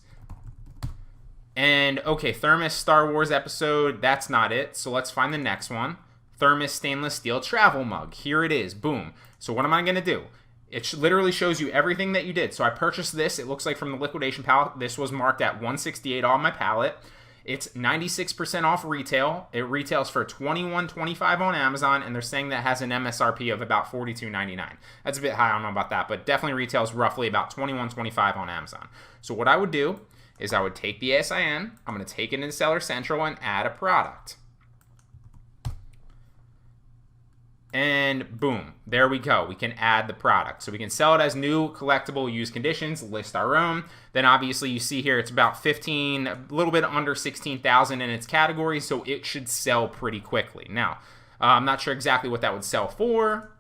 And okay, thermos Star Wars episode, that's not it. So let's find the next one. Thermos stainless steel travel mug. Here it is. Boom. So what am I going to do? It literally shows you everything that you did. So I purchased this. It looks like from the liquidation pallet. This was marked at $168 on my pallet. It's 96% off retail. It retails for $21.25 on Amazon, and they're saying that has an MSRP of about $42.99. That's a bit high. I don't know about that, but definitely retails roughly about $21.25 on Amazon. So what I would do is I would take the ASIN, I'm going to take it into Seller Central and add a product. And boom, there we go. We can add the product. So we can sell it as new, collectible, used conditions, list our own. Then obviously you see here it's about 15, a little bit under 16,000 in its category, so it should sell pretty quickly. Now, I'm not sure exactly what that would sell for.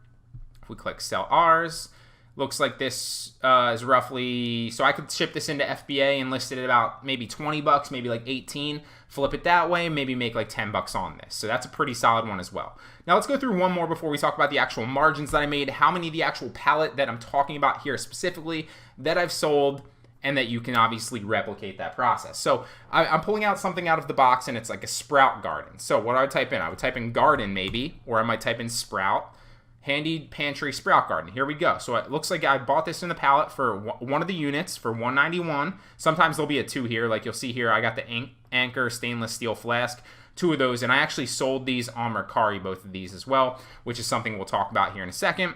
If we click sell ours, looks like this is roughly, so I could ship this into FBA and list it at about maybe 20 bucks, maybe like 18, flip it that way, maybe make like 10 bucks on this. So that's a pretty solid one as well. Now let's go through one more before we talk about the actual margins that I made, how many of the actual pallet that I'm talking about here specifically that I've sold, and that you can obviously replicate that process. So I'm pulling out something out of the box and it's like a sprout garden. So what do I type in? I would type in garden maybe, or I might type in sprout. Handy pantry sprout garden. Here we go. So it looks like I bought this in the pallet for one of the units for $191. Sometimes there'll be a 2 here. Like you'll see here, I got the Anchor stainless steel flask, 2 of those, and I actually sold these on Mercari, both of these as well, which is something we'll talk about here in a second.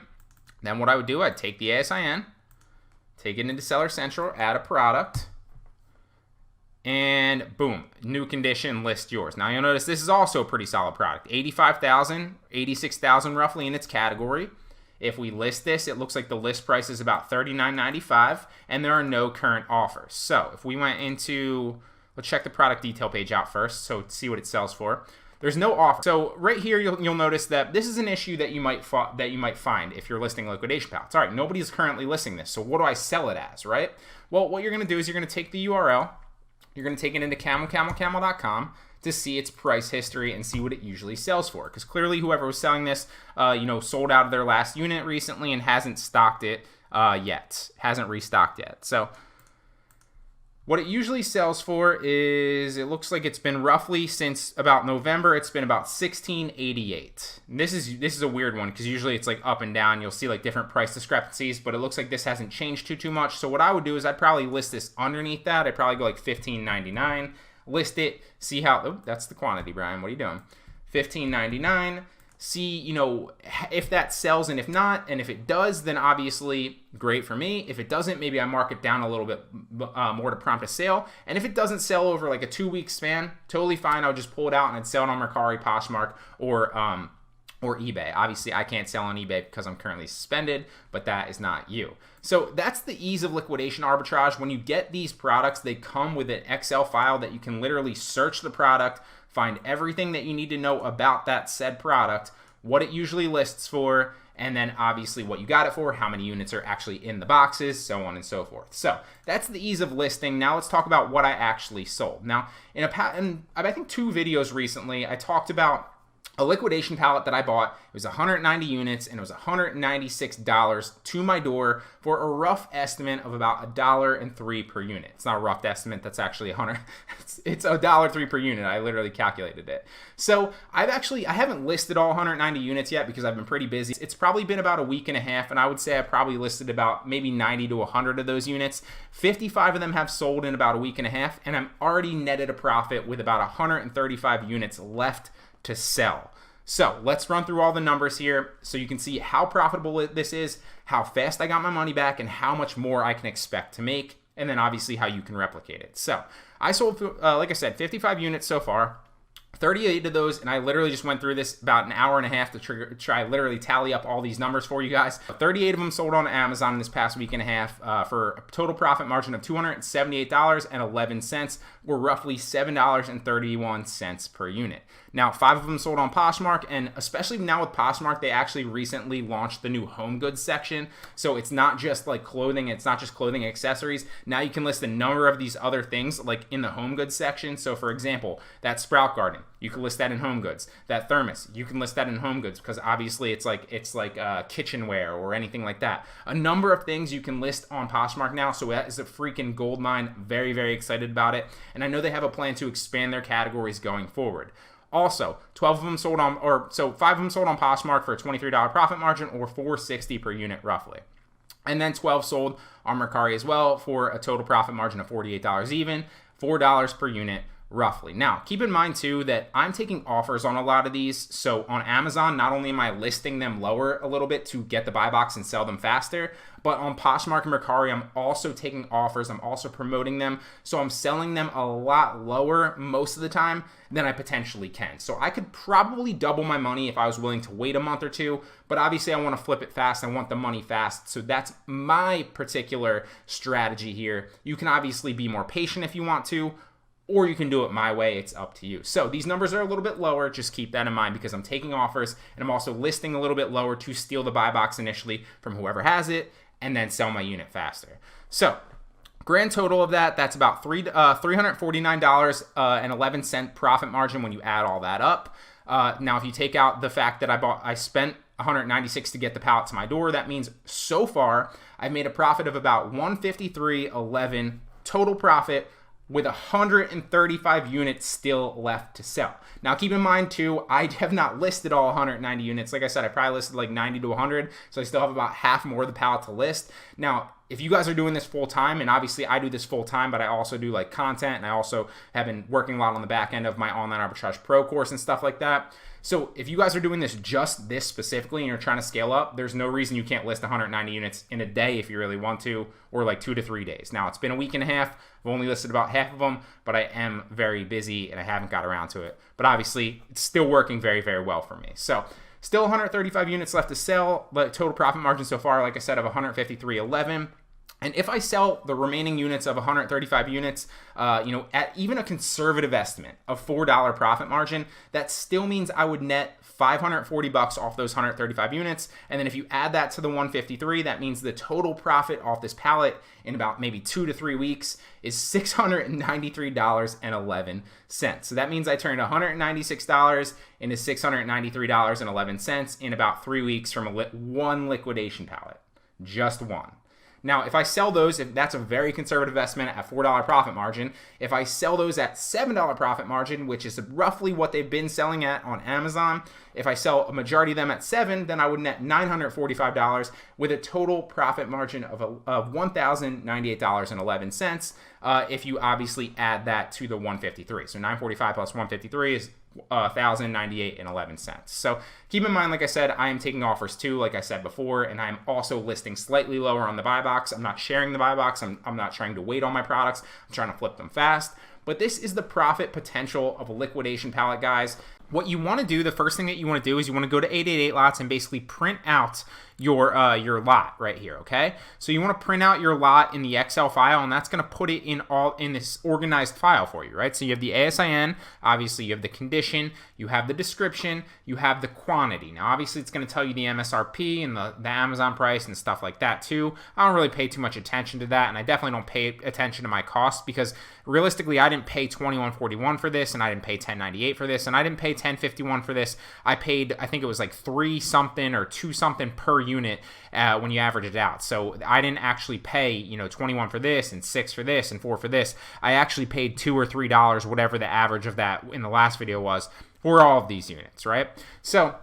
Then what I would do, I'd take the ASIN, take it into Seller Central, add a product, and boom, new condition, list yours. Now you'll notice this is also a pretty solid product. 85,000, 86,000 roughly in its category. If we list this, it looks like the list price is about $39.95, and there are no current offers. So if we went into, let's check the product detail page out first, so see what it sells for. There's no offer. So right here, you'll notice that this is an issue that you might find if you're listing liquidation pallets. All right, nobody's currently listing this, so what do I sell it as, right? Well, what you're going to do is you're going to take the URL, you're going to take it into camel.com to see its price history and see what it usually sells for. Because clearly whoever was selling this, sold out of their last unit recently and hasn't stocked it yet. Hasn't restocked yet. So what it usually sells for is, it looks like it's been roughly since about November, it's been about $16.88. This is a weird one because usually it's like up and down. You'll see like different price discrepancies, but it looks like this hasn't changed too much. So what I would do is I'd probably list this underneath that. I'd probably go like $15.99, list it, see how, oh, that's the quantity, Brian. What are you doing? $15.99. See, if that sells, and if not, and if it does, then obviously great for me. If it doesn't, maybe I mark it down a little bit more to prompt a sale. And if it doesn't sell over like a 2-week span, totally fine. I'll just pull it out and I'd sell it on Mercari, Poshmark, or eBay. Obviously, I can't sell on eBay because I'm currently suspended, but that is not you. So that's the ease of liquidation arbitrage. When you get these products, they come with an Excel file that you can literally search the product, find everything that you need to know about that said product, what it usually lists for, and then obviously what you got it for, how many units are actually in the boxes, so on and so forth. So that's the ease of listing. Now let's talk about what I actually sold. Now, I think 2 videos recently, I talked about a liquidation pallet that I bought. It was 190 units and it was $196 to my door for a rough estimate of about $1.03 per unit. It's not a rough estimate. That's actually it's $1.03 per unit. I literally calculated it. So I haven't listed all 190 units yet because I've been pretty busy. It's probably been about a week and a half, and I would say I probably listed about maybe 90 to 100 of those units. 55 of them have sold in about a week and a half, and I'm already netted a profit with about 135 units left to sell. So let's run through all the numbers here so you can see how profitable this is, how fast I got my money back, and how much more I can expect to make, and then obviously how you can replicate it. So I sold, like I said, 55 units so far. 38 of those, and I literally just went through this about an hour and a half to try literally tally up all these numbers for you guys. 38 of them sold on Amazon in this past week and a half for a total profit margin of $278.11, or roughly $7.31 per unit. Now, 5 of them sold on Poshmark, and especially now with Poshmark, they actually recently launched the new home goods section. So it's not just like clothing, it's not just clothing and accessories. Now you can list a number of these other things like in the home goods section. So for example, that sprout garden, you can list that in home goods. That thermos, you can list that in home goods because obviously it's like kitchenware or anything like that. A number of things you can list on Poshmark now, so that is a freaking gold mine. Very, very excited about it, and I know they have a plan to expand their categories going forward. Also, 5 of them sold on Poshmark for a $23 profit margin, or $4.60 per unit roughly. And then 12 sold on Mercari as well for a total profit margin of $48 even, $4 per unit roughly. Now, keep in mind too that I'm taking offers on a lot of these. So on Amazon, not only am I listing them lower a little bit to get the buy box and sell them faster, but on Poshmark and Mercari, I'm also taking offers. I'm also promoting them. So I'm selling them a lot lower most of the time than I potentially can. So I could probably double my money if I was willing to wait a month or two, but obviously I want to flip it fast. I want the money fast. So that's my particular strategy here. You can obviously be more patient if you want to, or you can do it my way. It's up to you. So these numbers are a little bit lower. Just keep that in mind because I'm taking offers and I'm also listing a little bit lower to steal the buy box initially from whoever has it and then sell my unit faster. So grand total of that's about $349.11 profit margin when you add all that up. Now, if you take out the fact that I spent $196 to get the pallet to my door, that means so far I've made a profit of about $153.11 total profit, with 135 units still left to sell. Now, keep in mind too, I have not listed all 190 units. Like I said, I probably listed like 90 to 100, so I still have about half more of the pallet to list. Now, if you guys are doing this full time, and obviously I do this full time, but I also do like content, and I also have been working a lot on the back end of my online arbitrage pro course and stuff like that. So if you guys are doing this specifically and you're trying to scale up, there's no reason you can't list 190 units in a day if you really want to, or like 2 to 3 days. Now, it's been a week and a half. I've only listed about half of them, but I am very busy and I haven't got around to it. But obviously, it's still working very, very well for me. So still 135 units left to sell, but total profit margin so far, like I said, of 153.11. And if I sell the remaining units of 135 units, at even a conservative estimate of $4 profit margin, that still means I would net $540 off those 135 units. And then if you add that to the 153, that means the total profit off this pallet in about maybe 2 to 3 weeks is $693.11. So that means I turned $196 into $693.11 in about 3 weeks from one liquidation pallet, just one. Now, if I sell those, if that's a very conservative estimate at $4 profit margin, if I sell those at $7 profit margin, which is roughly what they've been selling at on Amazon, if I sell a majority of them at $7, then I would net $945 with a total profit margin of $1,098.11. If you obviously add that to the 153. So 945 plus 153 is $1,098.11. So keep in mind, like I said, I am taking offers too, like I said before, and I'm also listing slightly lower on the buy box. I'm not sharing the buy box. I'm not trying to wait on my products. I'm trying to flip them fast. But this is the profit potential of a liquidation pallet, guys. What you want to do, the first thing that you want to do is you want to go to 888 lots and basically print out your lot right here, okay? So you want to print out your lot in the Excel file, and that's going to put it in this organized file for you, right? So you have the ASIN, obviously you have the condition, you have the description, you have the quantity. Now, obviously it's going to tell you the MSRP and the Amazon price and stuff like that too. I don't really pay too much attention to that, and I definitely don't pay attention to my costs because realistically, I didn't pay $21.41 for this, and I didn't pay $10.98 for this, and I didn't pay $10.51 for this. I paid, I think it was like 3 something or 2 something per unit when you average it out. So I didn't actually pay, you know, 21 for this and 6 for this and 4 for this. I actually paid $2 or $3, whatever the average of that in the last video was, for all of these units, right? So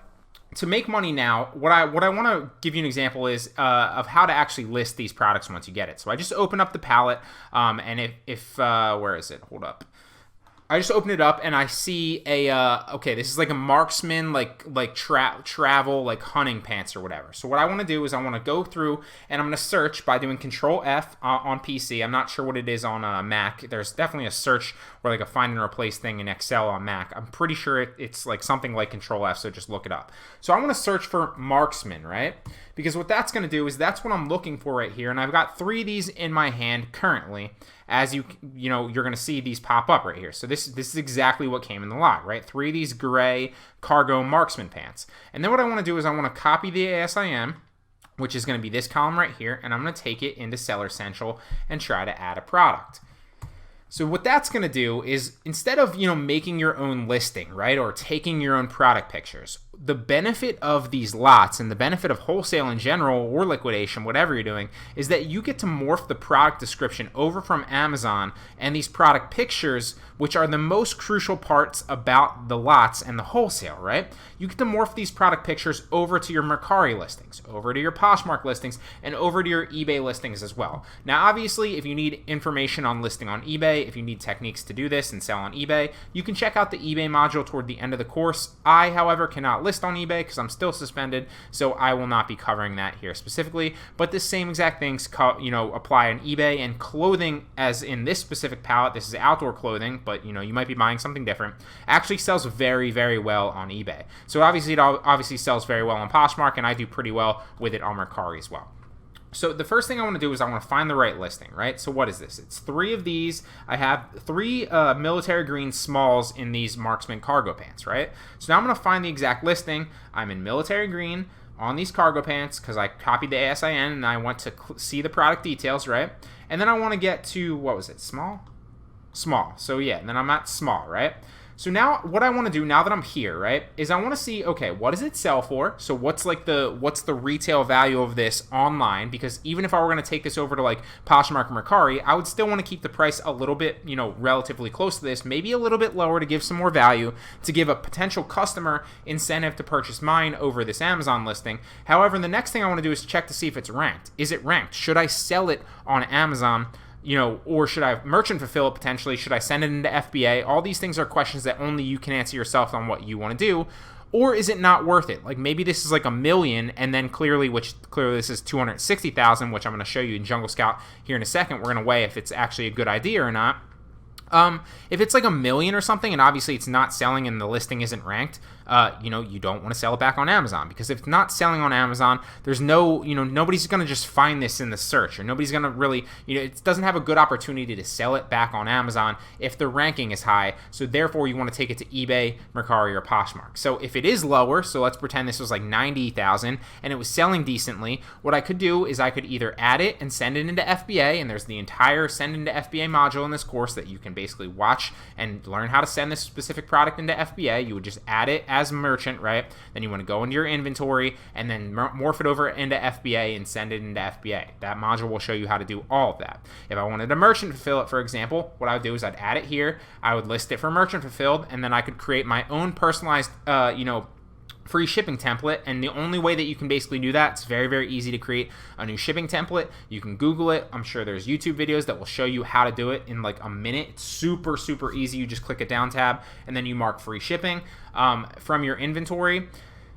to make money now, what I want to give you an example is of how to actually list these products once you get it. So I just open up the pallet, and if where is it? Hold up. I just open it up and I see a okay, this is like a marksman travel like hunting pants or whatever. So what I want to do is I want to go through and I'm going to search by doing Control F on PC. I'm not sure what it is on Mac. There's definitely a search or like a find and replace thing in Excel on Mac. I'm pretty sure it's like something like Control F, so just look it up. So I want to search for marksman, right? Because what that's going to do is that's what I'm looking for right here, and I've got 3 of these in my hand currently. As you know, you're going to see these pop up right here. So this is exactly what came in the lot, right? 3 of these gray cargo marksman pants. And then what I want to do is I want to copy the ASIN, which is going to be this column right here, and I'm going to take it into Seller Central and try to add a product. So what that's going to do is, instead of, you know, making your own listing, right, or taking your own product pictures, the benefit of these lots and the benefit of wholesale in general or liquidation, whatever you're doing, is that you get to morph the product description over from Amazon and these product pictures, which are the most crucial parts about the lots and the wholesale, right? You get to morph these product pictures over to your Mercari listings, over to your Poshmark listings, and over to your eBay listings as well. Now, obviously, if you need information on listing on eBay, if you need techniques to do this and sell on eBay, you can check out the eBay module toward the end of the course. I, however, cannot list on eBay because I'm still suspended, so I will not be covering that here specifically. But the same exact things, you know, apply on eBay. And clothing, as in this specific pallet, this is outdoor clothing, but you know, you might be buying something different, actually sells very, very well on eBay. So obviously, it obviously sells very well on Poshmark, and I do pretty well with it on Mercari as well. So the first thing I want to do is I want to find the right listing, right? So what is this? It's 3 of these. I have 3 military green smalls in these marksman cargo pants, right? So now I'm going to find the exact listing. I'm in military green on these cargo pants because I copied the ASIN and I want to see the product details, right? And then I want to get to, what was it, small? Small. So yeah, and then I'm at small, right? So now what I want to do now that I'm here, right, is I want to see, okay, what does it sell for? So what's the retail value of this online? Because even if I were going to take this over to like Poshmark or Mercari, I would still want to keep the price a little bit, you know, relatively close to this, maybe a little bit lower to give some more value, to give a potential customer incentive to purchase mine over this Amazon listing. However, the next thing I want to do is check to see if it's ranked. Is it ranked? Should I sell it on Amazon? You know, or should I merchant fulfill it potentially? Should I send it into FBA? All these things are questions that only you can answer yourself on what you want to do. Or is it not worth it? Like maybe this is like $1 million, and then clearly this is 260,000, which I'm going to show you in Jungle Scout here in a second. We're going to weigh if it's actually a good idea or not. If it's like $1 million or something, and obviously it's not selling and the listing isn't ranked, you know, you don't want to sell it back on Amazon, because if it's not selling on Amazon, there's no, you know, nobody's going to just find this in the search, or nobody's going to really, you know, it doesn't have a good opportunity to sell it back on Amazon if the ranking is high. So therefore you want to take it to eBay, Mercari, or Poshmark. So if it is lower, so let's pretend this was like 90,000 and it was selling decently, what I could do is I could either add it and send it into FBA, and there's the entire send into FBA module in this course that you can basically watch and learn how to send this specific product into FBA. You would just add it as merchant, right? Then you want to go into your inventory and then morph it over into FBA and send it into FBA. That module will show you how to do all of that. If I wanted a merchant fulfill it, for example, what I would do is I'd add it here, I would list it for merchant fulfilled, and then I could create my own personalized, you know, free shipping template. And the only way that you can basically do that, it's very, very easy to create a new shipping template. You can Google it. I'm sure there's YouTube videos that will show you how to do it in like a minute. It's super, super easy. You just click a down tab and then you mark free shipping from your inventory.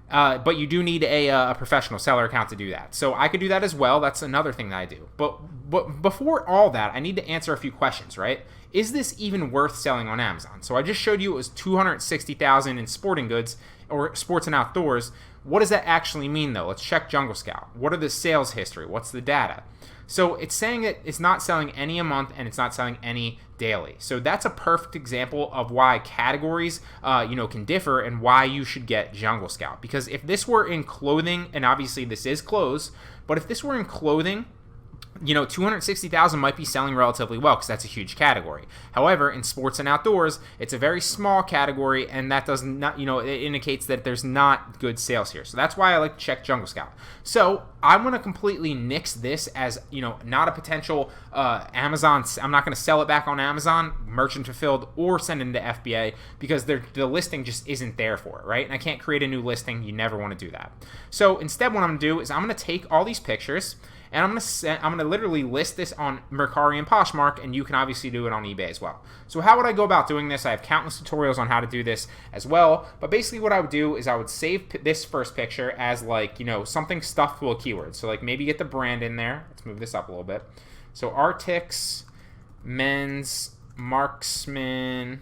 But you do need a professional seller account to do that. So I could do that as well. That's another thing that I do. But before all that, I need to answer a few questions, right? Is this even worth selling on Amazon? So I just showed you it was 260,000 in sporting goods or sports and outdoors. What does that actually mean though? Let's check Jungle Scout. What are the sales history? What's the data? So it's saying that it's not selling any a month and it's not selling any daily. So that's a perfect example of why categories, you know, can differ and why you should get Jungle Scout. Because if this were in clothing, and obviously this is clothes, but if this were in clothing, 260,000 might be selling relatively well because that's a huge category. However, in sports and outdoors, it's a very small category, and that does not, it indicates that there's not good sales here. So that's why I like to check Jungle Scout. So I'm going to completely nix this as, not a potential Amazon. I'm not going to sell it back on Amazon, merchant fulfilled, or send it into FBA because the listing just isn't there for it, right? And I can't create a new listing. You never want to do that. So instead, what I'm going to do is I'm going to take all these pictures, and I'm gonna literally list this on Mercari and Poshmark, and you can obviously do it on eBay as well. So how would I go about doing this? I have countless tutorials on how to do this as well, but basically what I would do is I would save this first picture as something stuffed full of keywords. So maybe get the brand in there. Let's move this up a little bit. So Arctics, men's, marksman,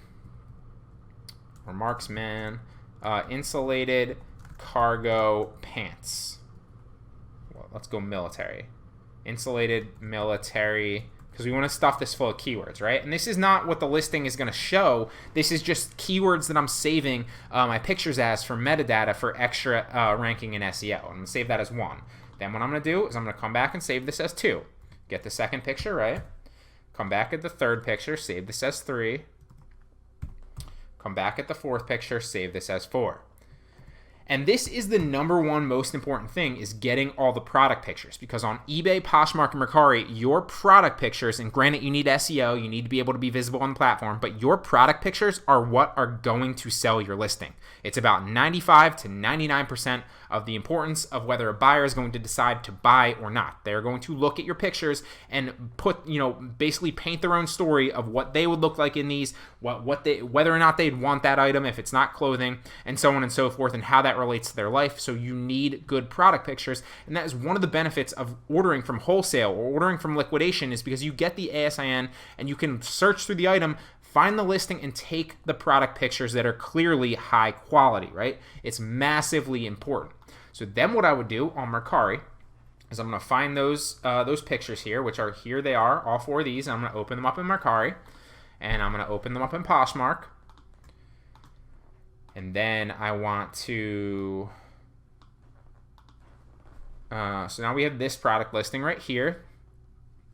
or marksman, insulated cargo pants. Well, let's go military. Insulated military, because we want to stuff this full of keywords, right? And this is not what the listing is going to show. This is just keywords that I'm saving my pictures as for metadata for extra ranking in SEO. I'm going to save that as 1. Then what I'm going to do is I'm going to come back and save this as 2. Get the second picture, right? Come back at the third picture, save this as 3. Come back at the fourth picture, save this as 4. And this is the number one most important thing, is getting all the product pictures, because on eBay, Poshmark, and Mercari, your product pictures, and granted you need SEO, you need to be able to be visible on the platform, but your product pictures are what are going to sell your listing. It's about 95 to 99% of the importance of whether a buyer is going to decide to buy or not. They're going to look at your pictures and basically paint their own story of what they would look like in these, whether or not they'd want that item if it's not clothing, and so on and so forth, and how that relates to their life. So you need good product pictures, and that is one of the benefits of ordering from wholesale or ordering from liquidation, is because you get the ASIN and you can search through the item, find the listing, and take the product pictures that are clearly high quality, right? It's massively important. So then what I would do on Mercari is I'm going to find those pictures here, which are, here they are, all 4 of these. I'm going to open them up in Mercari, and I'm going to open them up in Poshmark. And then I want to, so now we have this product listing right here.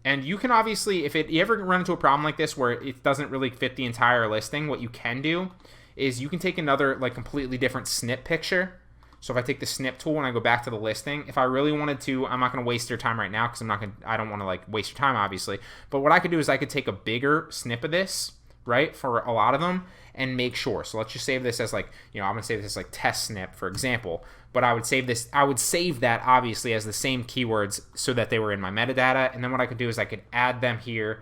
And you can obviously, if you ever run into a problem like this where it doesn't really fit the entire listing, what you can do is you can take another completely different snip picture. So if I take the snip tool and I go back to the listing, if I really wanted to, I'm not going to waste your time right now because I don't want to waste your time, obviously. But what I could do is I could take a bigger snip of this, right, for a lot of them, and make sure. So let's just save this as I'm going to save this as test snip, for example. But I would save that obviously as the same keywords so that they were in my metadata. And then what I could do is I could add them here.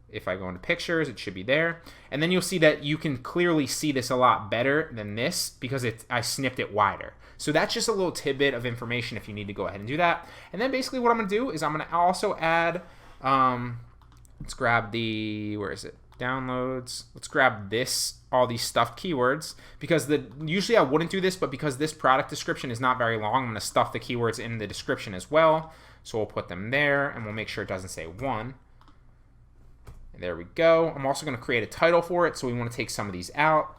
If I go into pictures, it should be there. And then you'll see that you can clearly see this a lot better than this because I snipped it wider. So that's just a little tidbit of information if you need to go ahead and do that. And then basically what I'm going to do is I'm going to also add, let's grab where is it? Downloads. Let's grab all these stuffed keywords, because usually I wouldn't do this, but because this product description is not very long, I'm going to stuff the keywords in the description as well. So we'll put them there, and we'll make sure it doesn't say 1. There we go. I'm also going to create a title for it, so we want to take some of these out,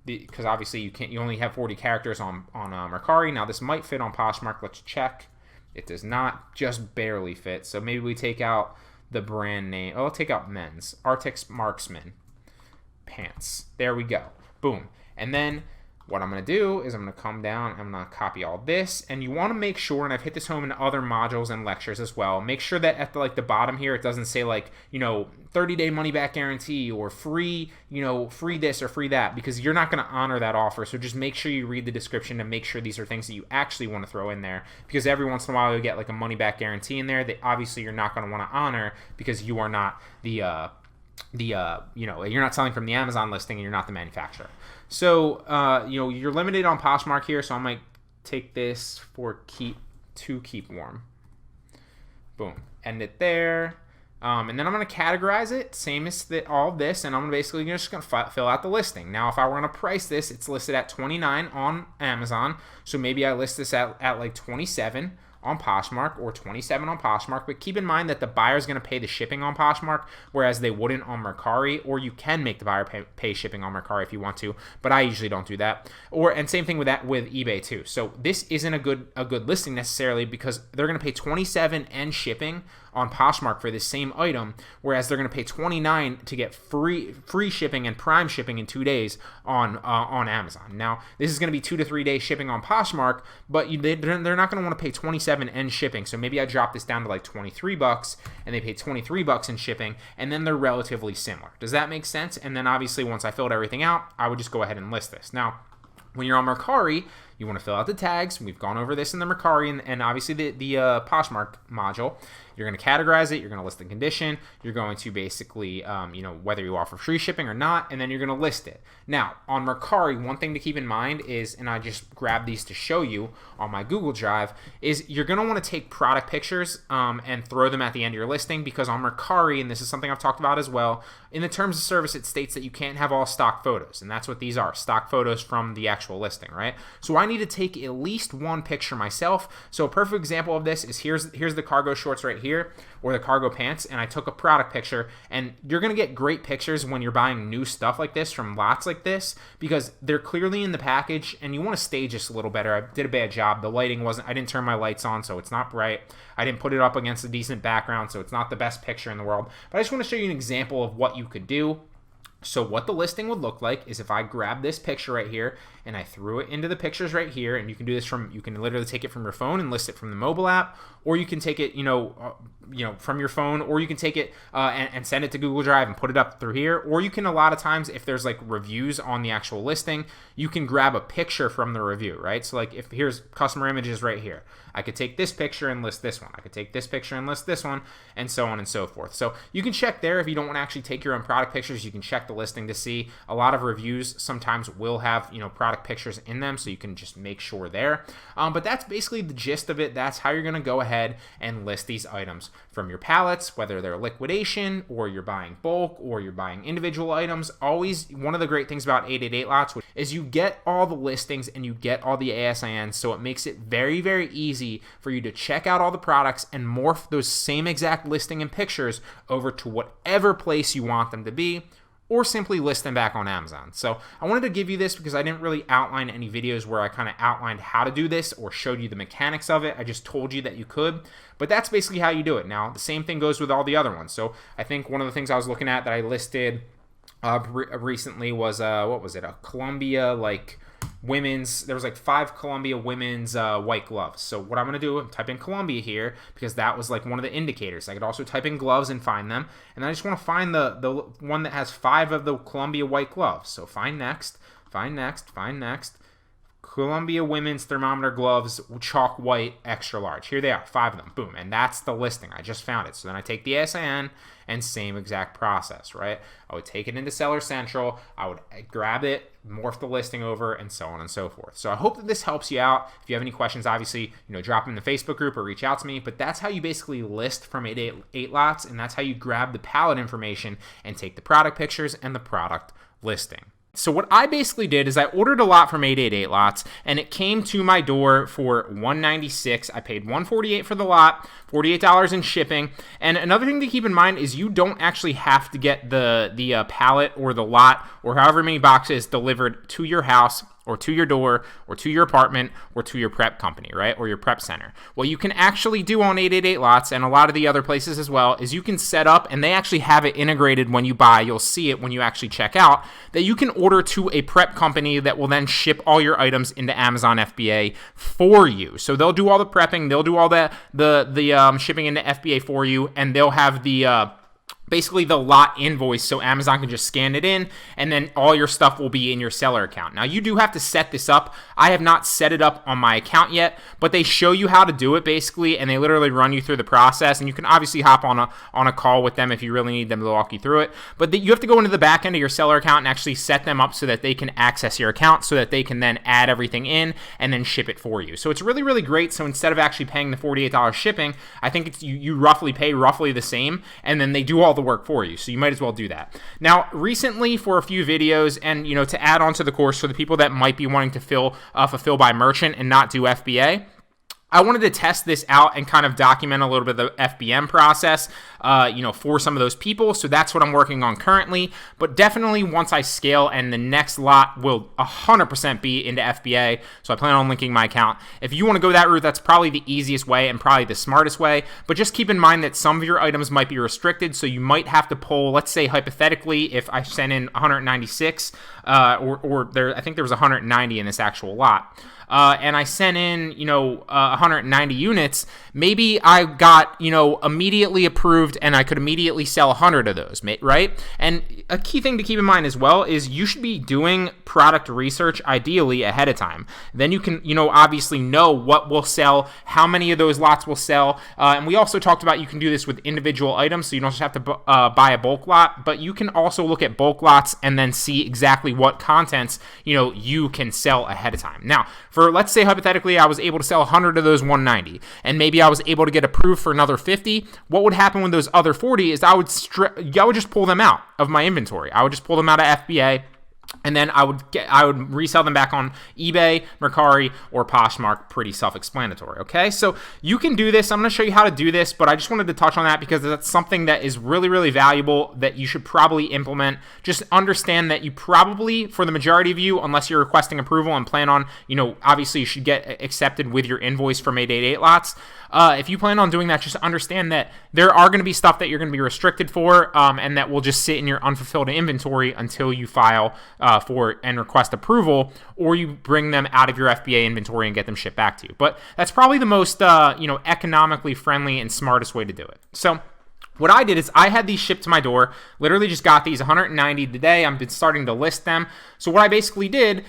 because obviously you only have 40 characters on Mercari. Now this might fit on Poshmark. Let's check. It does not, just barely fit. So maybe we take out the brand name. Oh, I'll take out men's. Arctics Marksman pants. There we go. Boom. And then what I'm going to do is I'm going to come down, I'm going to copy all this, and you want to make sure, and I've hit this home in other modules and lectures as well, make sure that at the bottom here it doesn't say 30-day money back guarantee or free, free this or free that, because you're not going to honor that offer. So just make sure you read the description and make sure these are things that you actually want to throw in there, because every once in a while you'll get a money back guarantee in there that obviously you're not going to want to honor because you are not you're not selling from the Amazon listing and you're not the manufacturer. So, you're limited on Poshmark here, so I might take this for keep warm. Boom. End it there. And then I'm going to categorize it, same as all of this, and I'm basically just going to fill out the listing. Now, if I were going to price this, it's listed at $29 on Amazon, so maybe I list this at $27 on Poshmark or $27 on Poshmark, but keep in mind that the buyer is going to pay the shipping on Poshmark, whereas they wouldn't on Mercari, or you can make the buyer pay shipping on Mercari if you want to, but I usually don't do that. And same thing with eBay too. So this isn't a good listing necessarily, because they're going to pay $27 and shipping on Poshmark for this same item, whereas they're going to pay $29 to get free shipping and prime shipping in 2 days on Amazon. Now, this is going to be 2 to 3 days shipping on Poshmark, but they're not going to want to pay $27 and shipping. So maybe I drop this down to like $23 and they pay $23 in shipping, and then they're relatively similar. Does that make sense? And then obviously once I filled everything out, I would just go ahead and list this. Now, when you're on Mercari, you want to fill out the tags. We've gone over this in the Mercari and obviously the Poshmark module. You're going to categorize it. You're going to list the condition. You're going to basically, whether you offer free shipping or not, and then you're going to list it. Now, on Mercari, one thing to keep in mind is, and I just grabbed these to show you on my Google Drive, is you're going to want to take product pictures and throw them at the end of your listing, because on Mercari, and this is something I've talked about as well, in the terms of service, it states that you can't have all stock photos, and that's what these are, stock photos from the actual listing, right? So I need to take at least one picture myself. So a perfect example of this is here's the cargo shorts right here, or the cargo pants, and I took a product picture. And you're going to get great pictures when you're buying new stuff like this from lots like this, because they're clearly in the package and you want to stage this a little better. I did a bad job. The lighting I didn't turn my lights on, so it's not bright. I didn't put it up against a decent background, so it's not the best picture in the world. But I just want to show you an example of what you could do. So what the listing would look like is if I grab this picture right here and I threw it into the pictures right here, and you can do this you can literally take it from your phone and list it from the mobile app, or you can take it, from your phone, or you can take it and send it to Google Drive and put it up through here, or you can, a lot of times, if there's like reviews on the actual listing, you can grab a picture from the review, right? So like if here's customer images right here, I could take this picture and list this one. I could take this picture and list this one, and so on and so forth. So you can check there. If you don't want to actually take your own product pictures, you can check the listing to see. A lot of reviews sometimes will have, product pictures in them, so you can just make sure there. But that's basically the gist of it. That's how you're going to go ahead and list these items from your pallets, whether they're liquidation or you're buying bulk or you're buying individual items. Always, one of the great things about 888 lots is you get all the listings and you get all the ASINs, so it makes it very, very easy for you to check out all the products and morph those same exact listing and pictures over to whatever place you want them to be, or simply list them back on Amazon. So I wanted to give you this because I didn't really outline any videos where I kind of outlined how to do this or showed you the mechanics of it. I just told you that you could, but that's basically how you do it. Now, the same thing goes with all the other ones. So I think one of the things I was looking at that I listed recently was, what was it? A Columbia, women's, there was 5 Columbia women's white gloves. So what I'm going to do, type in Columbia here, because that was one of the indicators. I could also type in gloves and find them. And I just want to find the one that has 5 of the Columbia white gloves. So find next, find next, find next. Columbia women's thermometer gloves, chalk white, extra large. Here they are, 5 of them. Boom. And that's the listing. I just found it. So then I take the SIN and same exact process, right? I would take it into Seller Central. I would grab it, morph the listing over, and so on and so forth. So I hope that this helps you out. If you have any questions, obviously, drop them in the Facebook group or reach out to me. But that's how you basically list from 888 lots, and that's how you grab the pallet information and take the product pictures and the product listing. So what I basically did is I ordered a lot from 888 lots, and it came to my door for $196. I paid $148 for the lot, $48 in shipping. And another thing to keep in mind is you don't actually have to get the pallet or the lot or however many boxes delivered to your house or to your door, or to your apartment, or to your prep company, right? Or your prep center. What you can actually do on 888 lots, and a lot of the other places as well, is you can set up, and they actually have it integrated when you buy. You'll see it when you actually check out, that you can order to a prep company that will then ship all your items into Amazon FBA for you. So they'll do all the prepping, they'll do all the shipping into FBA for you, and they'll have basically the lot invoice, so Amazon can just scan it in, and then all your stuff will be in your seller account. Now, you do have to set this up. I have not set it up on my account yet, but they show you how to do it basically, and they literally run you through the process, and you can obviously hop on a call with them if you really need them to walk you through it. But you have to go into the back end of your seller account and actually set them up so that they can access your account, so that they can then add everything in and then ship it for you. So it's really, really great. So instead of actually paying the $48 shipping, I think it's you roughly pay roughly the same, and then they do all the work for you. So you might as well do that. Now, recently for a few videos, and to add on to the course for the people that might be wanting to fulfill by merchant and not do FBA, I wanted to test this out and kind of document a little bit of the FBM process, for some of those people. So that's what I'm working on currently. But definitely once I scale, and the next lot will 100% be into FBA. So I plan on linking my account. If you want to go that route, that's probably the easiest way and probably the smartest way. But just keep in mind that some of your items might be restricted. So you might have to pull, let's say hypothetically, if I sent in 196, I think there was 190 in this actual lot. And I sent in, 190 units, maybe I got, immediately approved and I could immediately sell 100 of those, right? And a key thing to keep in mind as well is you should be doing product research ideally ahead of time. Then you can, obviously know what will sell, how many of those lots will sell. And we also talked about you can do this with individual items, so you don't just have to buy a bulk lot, but you can also look at bulk lots and then see exactly what contents, you can sell ahead of time. Now, for let's say hypothetically I was able to sell 100 of those 190 and maybe I was able to get approved for another 50, what would happen with those other 40 is I would just pull them out of my inventory. I would just pull them out of FBA. And then I would resell them back on eBay, Mercari, or Poshmark. Pretty self-explanatory, okay? So you can do this. I'm going to show you how to do this, but I just wanted to touch on that because that's something that is really, really valuable that you should probably implement. Just understand that you probably, for the majority of you, unless you're requesting approval and plan on, obviously you should get accepted with your invoice from 888 lots. If you plan on doing that, just understand that there are going to be stuff that you're going to be restricted for, and that will just sit in your unfulfilled inventory until you file for and request approval, or you bring them out of your FBA inventory and get them shipped back to you. But that's probably the most economically friendly and smartest way to do it. So what I did is I had these shipped to my door, literally just got these 190 today. I've been starting to list them. So what I basically did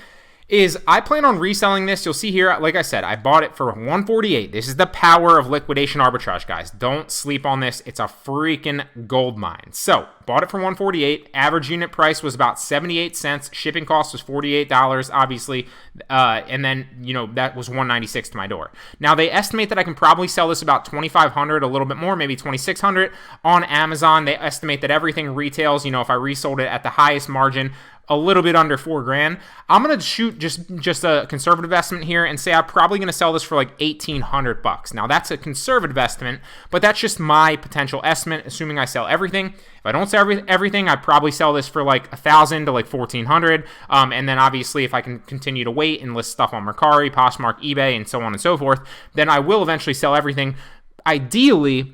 is I plan on reselling this. You'll see here, like I said, I bought it for $148. This is the power of liquidation arbitrage, guys. Don't sleep on this. It's a freaking gold mine. So bought it for $148. Average unit price was about 78 cents. Shipping cost was $48, obviously. And then, that was $196 to my door. Now they estimate that I can probably sell this about $2,500, a little bit more, maybe $2,600 on Amazon. They estimate that everything retails, if I resold it at the highest margin, a little bit under $4,000. I'm gonna shoot just a conservative estimate here and say I'm probably gonna sell this for like $1,800. Now that's a conservative estimate, but that's just my potential estimate, assuming I sell everything. If I don't sell everything, I'd probably sell this for like $1,000 to like $1,400. And then obviously, if I can continue to wait and list stuff on Mercari, Poshmark, eBay, and so on and so forth, then I will eventually sell everything. Ideally.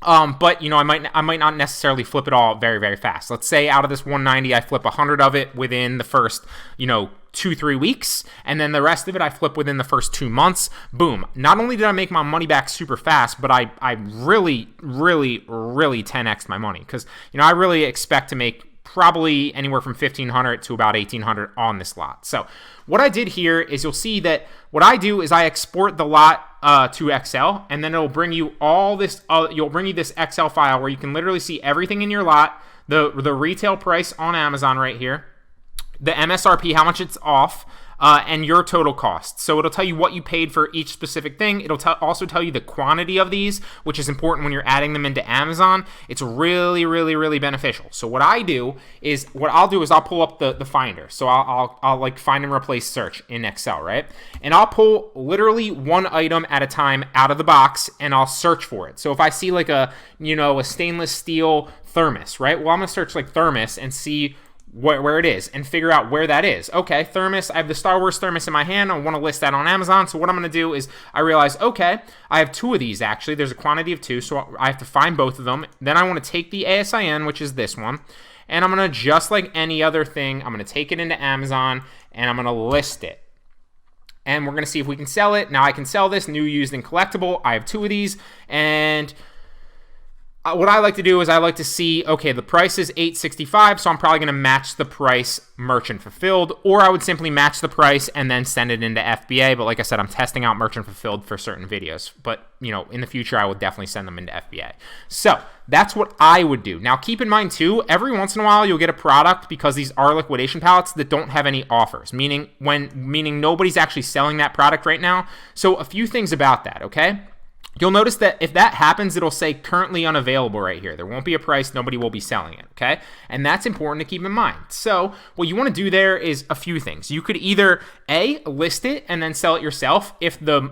But I might not necessarily flip it all very, very fast. Let's say out of this 190, I flip 100 of it within the first, 2-3 weeks, and then the rest of it I flip within the first 2 months. Boom. Not only did I make my money back super fast, but I really, really, really 10x my money because I really expect to make probably anywhere from $1,500 to about $1,800 on this lot. So what I did here is you'll see that what I do is I export the lot to Excel, and then it'll bring you all this. You'll bring you this Excel file where you can literally see everything in your lot, the retail price on Amazon right here, the MSRP, how much it's off, and your total cost. So it'll tell you what you paid for each specific thing. It'll also tell you the quantity of these, which is important when you're adding them into Amazon. It's really, really, really beneficial. So what I'll do is I'll pull up the Finder. So I'll like find and replace search in Excel, right? And I'll pull literally one item at a time out of the box, and I'll search for it. So if I see like a stainless steel thermos, right? Well, I'm gonna search like thermos and see where it is and figure out where that is. Okay, thermos, I have the Star Wars thermos in my hand. I want to list that on Amazon. So what I'm going to do is I realize, okay, I have 2 of these actually. There's a quantity of 2, so I have to find both of them. Then I want to take the ASIN, which is this one, and I'm going to, just like any other thing, I'm going to take it into Amazon and I'm going to list it. And we're going to see if we can sell it. Now I can sell this, new, used, and collectible. I have 2 of these, and what I like to do is I like to see, okay, the price is $865, so I'm probably going to match the price merchant fulfilled, or I would simply match the price and then send it into FBA. But like I said, I'm testing out merchant fulfilled for certain videos, but in the future I would definitely send them into FBA. So that's what I would do. Now keep in mind too, every once in a while you'll get a product, because these are liquidation pallets, that don't have any offers, meaning nobody's actually selling that product right now. So a few things about that, okay? You'll notice that if that happens, it'll say currently unavailable right here. There won't be a price. Nobody will be selling it, okay? And that's important to keep in mind. So what you want to do there is a few things. You could either A, list it and then sell it yourself if the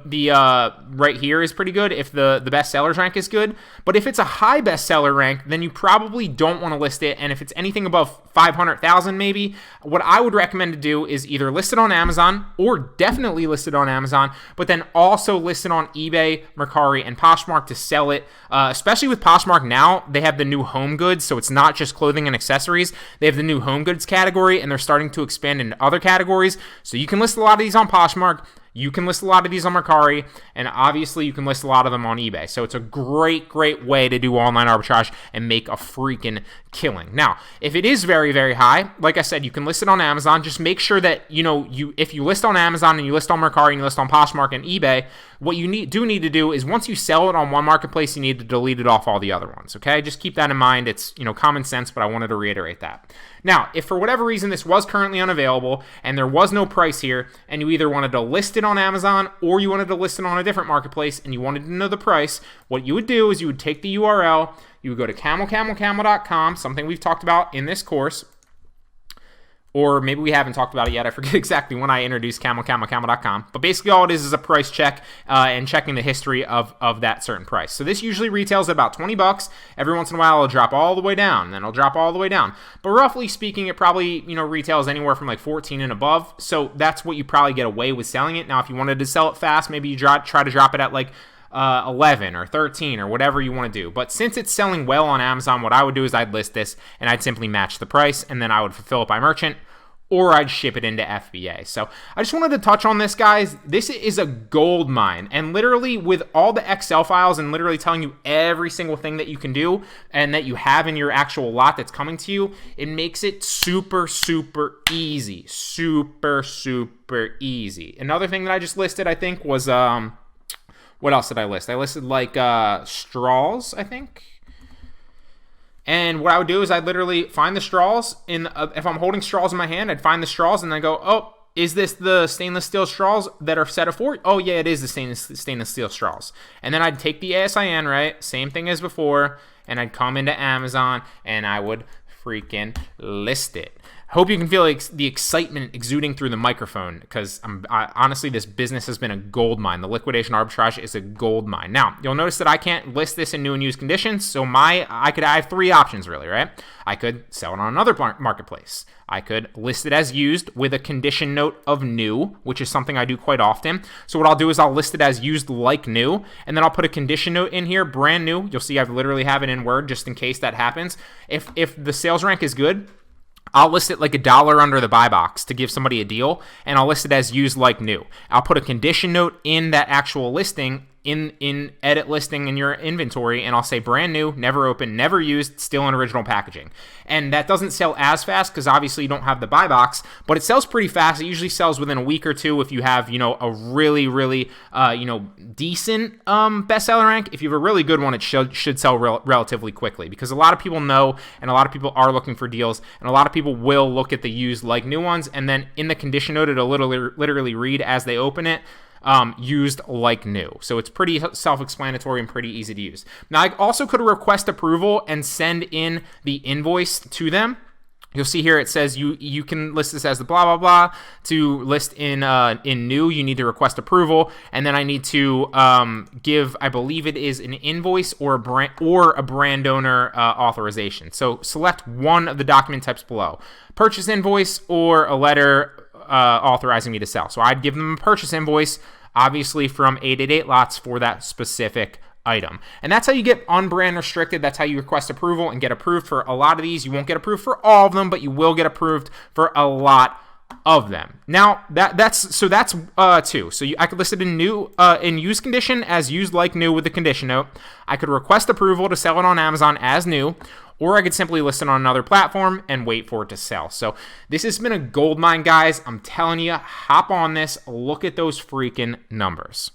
right here is pretty good, if the best sellers rank is good. But if it's a high bestseller rank, then you probably don't want to list it. And if it's anything above 500,000 maybe, what I would recommend to do is either list it on Amazon, or definitely list it on Amazon, but then also list it on eBay, Mercari, and Poshmark to sell it. Especially with Poshmark now, they have the new home goods, so it's not just clothing and accessories. They have the new home goods category, and they're starting to expand into other categories. So you can list a lot of these on Poshmark. You can list a lot of these on Mercari, and obviously you can list a lot of them on eBay. So it's a great way to do online arbitrage and make a freaking killing. Now, if it is very, very high, like I said, you can list it on Amazon. Just make sure that, if you list on Amazon and you list on Mercari and you list on Poshmark and eBay, what you need to do is once you sell it on one marketplace, you need to delete it off all the other ones, okay? Just keep that in mind. It's, common sense, but I wanted to reiterate that. Now, if for whatever reason this was currently unavailable and there was no price here, and you either wanted to list it on Amazon or you wanted to list it on a different marketplace and you wanted to know the price, what you would do is you would take the URL, you would go to camelcamelcamel.com, something we've talked about in this course, or maybe we haven't talked about it yet. I forget exactly when I introduced camelcamelcamel.com. But basically all it is a price check and checking the history of that certain price. So this usually retails at about 20 bucks. Every once in a while it'll drop all the way down, and then it'll drop all the way down. But roughly speaking, it probably, retails anywhere from like 14 and above. So that's what you probably get away with selling it. Now, if you wanted to sell it fast, maybe you try to drop it at like 11 or 13 or whatever you want to do. But since it's selling well on Amazon, what I would do is I'd list this and I'd simply match the price, and then I would fulfill it by merchant, or I'd ship it into FBA. So I just wanted to touch on this, guys. This is a gold mine, and literally with all the Excel files and literally telling you every single thing that you can do and that you have in your actual lot that's coming to you, it makes it super easy. Super easy. Another thing that I just listed, I think, was what else did I list? I listed like straws, I think. And what I would do is I'd literally find the straws if I'm holding straws in my hand, I'd find the straws and then go, oh, is this the stainless steel straws that are set of 4? Oh yeah, it is the stainless steel straws. And then I'd take the ASIN, right? Same thing as before, and I'd come into Amazon and I would freaking list it. Hope you can feel the excitement exuding through the microphone, because honestly, this business has been a gold mine. The liquidation arbitrage is a gold mine. Now, you'll notice that I can't list this in new and used conditions, so I have 3 options really, right? I could sell it on another marketplace. I could list it as used with a condition note of new, which is something I do quite often. So what I'll do is I'll list it as used like new, and then I'll put a condition note in here, brand new. You'll see I've literally have it in Word just in case that happens. If the sales rank is good, I'll list it like $1 under the buy box to give somebody a deal, and I'll list it as used like new. I'll put a condition note in that actual listing in edit listing in your inventory, and I'll say brand new, never opened, never used, still in original packaging. And that doesn't sell as fast because obviously you don't have the buy box, but it sells pretty fast. It usually sells within a week or two if you have, a really decent bestseller rank. If you have a really good one, it should sell relatively quickly, because a lot of people know, and a lot of people are looking for deals, and a lot of people will look at the used like new ones, and then in the condition note, it'll literally read as they open it, used like new. So it's pretty self-explanatory and pretty easy to use. Now, I also could request approval and send in the invoice to them. You'll see here it says you can list this as the blah blah blah. To list in new, you need to request approval, and then I need to give, I believe it is an invoice or a brand owner authorization. So select one of the document types below: purchase invoice or a letter authorizing me to sell. So I'd give them a purchase invoice, obviously from 888 lots for that specific item. And that's how you get unbrand restricted. That's how you request approval and get approved for a lot of these. You won't get approved for all of them, but you will get approved for a lot of them. Now that's 2. So I could list it in new in used condition as used like new with the condition note. I could request approval to sell it on Amazon as new, or I could simply list it on another platform and wait for it to sell. So this has been a gold mine, guys. I'm telling you, hop on this, look at those freaking numbers.